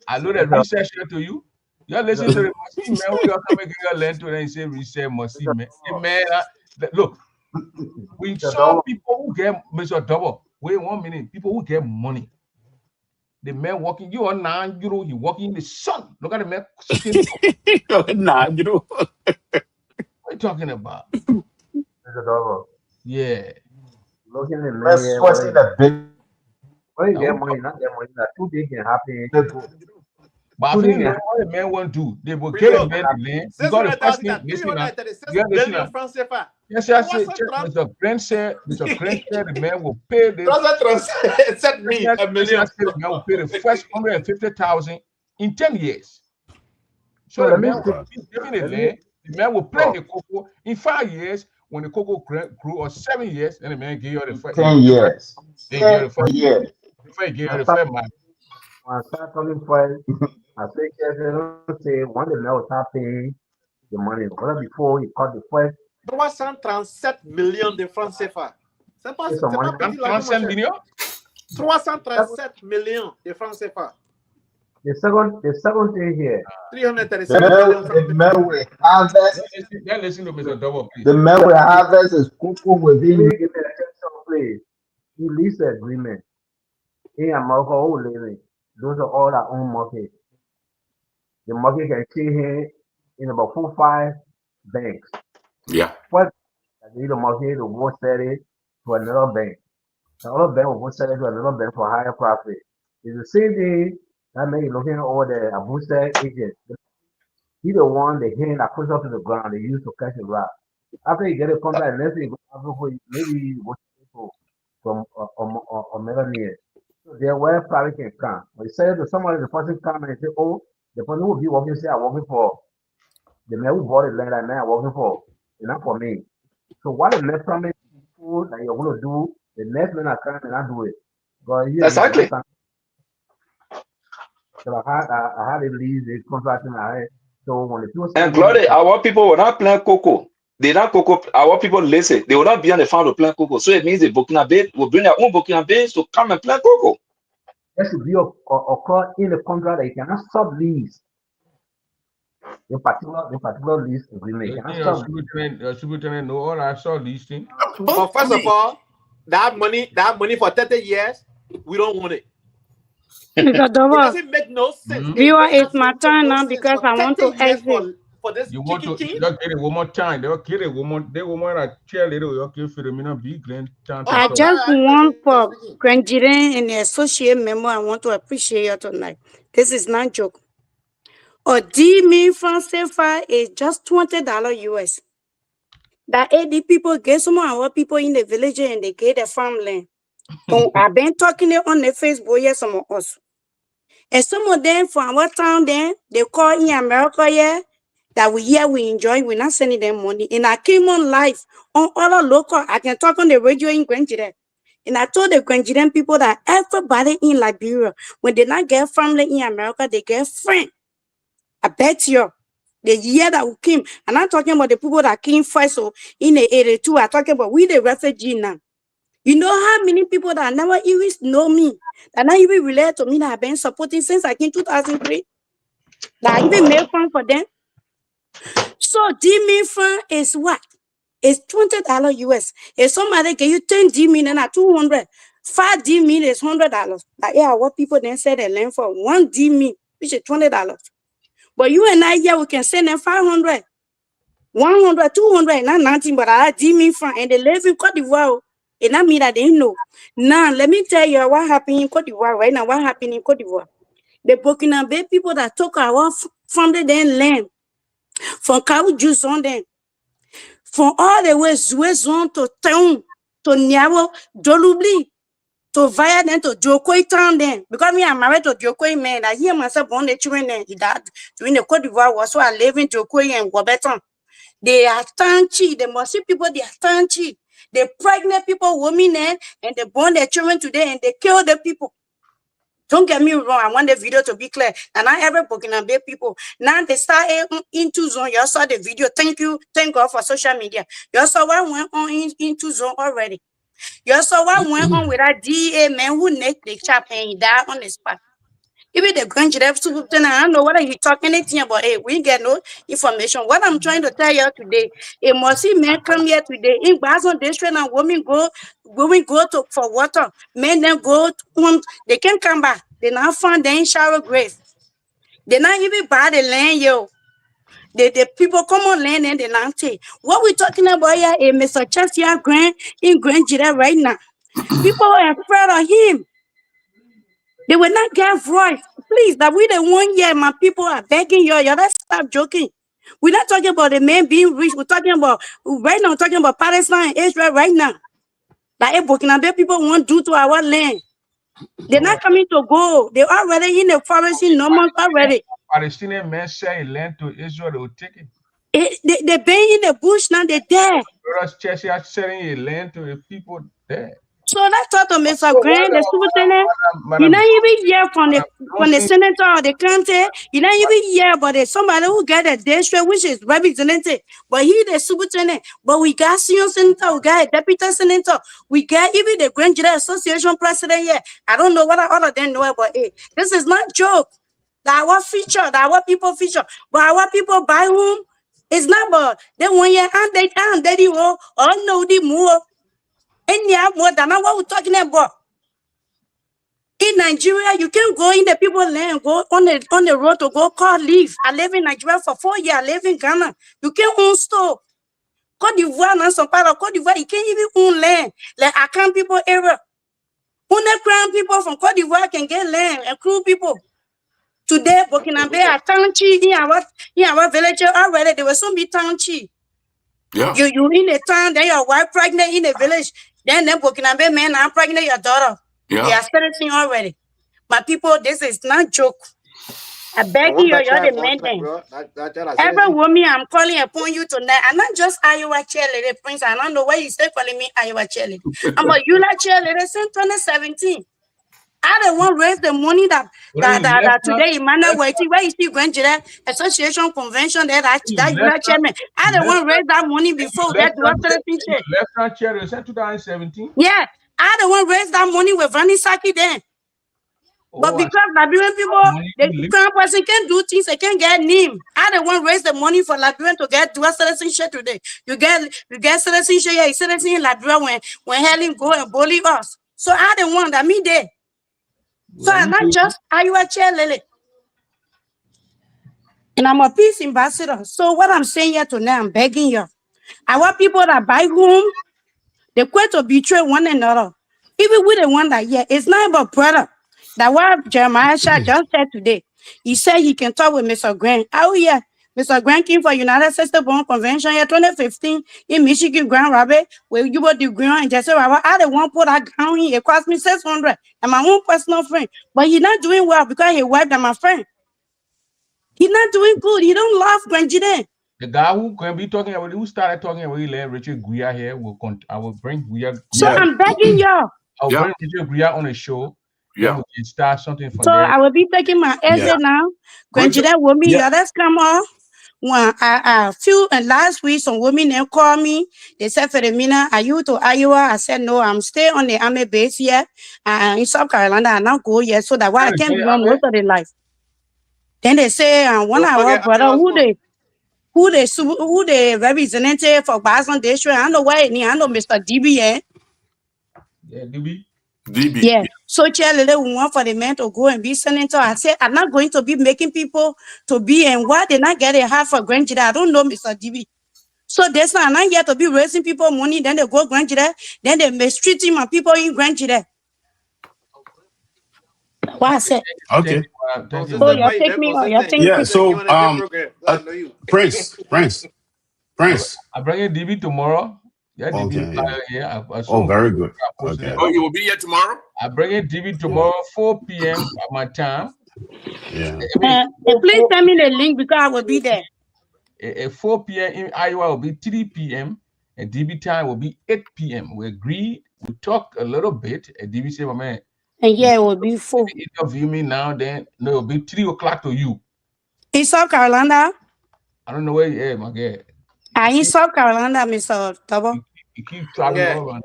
I know the research to you. You listen to the machine man who you come and get land to and say research machine man. Look, we saw people who get Mr. Double. Wait 1 minute. People who get money. The man walking, you are €9, you walking in the sun. Look at the man sitting. €9. What are you talking about? Yeah. Looking at Let's what's in the big. Well, you get money, not get money. That 2 days can happen. But I think what the man won't do. They will get a man the land. You got the first thing. Yes, I said, Mr. Grant said, the man will pay the man will pay the first 150,000 in 10 years. So the man will give the land. The man will plant the cocoa in 5 years. When the cocoa grew, or 7 years, then the man give you the first 10 years. 10 years. Before you give you the first man. When I start talking first, I say, don't say, when the man will start paying the money, but before he cut the first. 337 millions de francs CFA. C'est pas petit là. 337 millions? 337 millions de francs CFA. The second thing here. 337 millions. The man will harvest. Listen to Mr. Double, please. The man will harvest his cocoa within. Please. He lease agreement. In America, all living. Those are all our own market. The market can see here in about 4 or 5 banks. Yeah. What the market will go sell it to another bank. Another bank will go sell it to another bank for higher profit. It's the same thing that may looking over the Abuja agent. He's the one they hand that push up to the ground they use to catch a rat. After you get a contract, let's say maybe you go from a millionaire. So there where private can come. When you say to somebody, the person come and say, oh, the person will be working, say, I'm working for the man who bought the land that man I'm working for. It's not for me. So what the next time food that you're going to do, the next man I come and I do it. Exactly. So I had to leave the contract in my head. So when the people and Glory, our people will not plant cocoa. They not cocoa. Our people listen. They will not be on the farm to plant cocoa. So it means the Burkina will bring their own Burkina to come and plant cocoa. There should be a clause in the contract that you cannot sublease. The particular lease agreement. Superintendent, no, all I saw these things. But first of all, that money for 30 years, we don't want it. It doesn't make no sense. Viewer, it's my turn now because I want to exit. For this you want to just get it one more time. They'll get it one more. They will want to cheerleader. Okay, for the minute, big grand. I just want for Grand Gedeh and the associate member. I want to appreciate you tonight. This is not joke. Or 10,000 francs CFA is just $20 US. That 80 people get some of our people in the village and they get the farmland. I've been talking on the Facebook, yes, some of us. And some of them from our town then, they call in America, yeah, that we here we enjoy, we're not sending them money. And I came on live on other local, I can talk on the radio in Grenjire. And I told the Grenjirian people that everybody in Liberia, when they not get family in America, they get friend. I bet you. The year that we came, and I'm talking about the people that came first, so in the 82, I'm talking about we the refugee now. You know how many people that never even know me, that not even relate to me, that have been supporting since I came 2003, that I even made fun for them. So D fund is what? It's $20 US. If somebody give you 10 D and at 200, 5 D is $100. Like yeah, what people then say they learn for 1 D which is $20. But you and I here we can send them 500, 100, 200, not nothing but I D fund, and they live in Cote d'Ivoire. And that mean that they know. Now let me tell you what happened in Cote d'Ivoire right now. What happened in Cote d'Ivoire? The Burkina Faso people that took our from the land from Kabu Juice on them. From all the way Zouezon to Town, to Niawo, Dolubli, to via them to Jokoi town then. Because me, I'm married to Jokoi man. I hear myself born the children and he died during the Cote d'Ivoire was so I live in Jokoi and Wabeton. They are tanchi, the must see people, they are tanchi. They pregnant people, women, and they born their children today and they kill the people. Don't get me wrong, I want the video to be clear. And I ever Burkina Faso people. Now they start into zone. You saw the video. Thank you. Thank God for social media. You saw what went on into zone already. You saw what went on with that DA man who necked the chap and he died on the spot. Even the Grand Gedeh Superintendent, I don't know whether he talk anything about it. We get no information. What I'm trying to tell you today, a Mossy man come here today in Bazon district and women go to for water. Men then go home, they can come back. They not find them in shower grave. They not even buy the land, yo. The people come on land and they not take. What we talking about here is Mr. Chesia Grant in Grand Gedeh right now. People are afraid of him. They will not get voice. Please, that we the 1 year, my people are begging you. You let's stop joking. We're not talking about the man being rich. We're talking about right now. We're talking about Palestine and Israel right now. Like Burkina Faso people want to do to our land. They're not coming to go. They're already in the forest in Norman already. Palestinian men sell land to Israel, they will take it. They've been in the bush now. They're there. Brothers Chelsea are selling a land to the people there. So let's talk to Mr. Grant, the superintendent. You not even hear from the senator or the county. You not even hear about it. Somebody who got a district which is represented, but he the superintendent. But we got senior senator, we got a deputy senator, we got even the Grand Gedeh Association president here. I don't know what all of them know about it. This is not joke. That our feature, that our people feature, but our people buy home. It's not about they want you and they will or no the more. And yeah, more than what we're talking about. In Nigeria, you can't go in the people land, go on the road to go call leave. I live in Nigeria for 4 years. I live in Ghana. You can't own store. Cote d'Ivoire, and some part of Cote d'Ivoire, you can't even own land. Like Akan people area. Only crown people from Cote d'Ivoire can get land and crew people. Today, Burkina Faso are townchi in our village already. There will soon be townchi. Yeah. You in a town, then your wife pregnant in a village. Then Burkina Faso man are pregnant your daughter. Yeah. They are starting already. My people, this is not joke. I beg you, you're the man then. Every woman I'm calling upon you tonight, I'm not just Iowa cheerleader, Prince. I don't know why you still calling me Iowa cheerleader. I'm a Eula cheerleader since 2017. I don't want to raise the money that today, Emmanuel Waiti, where you see Grand Gedeh Association Convention that Eula chairman. I don't want to raise that money before we get to what Left-hand chair, you said 2017? Yeah, I don't want to raise that money with Vanny Saki then. But because Liberian people, the current person can do things, they can get name. I don't want to raise the money for Liberian to get dual citizenship today. You get citizenship here, citizenship in Liberia when Helen go and bully us. So I don't want that me there. So I'm not just Iowa chair Lily. And I'm a peace ambassador. So what I'm saying here tonight, I'm begging you. I want people that buy home, they quit to betray one another. Even with the one that, yeah, it's not about brother. That what Jeremiah Shah just said today. He said he can talk with Mr. Grant. Oh, yeah. Mr. Grant came for United States Born Convention here 2015 in Michigan, Grand Rapids, where you were the ground and just said, I don't want to put that down here. It cost me $600 and my own personal friend. But he's not doing well because he wiped at my friend. He's not doing good. He don't love Grand Gedeh. The guy who can be talking about, who started talking about, let Richard Guia here. I will bring Guia. So I'm begging y'all. I'll bring Richard Guia on the show. Then we can start something from So there. I will be taking my exit now. Grand Gedeh with me. Y'all, let's come on. When I few and last week some women they called me. They said, Feremina, are you to Iowa? I said no, I'm staying on the army base here in South Carolina. I not go yet so that why I can't be on most of the life. Then they say one hour brother who they represented for Boston District. I know why I know Mr. DB. Yeah, DB. Yeah. So we want for the men to go and be senator. I said, I'm not going to be making people to be and why they not get a half for Grand Gedeh. I don't know, Mr. DB. So that's not I'm here to be raising people money, then they go Grand Gedeh, then they mistreating my people in Grand Gedeh. What I said. Okay. So you take me or you think yeah, so Prince. I bring a DB tomorrow. Yeah, DB oh, very good. Okay. Oh, you will be here tomorrow? I bring a DB tomorrow, 4 p.m. at my time. Yeah. Please send me the link because I will be there. At 4 p.m. in Iowa will be 3 p.m. and DB time will be 8 p.m. We agreed. We talked a little bit. And DB said, my man. And yeah, it will be 4. Interview me now, then no, it will be 3 o'clock to you. In South Carolina? I don't know where you are, my guy. In South Carolina, Mr. Double. You keep traveling all around.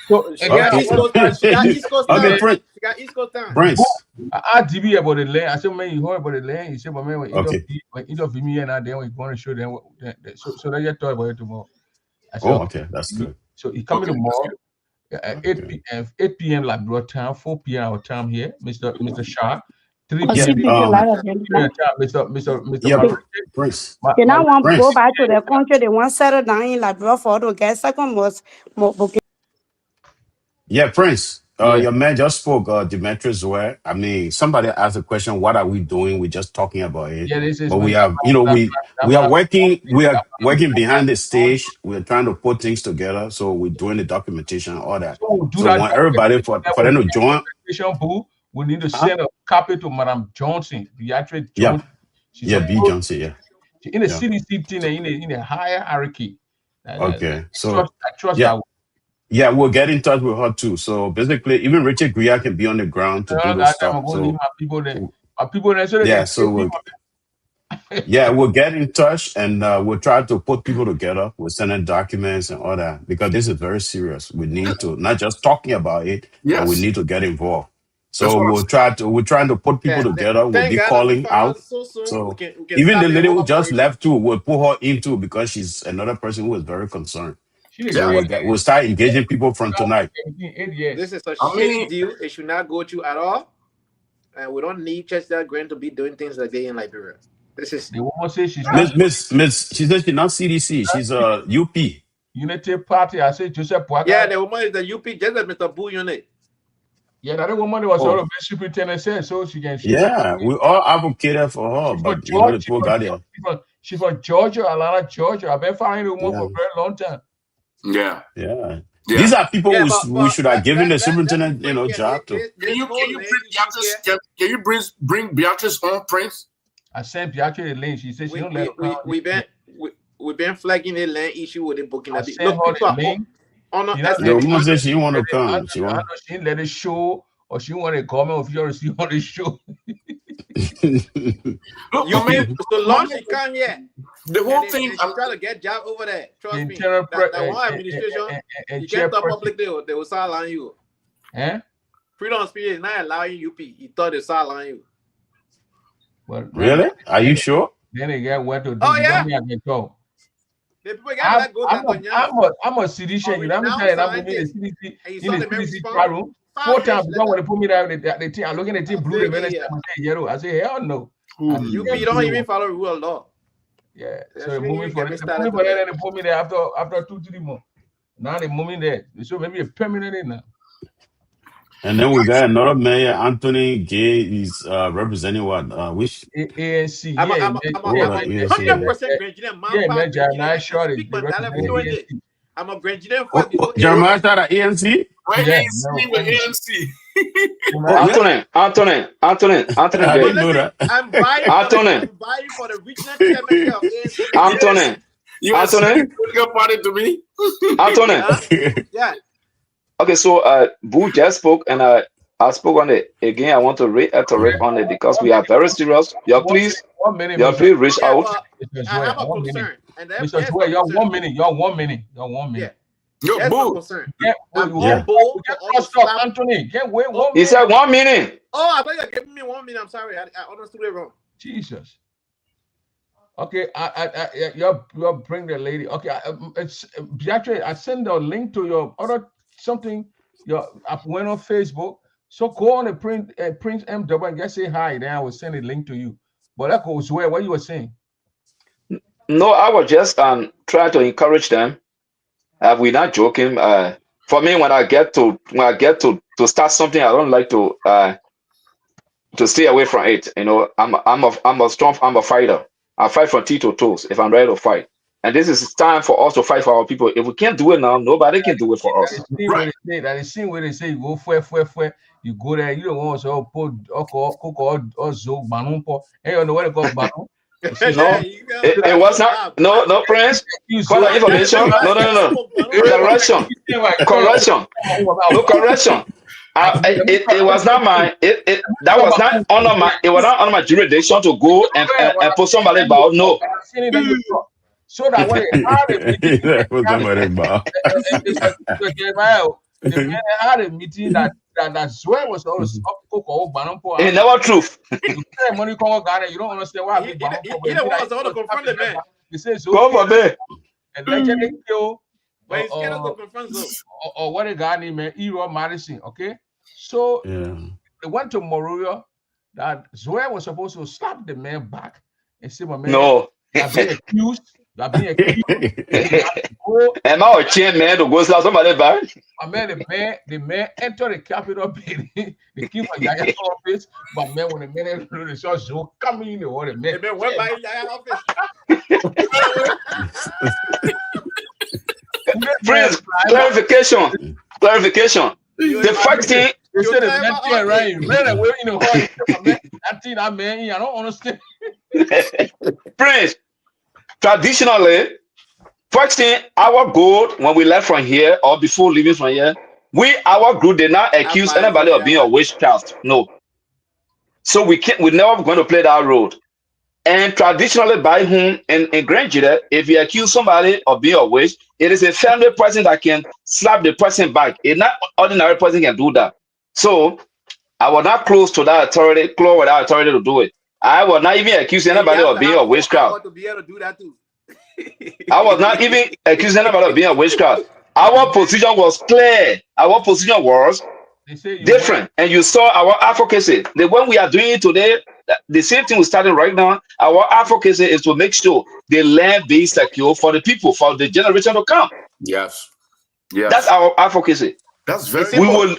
So she got East Coast time. She got East Coast time. She got East Coast time. Prince. I asked DB about the land. I said, man, you heard about the land? He said, my man, when interview me and then we're going to show them. So that you talk about it tomorrow. I said, okay, that's good. So he coming tomorrow at 8 p.m. Labrador time, 4 p.m. our time here, Mr. Shah. 3 p.m. Mr. Prince. They now want to go back to their country. They want to settle down in Labrador for to get second most. Yeah, Prince. Your man just spoke, Demetrius where I mean, somebody asked a question, what are we doing? We're just talking about it. Yeah, this is but we have, we are working behind the stage. We're trying to put things together. So we're doing the documentation, all that. So want everybody for them to join. We need to send a copy to Madam Johnson, Beatrice Johnson. B. Johnson, yeah. In the CDC team, in a higher hierarchy. Okay, so I trust that. Yeah, we'll get in touch with her too. So basically, even Richard Guia can be on the ground to do the stuff. So, we'll get in touch and we'll try to put people together. We'll send in documents and all that because this is very serious. We need to not just talking about it, but we need to get involved. So we're trying to put people together. We'll be calling out. So even the lady who just left too, we'll put her in too because she's another person who is very concerned. So we'll start engaging people from tonight. This is a shitty deal. It should not go through at all. And we don't need Church that Grant to be doing things like they in Liberia. This is the woman says she's Miss. She says she's not CDC. She's a UP. Unity Party. I said Joseph Boaga. Yeah, the woman is the UP. Just like Mr. Boo Unit. Yeah, that woman was all of the superintendent said so she can. We all advocated for her, but the poor guy there. She's from Georgia, Atlanta, Georgia. I've been following the woman for a very long time. Yeah. These are people we should have given the superintendent, job to. Can you bring Beatrice on, Prince? I sent Beatrice a link. She said she don't let we've been flagging the land issue with the booking. I sent her the link. The woman said she want to come. She didn't let it show, or she wanted government official to want to show. You mean so long she can't yet? The whole thing. I'm trying to get job over there. Trust me. That one administration, you can't talk publicly. They will silence you. Freedom of speech is not allowing UP. He thought they silence you. But really? Are you sure? Then they get what to do. Oh yeah. I'm a CDC. You know, I'm in the CDC room. 4 times because when they put me there, I'm looking at the blue. I say, hell no. You don't even follow the rule of law. Yeah. So they're moving for that. They put me there after 2-3 months. Now they're moving there. So maybe a permanent now. And then we got another mayor, Anthony Gay. He's representing what? Which ANC? I'm 100% I'm a Grand Gedeh. Jeremiah started at ANC. ANC with ANC. Anthony. I There. didn't know that. I'm vying for the regional chairmanship of ANC. Anthony. You are saying political party to me? Anthony. Yeah. Okay, so Boo just spoke, and I spoke on it again. I want to reiterate on it because we are very serious. Y'all please reach out. I have a concern, and then Mr. Joel, y'all 1 minute. Y'all 1 minute. Yeah. Yo, That's Boo. my concern. I'm on board for all the slap. Anthony, get wait 1 minute. He said 1 minute. Oh, I thought you were giving me 1 minute. I'm sorry. I understood it wrong. Jesus. Okay, you bring the lady. Okay, it's Beatrice. I send a link to your other something. I went on Facebook. So go on and Prince MW and just say hi. Then I will send a link to you. But that goes where what you were saying. No, I was just trying to encourage them. We're not joking. For me, when I get to start something, I don't like to stay away from it. You know, I'm a fighter. I fight from teeth to toes if I'm ready to fight. And this is time for us to fight for our people. If we can't do it now, nobody can do it for us. That is seen where they say you go fue. You go there, you don't want to put or zo banumpo. Hey, you know what they call banum? No, it was not. No, Prince. For the information. No. Correction. No correction. It was not my. That was not under my. It was not under my jurisdiction to go and put somebody about. No. So that when they had a meeting that Zoe was always up. It never truth. Money come Ghana, you don't understand why He wants to confront the man. He says go for me. And let kill. But he's scared to confront Zoe. Or what a guy named Ero Madison. Okay, so they went to Moruya. That Zoe was supposed to slap the man back and say, "My man, no, you have been accused. You have been accused." Am I a chain man to go slap somebody back? My man, the man entered the Capitol building. They keep my Yaya office. But man, when the man they saw Zoe coming in the water, man. The man went by Yaya office. Friends, clarification. The fact thing. You said it's right. Man, away in the hall. That thing, I mean, I don't understand. Friends, traditionally, first thing, our goal when we left from here or before leaving from here, our group did not accuse anybody of being a witchcraft. No. So we're never going to play that road. And traditionally, by whom in Grand Gedeh, if you accuse somebody of being a witch, it is a family person that can slap the person back. It's not ordinary person can do that. So I was not close with that authority to do it. I was not even accusing anybody of being a witchcraft. To be able to do that too. I was not even accusing anybody of being a witchcraft. Our position was clear. Our position was different. And you saw our advocacy. The one we are doing it today, the same thing we're starting right now. Our advocacy is to make sure the land be secure for the people, for the generation to come. Yes. That's our advocacy. That's very. We'll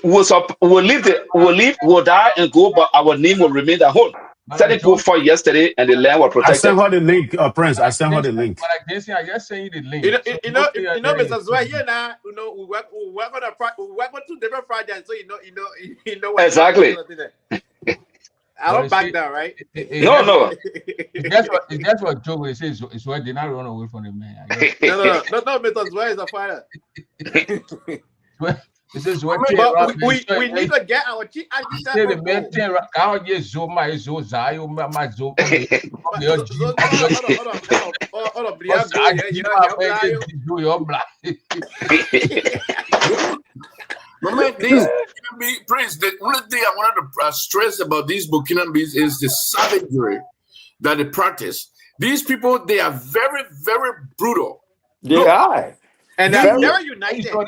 die and go, but our name will remain at home. Said it for yesterday, and the land was protected. I sent her the link, Prince. I sent her the link. But I just send you the link. You know, Mr. Zoe, you know, we work on 2 different projects, so you know what exactly. I don't back down, right? No. That's what Joe will say. It's why they not run away from the man. No, Mr. Zoe is a fighter. This is what we need to get our chief. The man how you zoom my zoom zayo my zoom. Prince, the only thing I wanted to stress about these Burkinabes is the savagery that they practice. These people, they are very, very brutal. They are. And they're very united. They are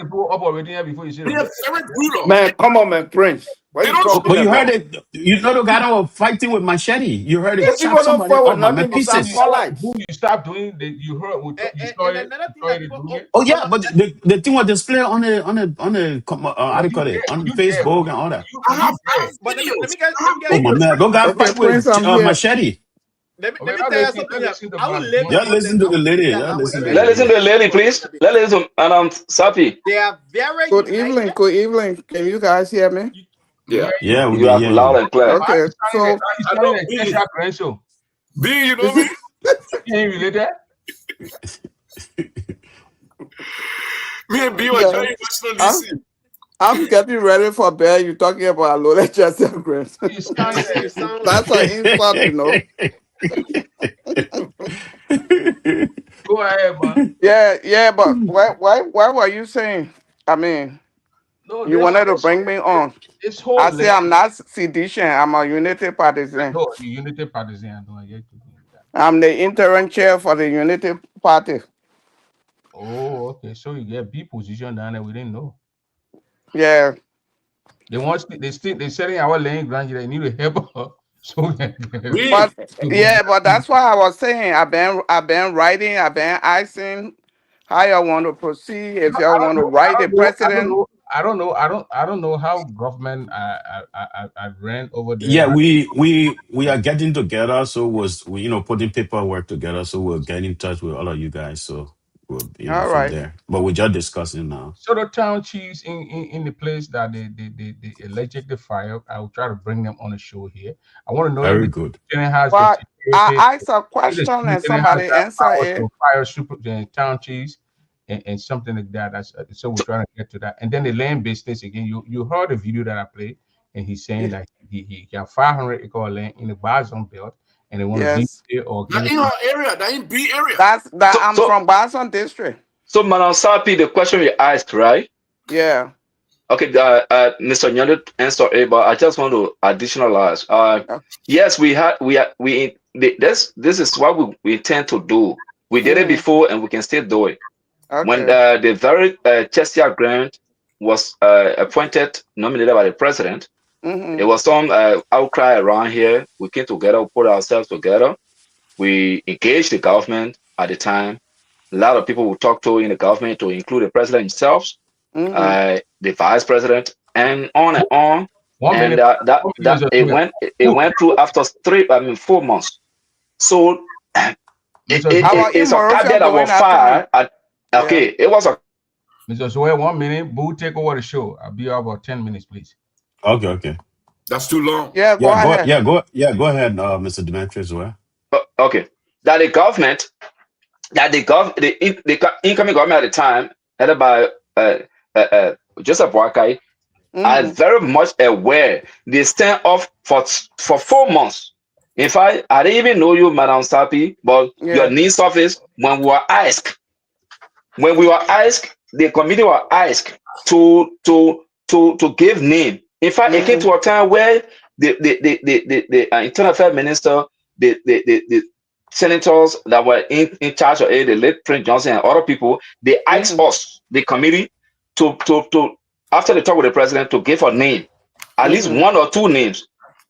very brutal. Man, come on, man, Prince. But you heard it. You know the guy that was fighting with machete. You heard it. People don't fight with nothing besides lights. You stop doing the. You heard. Oh yeah, but the thing was displayed on the how do you call it, on Facebook and all that. But let me get oh my man, go guy fight with machete. Let me tell you something. I will live. Yeah, listen to the lady. Yeah, listen to the lady, please. Let listen to Sapi. They are very. Good evening. Can you guys hear me? Yeah. Yeah, we You can are hear loud you. and clear. Okay, so He's I calling know a B. Cheshire grand so. B, you know me? He ain't related. Me and B were yeah, joining Washington, I'm D.C. I'm getting ready for bed. You talking about Lola Chester Grant? You sound like That's an insult, you know. go ahead, man. Yeah, but why were you saying? I mean, No, you wanted to bring me on. this whole I say land. I'm not sedition. I'm a unity partisan. No, the unity partisan. No, I get to hear that. I'm the interim chair for the unity party. Oh, okay. So you get B position down there. We didn't know. Yeah, They want they setting our land grand. They need to help her. So B. but that's why I was saying I've been writing, I've been asking how y'all want to proceed. If y'all want to write the president. I don't know how government I ran over there. Yeah, we are getting together, so was we putting paperwork together, so we'll get in touch with all of you guys. So we'll All from right. there. But we're just discussing now. So the town chiefs in the place that they allegedly fired, I will try to bring them on the show here. I want to know if Very the good. superintendent has the But I security, asked a if the question and superintendent has somebody that answer power it. to fire the town chiefs and something like that. That's so we're trying to get to that. And then the land business again. You heard the video that I played, and he's saying that he got 500 acre land in the bar zone belt, and they want to give Yes. it or give That it in to. her area, that in B area. That So, I'm so, from Boston District. so, Madam Sapi, the question you asked, right? Yeah. Okay, Mr. Nyondo answer it, but I just want to additionalize. Yes, this is what we intend to do. We did it Mm-hmm. before, and we can still do it. When Okay. the very Chestia Grant was appointed, nominated by the president, Mm-hmm. there was some outcry around here. We came together, put ourselves together. We engaged the government at the time. A lot of people we talked to in the government, to include the president himself, Mm-hmm. the vice president, and on and on. One And minute, it went through after 4 months. So Our it's a Morovia caveat that during was that time. fired. Yeah. It was a Mr. Zoe, 1 minute. Boo, take over the show. I'll be about 10 minutes, please. Okay. That's too long. Yeah, go ahead. Go ahead, Mr. Demetrius. Well. okay. That the government, the incoming government at the time, headed by Joseph Boakai, are Mm-hmm. very much aware. They stand off for 4 months. In fact, I didn't even know you, Madam Sapi, but your Yeah. name surfaced when we were asked. When we were asked, the committee were asked to give name. In fact, it came Mm-hmm. to a time where the internal affairs minister, the senators that were in charge of it, the late Prince Johnson and other people, they asked Mm-hmm. us, the committee, to after they talk with the president, to give a name, at least Mm-hmm. one or two names.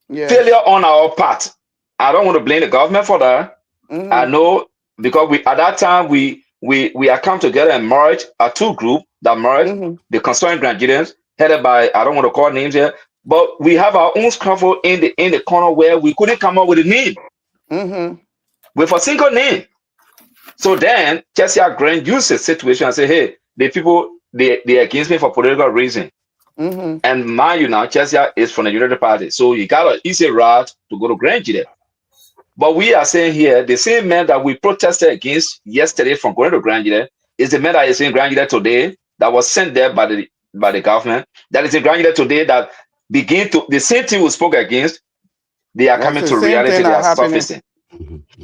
Failure Yes. on our part. I don't want to blame the government for that. I Mm-hmm. know, because we at that time we are come together and merged a two group that merged Mm-hmm. the concerned Nigerians, headed by, I don't want to call names here, but we have our own scuffle in the corner where we couldn't come up with a name, Mm-hmm. with a single name. So then Chesia Grant used the situation and say, hey, the people they against me for political reason. Mm-hmm. And mind you now, Chesia is from the United Party. So you got an easy route to go to Grand Gedeh. But we are saying here, the same man that we protested against yesterday from going to Grand Gedeh is the man that is in Grand Gedeh today, that was sent there by the government, that is in Grand Gedeh today, that begin to, the same thing we spoke against, they are That's coming the to same reality, thing they that are happening. surfacing.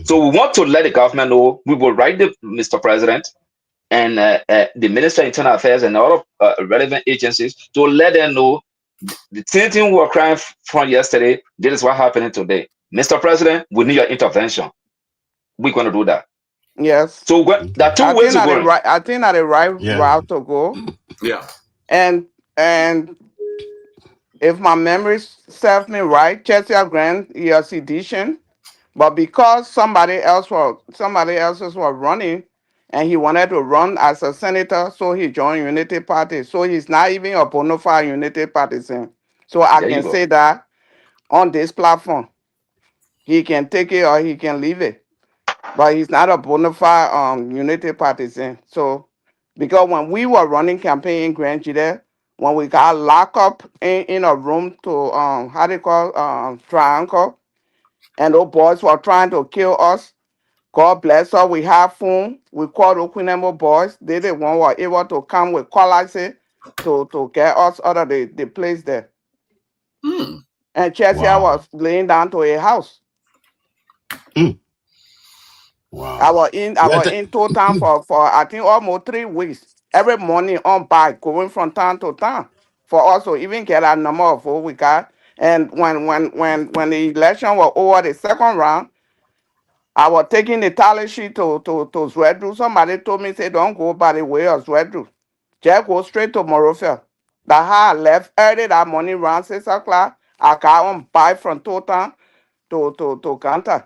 So we want to let the government know, we will write the Mr. President and the Minister of Internal Affairs and all of relevant agencies to let them know the same thing we were crying from yesterday, this is what happening today. Mr. President, we need your intervention. We're going to do that. Yes. So there are two ways to go. I think that the right route to go. Yeah. And if my memory serves me right, Chesia Grant, he a sedition, but because somebody else's was running, and he wanted to run as a senator, so he joined Unity Party. So he's not even a bona fide Unity partisan. So I There you can go. say that on this platform, he can take it or he can leave it, but he's not a bona fide Unity partisan. So because when we were running campaign in Grand Gedeh, when we got locked up in a room to how they call triangle, and those boys were trying to kill us. God bless us. We have phone. We called the Okunemo boys. They the one were able to come with callers to get us out of the place there. And Chelsea Wow. was laying down to a house. Wow. I was in town for I think almost 3 weeks. Every morning on bike going from town to town for us to even get a number of votes we got. And when the election was over the second round, I was taking the tally sheet to Zwedru. Somebody told me, say, don't go by the way of Zwedru. Just go straight to Morofia. That's how I left early that morning around 6 o'clock. I got on bike from Town to Ganta.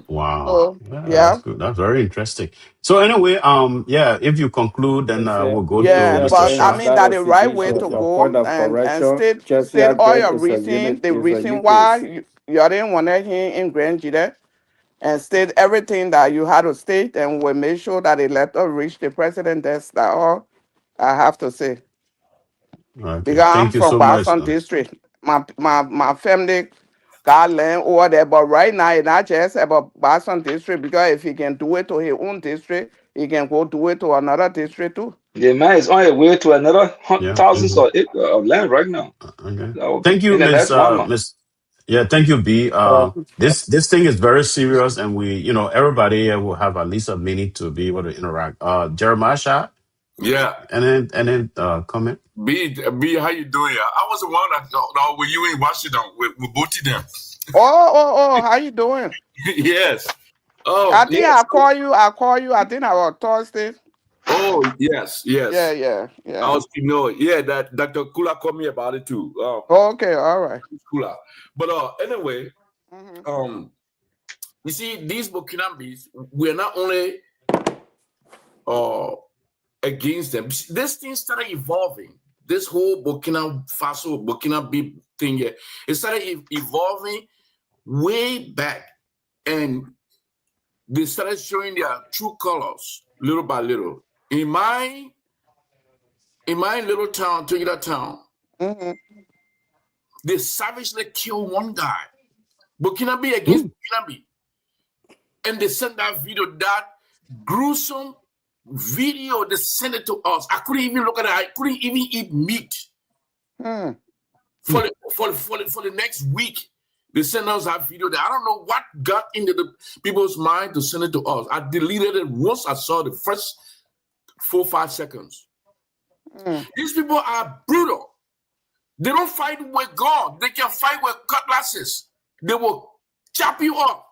Wow. So, Yeah, yeah. that's good. That's very interesting. So anyway, yeah, if you conclude, then we'll go to Yeah, Mr. but I Shah. mean that the right way to go and state all your reason, the reason why you didn't want to hear in Grand Gedeh, and state everything that you had to state, and we'll make sure that the letter reach the president. That's all I have to say. Okay. Because I'm Thank you from so much. Boston District. My family got land over there, but right now it's not just about Boston District, because if he can do it to his own district, he can go do it to another district too. The man is on his way to another Yeah. thousands of acres of land right now. Okay. Thank you, In the Miss next 1 month. Miss. Yeah, thank you, B. This thing is very serious, and everybody here will have at least a minute to be able to interact. Jeremiah Shah, Yeah. and then comment. B, how you doing? I was the one that with you in Washington with both of them. Oh, how you doing? Yes. Oh, I think yes. I call you. I think I was Thursday. Oh, yes. Yeah. I was, yeah, that Dr. Kula called me about it too. Okay, all right. Kula. But anyway, you see, these Burkinabes, we're not only against them. This thing started evolving. This whole Burkina Faso, Burkinabe thing here, it started evolving way back. And they started showing their true colors little by little. In my little town, Toyota town, they savagely killed one guy, Burkinabe against Burkinabe, and they sent that video, that gruesome video. They sent it to us. I couldn't even look at it. I couldn't even eat meat for the next week. They sent us that video. I don't know what got into the people's mind to send it to us. I deleted it once I saw the first 4 or 5 seconds. These people are brutal. They don't fight with guns. They can fight with cutlasses. They will chop you up.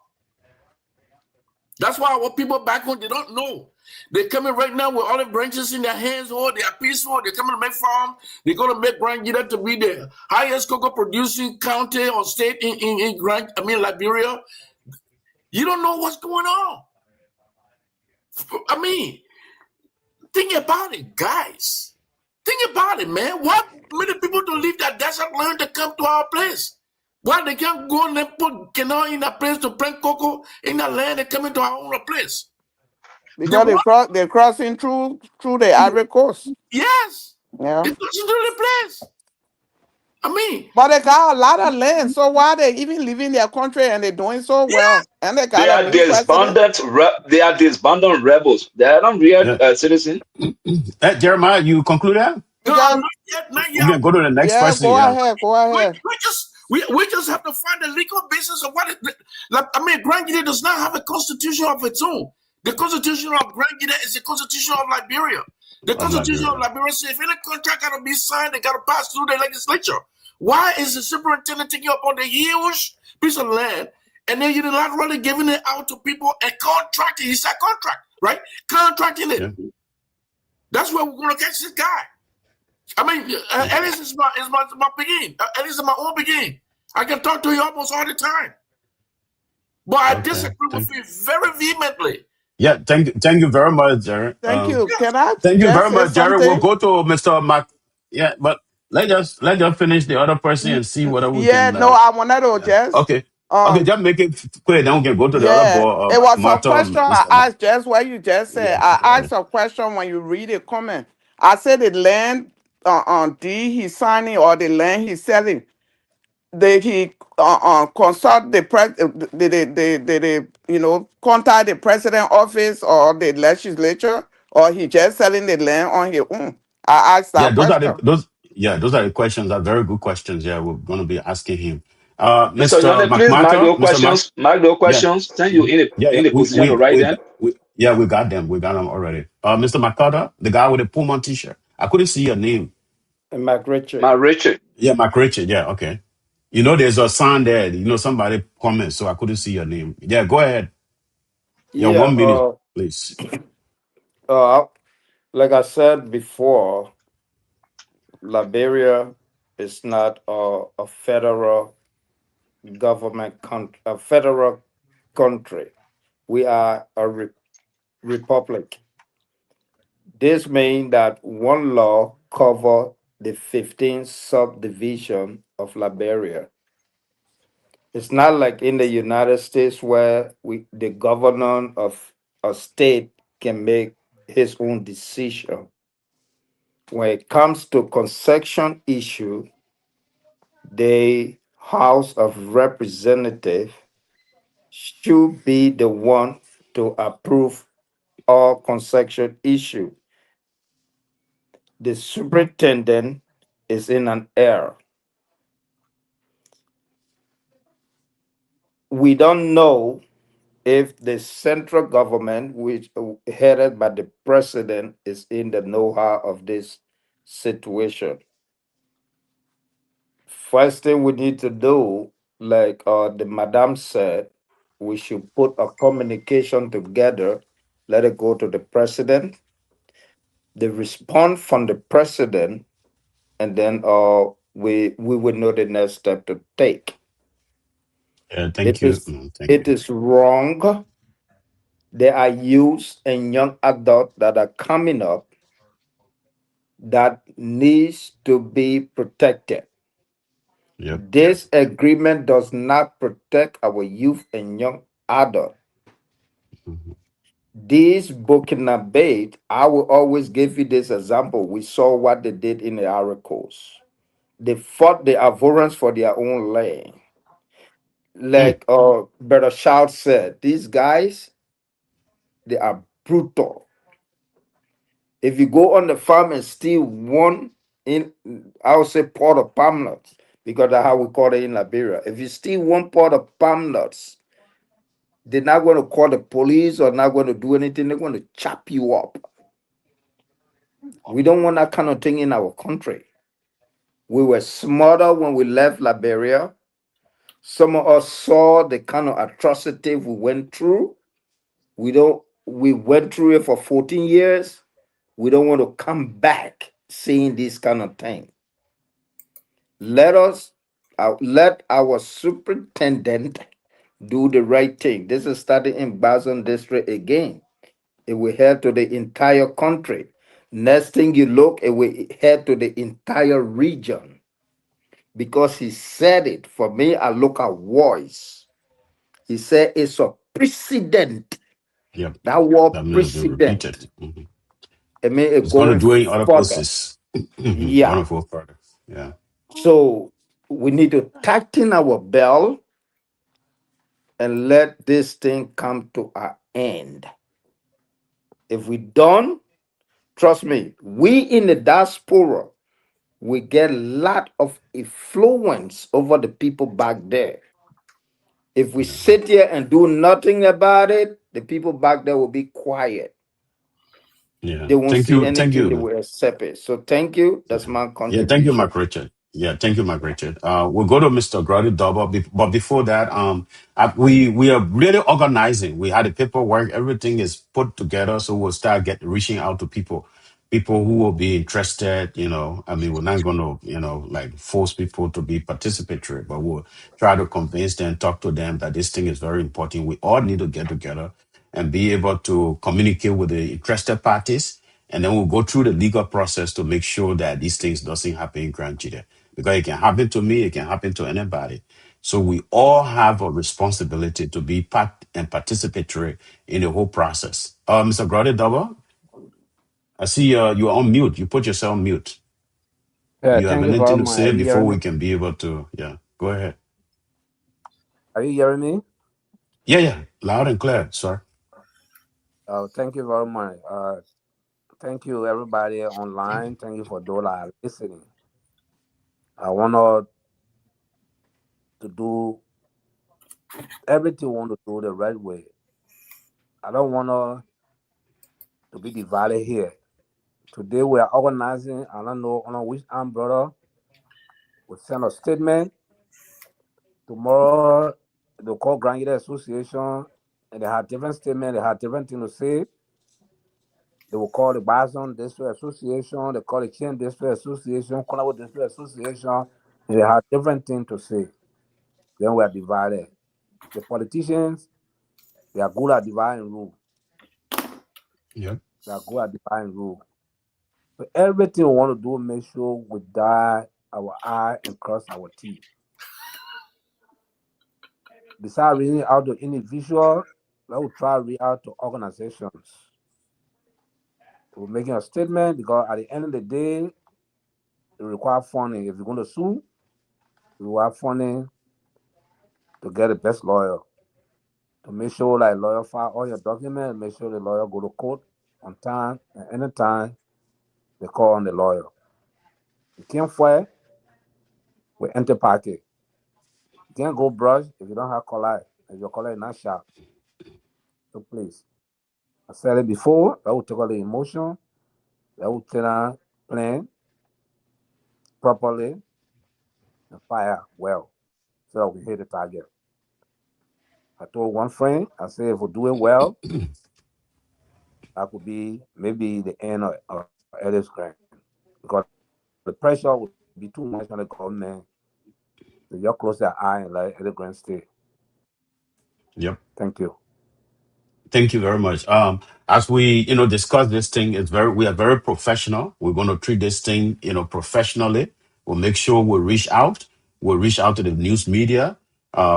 That's why what people back home, they don't know. They're coming right now with olive branches in their hands. Oh, they are peaceful. They're coming to make farm. They're going to make Grand Gedeh to be the highest cocoa producing county or state in Liberia. You don't know what's going on. I mean, think about it, guys. Think about it, man. What many people to leave that desert land to come to our place? Why they can't go and put canal in a place to plant cocoa in the land and come into our own place? Because they're crossing through the Ivory Coast. Yes. Yeah. It's crossing through the place. I mean, but they got a lot of land, so why they even leaving their country and they're doing so well? And they got They are despondent. They are despondent rebels. They are not real citizens. Jeremiah, you conclude that? No, not yet. We can go to the next person. Go ahead. We just have to find the legal basis of what it. Grand Gedeh does not have a constitution of its own. The constitution of Grand Gedeh is the constitution of Liberia. The constitution of Liberia says if any contract got to be signed, they got to pass through the legislature. Why is the superintendent taking up on the huge piece of land and then you're not really giving it out to people and contracting? It's a contract, right? Contracting it. Yeah. That's where we're going to catch this guy. I mean, Ellis is my beginning. Ellis is my own beginning. I can talk to you almost all the time. But I disagree with you very vehemently. Yeah, thank you very much, Jerry. Thank you. Can I? Thank you very much, Jerry. We'll go to Mr. Mac. Yeah, but let's just finish the other person and see whether we can. Yeah, no, I wanted to just. Okay. Okay, just make it quick. Then we can go to the other board. It was a question I asked just what you just said. I asked a question when you read a comment. I said the land on deed he's signing or the land he's selling, he consult the contact the president office or the legislature, or he just selling the land on his own. I asked Yeah, that question. those are the questions. Are very good questions. Yeah, we're going to be asking him. Mr. Mr. Nyone, please mark McMartyr, those Mr. Mark. questions. Mark those Yeah, questions. Send you mhm. in the position to write them. Yeah, we got them. We got them already. Mr. McCarter, the guy with the Puma t-shirt. I couldn't see your name. Mac Richard. My Richard. Yeah, Mark Richard. Yeah, okay. You know, there's a sign there. You know, somebody comments, so I couldn't see your name. Yeah, go ahead. Yeah, Yeah, 1 minute, please. uh, like I said before, Liberia is not a federal government a federal country. We are a republic. This means that one law cover the 15 subdivision of Liberia. It's not like in the United States where the governor of a state can make his own decision. When it comes to construction issue, the House of Representatives should be the one to approve all construction issue. The superintendent is in an error. We don't know if the central government, which headed by the president, is in the know-how of this situation. First thing we need to do, like the madam said, we should put a communication together, let it go to the president, the response from the president, and then we will know the next step to take. Thank It you. is Thank it you. is wrong. There are youth and young adults that are coming up that needs to be protected. Yep. This agreement does not protect our youth and young adults. Mhm. These Burkina Faso, I will always give you this example. We saw what they did in the Ivory Coast. They fought the Ivorians for their own land. Mm. Like Brother Shout said, these guys, they are brutal. If you go on the farm and steal one in, I would say pot of palm nuts, because that's how we call it in Liberia. If you steal one pot of palm nuts, they're not going to call the police or not going to do anything. They're going to chop you up. We don't want that kind of thing in our country. We were smarter when we left Liberia. Some of us saw the kind of atrocity we went through. We went through it for 14 years. We don't want to come back seeing this kind of thing. Let us let our superintendent do the right thing. This is starting in Bazan district again. It will head to the entire country. Next thing you look, it will head to the entire region. Because he said it. For me, I look at voice. He said it's a precedent. Yep. That word That means they repeated. precedent. Mhm. It means it It's going to going do it in other further. places. Yeah. Wonderful product. Yeah. So we need to tighten our belt and let this thing come to an end. If we don't, trust me, we in the diaspora, we get a lot of influence over the people back there. If we Yeah. sit here and do nothing about it, the people back there will be quiet. Yeah. They won't Thank see you. Thank anything, they you. will accept it. So thank you. Yeah. That's my Yeah. Thank you, contribution. Mark Richard. Yeah. Thank you, Mark Richard. We'll go to Mr. Grady Double. But before that, we are really organizing. We had the paperwork. Everything is put together. So we'll start reaching out to people who will be interested. I mean, we're not going to, like force people to be participatory, but we'll try to convince them, talk to them that this thing is very important. We all need to get together and be able to communicate with the interested parties, and then we'll go through the legal process to make sure that these things doesn't happen in Grand Chile. Because it can happen to me, it can happen to anybody. So we all have a responsibility to be part and participatory in the whole process. Mr. Grody Double? I see you are on mute. You put yourself on mute. Yeah, You have thank you very anything to much. Are say you before hearing me? we can be able to? Yeah, go ahead. Are you hearing me? Yeah, yeah, loud and clear, sir. Thank you very much. Thank you, everybody online. Thank you for those that are listening. I want us to do everything we want to do the right way. I don't want us to be divided here. Today we are organizing, I don't know on which umbrella. We send a statement. Tomorrow they call Grand Gedeh Association and they have different statements, they have different things to say. They will call the Bison District Association, they call the Chin District Association, Konabo District Association, and they have different things to say. Then we are divided. The politicians, they are good at dividing rule. Yep. They are good at dividing rule. So everything we want to do, make sure we dot our I and cross our T. Besides reaching out to individual, let will try to reach out to organizations. We're making a statement because at the end of the day, it requires funding. If you're going to sue, you require funding to get the best lawyer. To make sure like lawyer file all your documents, make sure the lawyer go to court on time and anytime they call on the lawyer. You can't fire with empty pocket. You can't go brush if you don't have collar. If your collar is not sharp. So please. I said it before, that will take all the emotion, that will take a plan properly and fire well so that we hit the target. I told one friend, I said if we do it well, that could be maybe the end of Ellis Grant. Because the pressure would be too much on the government. So you close their eye and let Ellis Grant stay. Yep. Thank you. Thank you very much. As we, discuss this thing, we are very professional. We're going to treat this thing, professionally. We'll make sure we reach out. We'll reach out to the news media.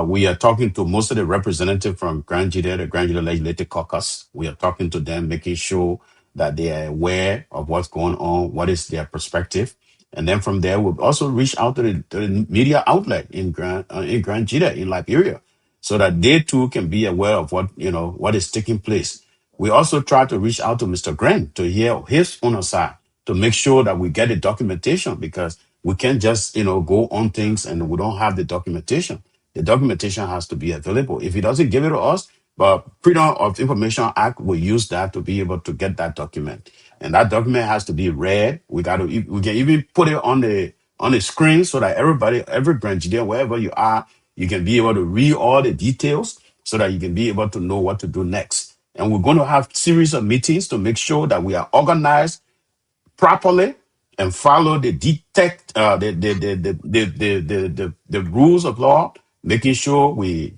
We are talking to most of the representatives from Grand Gedeh, the Grand Gedeh Legislative Caucus. We are talking to them, making sure that they are aware of what's going on, what is their perspective. And then from there, we'll also reach out to the media outlet in Grand Gedeh, in Liberia, so that they too can be aware of what is taking place. We also try to reach out to Mr. Grant to hear his own side, to make sure that we get the documentation, because we can't just go on things and we don't have the documentation. The documentation has to be available. If he doesn't give it to us, but Freedom of Information Act will use that to be able to get that document, and that document has to be read. We can even put it on the screen so that every branch there, wherever you are, you can be able to read all the details so that you can be able to know what to do next. And we're going to have series of meetings to make sure that we are organized properly and follow the rules of law, making sure we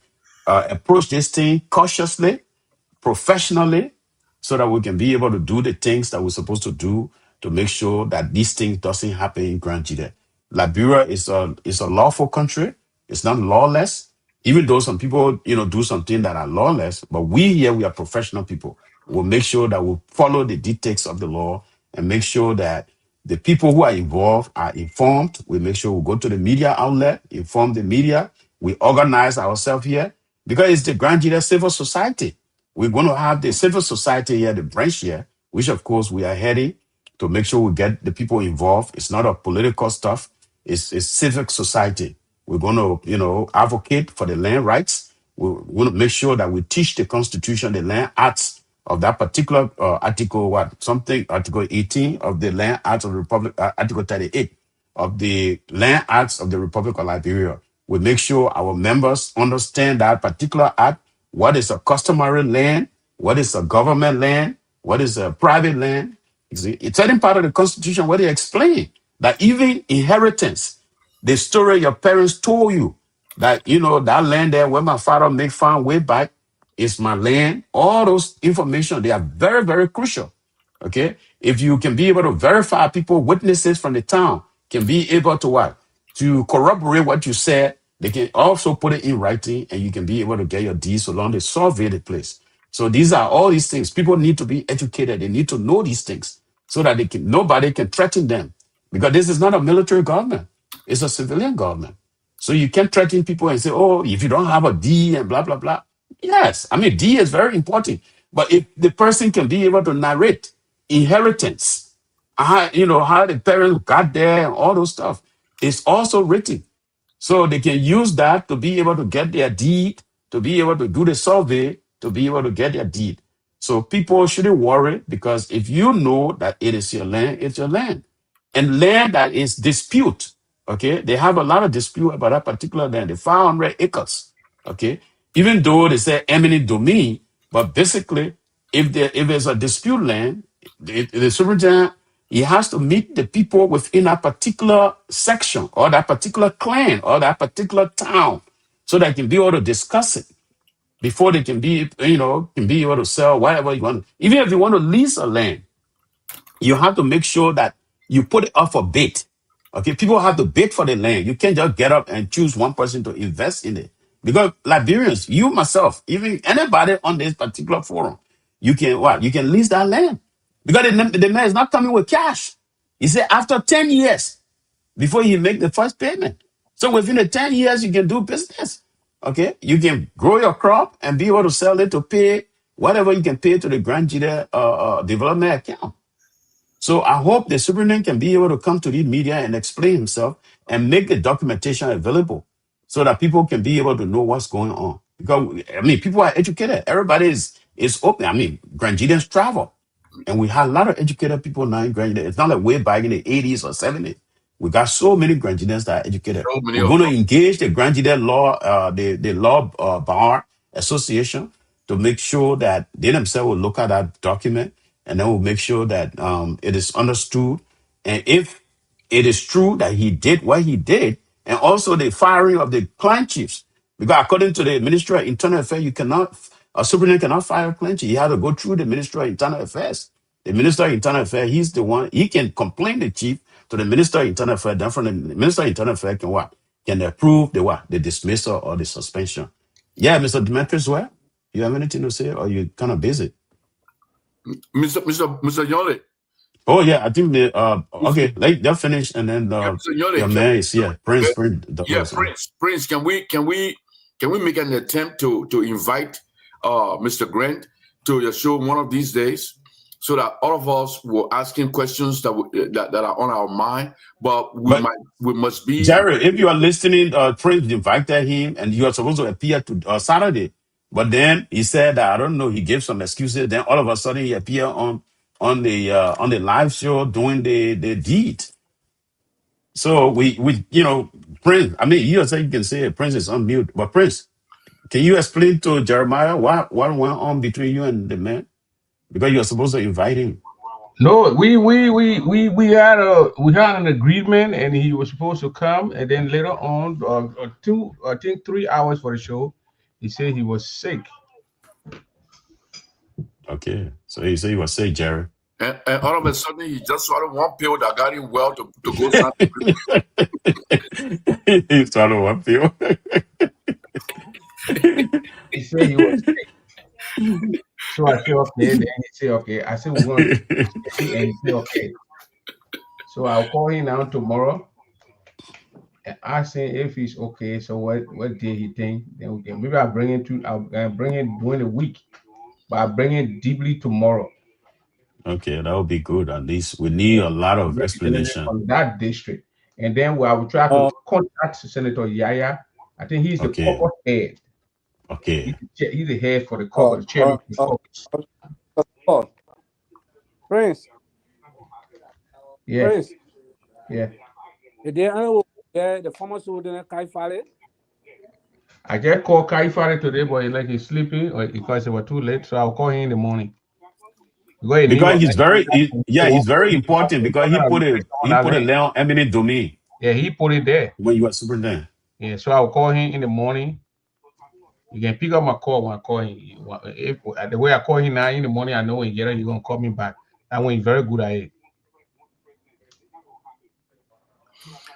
approach this thing cautiously, professionally, so that we can be able to do the things that we're supposed to do to make sure that these things doesn't happen in Grand Gedeh. Liberia is a lawful country. It's not lawless, even though some people do something that are lawless. But we here, we are professional people. We'll make sure that we follow the dictates of the law and make sure that the people who are involved are informed. We make sure we go to the media outlet, inform the media. We organize ourselves here because it's the Grand Gedeh civil society. We're going to have the civil society here, the branch here, which of course we are heading to make sure we get the people involved. It's not a political stuff. It's civic society. We're going to, advocate for the land rights. We want to make sure that we teach the Constitution, the land acts of that particular Article 18 of the Land Acts of the Republic, Article 38 of the Land Acts of the Republic of Liberia. We make sure our members understand that particular act, what is a customary land, what is a government land, what is a private land. It's certain part of the Constitution where they explain that even inheritance, the story your parents told you, that that land there where my father made farm way back is my land. All those information, they are very, very crucial. Okay, if you can be able to verify people, witnesses from the town can be able to what? To corroborate what you said, they can also put it in writing and you can be able to get your deed so long they survey the place. So these are all these things. People need to be educated. They need to know these things so that nobody can threaten them. Because this is not a military government. It's a civilian government. So you can't threaten people and say, oh, if you don't have a D and blah, blah, blah. Yes, I mean, D is very important. But if the person can be able to narrate inheritance, how the parents got there and all those stuff, it's also written. So they can use that to be able to get their deed, to be able to do the survey, to be able to get their deed. So people shouldn't worry, because if you know that it is your land, it's your land. And land that is dispute, okay? They have a lot of dispute about that particular land, the 500 acres, okay? Even though they say eminent domain, but basically, if there's a dispute land, the superintendent, he has to meet the people within that particular section or that particular clan or that particular town, so they can be able to discuss it before they can be able to sell whatever you want. Even if you want to lease a land, you have to make sure that you put it up for bid. Okay, people have to bid for the land. You can't just get up and choose one person to invest in it. Because Liberians, you myself, even anybody on this particular forum, you can lease that land. Because the man is not coming with cash. He said after 10 years before you make the first payment. So within the 10 years, you can do business. Okay, you can grow your crop and be able to sell it to pay whatever you can pay to the Grand Gedeh development account. So I hope the superintendent can be able to come to the media and explain himself and make the documentation available so that people can be able to know what's going on. Because, I mean, people are educated. Everybody is open. I mean, Grand Gedehs travel. And we have a lot of educated people now in Grand Gedeh. It's not like way back in the 80s or 70s. We got so many Grand Gedeans that are educated. So many We're of going to them. engage the Grand Gedeh law, the law bar association, to make sure that they themselves will look at that document, and then we'll make sure that it is understood. And if it is true that he did what he did, and also the firing of the clan chiefs, because according to the Ministry of Internal Affairs, a superintendent cannot fire a clan chief. He had to go through the Ministry of Internal Affairs. The Minister of Internal Affairs, he's the one, he can complain the chief to the Minister of Internal Affairs. Then from the Minister of Internal Affairs can what? Can approve the what? The dismissal or the suspension. Yeah, Mr. Demetrius, what? You have anything to say, or you kind of busy? Mr. Yole. Oh yeah, I think okay, let's finish, and then Mr. Yole, your man is here. Prince Douglas. Prince, can we make an attempt to invite Mr. Grant to your show one of these days, so that all of us will ask him questions that are on our mind, but we must be. Jerry, if you are listening, Prince invited him, and you are supposed to appear to Saturday, but then he said that, I don't know, he gave some excuses. Then all of a sudden he appeared on the live show doing the deed. So we Prince. I mean, you say you can say it, Prince is on mute, but Prince, can you explain to Jeremiah what went on between you and the man? Because you're supposed to invite him. No, we had an agreement, and he was supposed to come, and then later on, 3 hours for the show, he said he was sick. Okay, so he said he was sick, Jerry. And all of a sudden, he just swallowed one pill that got him well to go something. He swallowed one pill. He said he was sick. So I said, okay. Then he said, okay. I said, we're going to see, and he said, okay. So I'll call him now tomorrow and ask him if he's okay. So what day he think? Then we can, maybe I'll bring it during the week, but I'll bring it deeply tomorrow. Okay, that would be good. At least we need a lot of explanation from that district. And then I will try to contact Senator Yaya. I think he's the caucus head. Okay. He's the head for the caucus, chairman of the caucus. Prince. Yeah. Prince. Yeah. The former soldier Kai Fale. I just called Kai Fale today, but like he's sleeping or because it was too late. So I'll call him in the morning. Because he's very important, because he put a land on eminent domain. Yeah, he put it there when you were superintendent. Yeah, so I'll call him in the morning. You can pick up my call when I call him. If the way I call him now in the morning, I know when you're gonna call me back. That one is very good at it.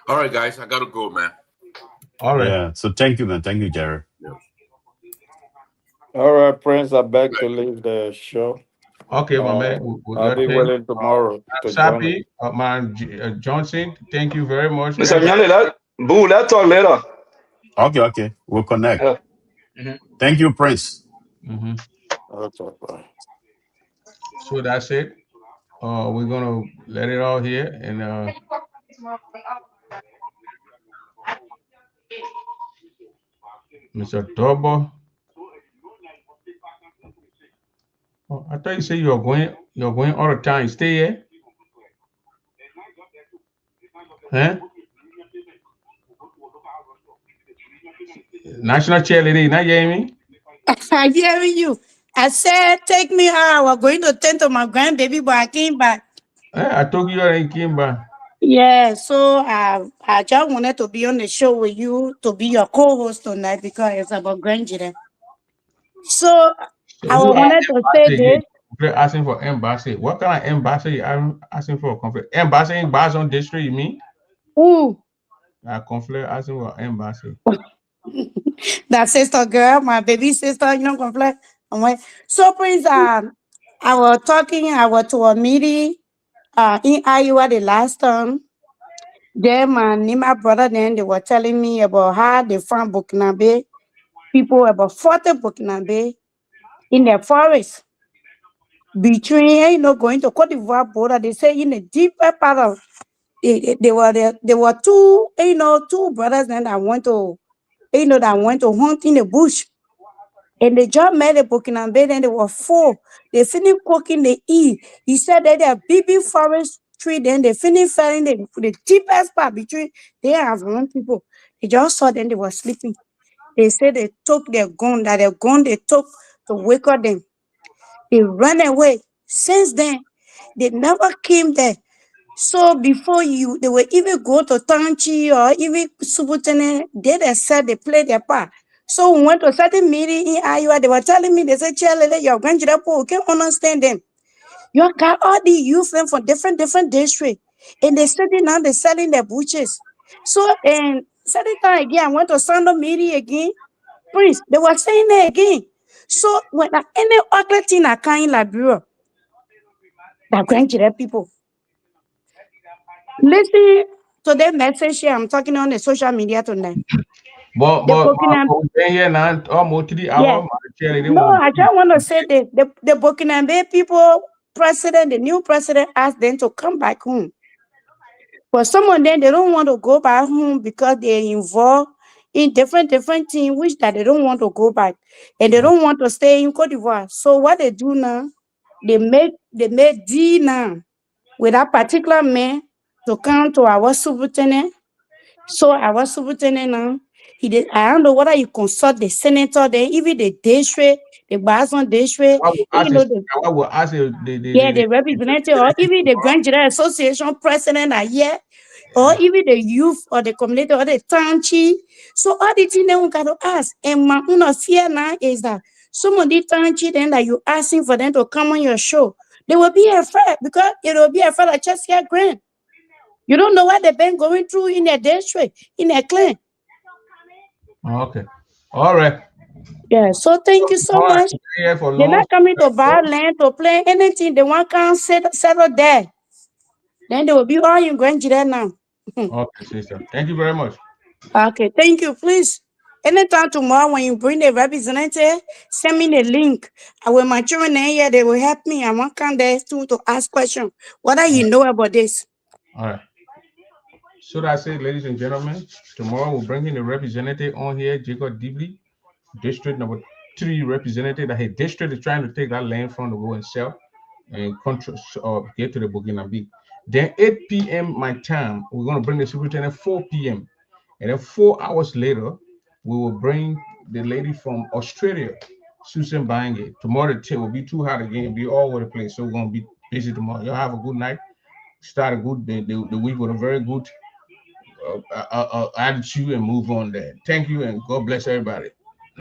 All right, guys, I gotta go, man. All right. Yeah. So thank you, man. Thank you, Jerry. All right, Prince. I beg to leave the show. Okay, my man, I'll your be turn. willing tomorrow to join it. Sapi, man, Johnson, thank you very much. Mr. Nyale, Boo, let's talk later. Okay. We'll connect. Mhm. Thank you, Prince. Mhm. Okay. So that's it. We're gonna let it all here, and Mr. Double. Oh, I thought you said you're going all the time. Stay here, huh? National cheerleader, not hear me? I'm hearing you. I said, take me out. I was going to tend to my grandbaby, but I came back. I told you I came back. Yeah, so I just wanted to be on the show with you to be your co-host tonight because it's about grandchildren. So So I who are wanted to say embassy again? this. They're asking for embassy. What kind of embassy you are asking for? Conflict? Embassy in Bazon district, you mean? Ooh, Conflict asking for embassy. that sister girl, my baby sister, complain. So Prince, I was talking, I was to a meeting in Iowa the last time. Then my brother, then they were telling me about how they found Burkinabe people, about 40 Burkinabe in the forest between, going to Cote d'Ivoire border. They say in the deeper part of they were there. There were two, two brothers then that went to, that went to hunt in the bush. And they just met a Burkinabe, then there were four. They finished cooking, they eat. He said that they are big forest tree, then they finished felling the deepest part between they and one people. They just saw them, they were sleeping. They said they took their gun, that their gun they took to wake up them. They ran away. Since then, they never came there. So before they will even go to Tanchi or even Subutene, they said they played their part. So we went to a certain meeting in Iowa. They were telling me, they said, Charlie, your grandchildren, we can't understand them. You got all the youth from different districts. And they sitting now, they're selling their butchers. So, and certain time again, I went to Sunday meeting again. Prince, they were saying that again. So when any other thing I can't Liberia, that grandchildren people. Listen to the message here. I'm talking on the social media tonight. But The but Burkina, but we been here now almost 3 hours. yeah. My cheerleader No, won't I breathe. just want to say the Burkina people, the new president asked them to come back home. But some of them, they don't want to go back home because they're involved in different things, which that they don't want to go back. And they don't want to stay in Cote d'Ivoire. So what they do now, they make deal now with that particular man to come to our superintendent. So our superintendent now, he did. I don't know whether you consult the senator, then even the district, the Bazon district, I will ask the I will ask the representative, or even the Grand General Association president are here, or even the youth or the community or the township. So all the things that we got to ask. And my own fear now is that some of the township then that you asking for them to come on your show, they will be afraid because it will be afraid of just here grant. You don't know what they've been going through in their district, in their clan. Okay. All right. Yeah, so thank you so All right. much. Stay here for They're long. not coming to buy land to play anything. They want to come settle there. Then they will be all in Grand Giraffe now. Okay, sister. Thank you very much. Okay, thank you. Please, anytime tomorrow when you bring the representative, send me the link. I will my children here, they will help me. I want come there to ask questions. What do you know about this? All right. So that's it, ladies and gentlemen. Tomorrow we'll bring in the representative on here, Jacob Dibley, district number 3 representative. That his district is trying to take that land from the go and sell and control or get to the Burkina. Then 8 p.m. my time, we're gonna bring the superintendent 4 p.m. And then 4 hours later, we will bring the lady from Australia, Susan Bange. Tomorrow the tea will be too hot again, be all over the place. So we're gonna be busy tomorrow. Y'all have a good night. Start a good the week with a very good attitude and move on there. Thank you and God bless everybody.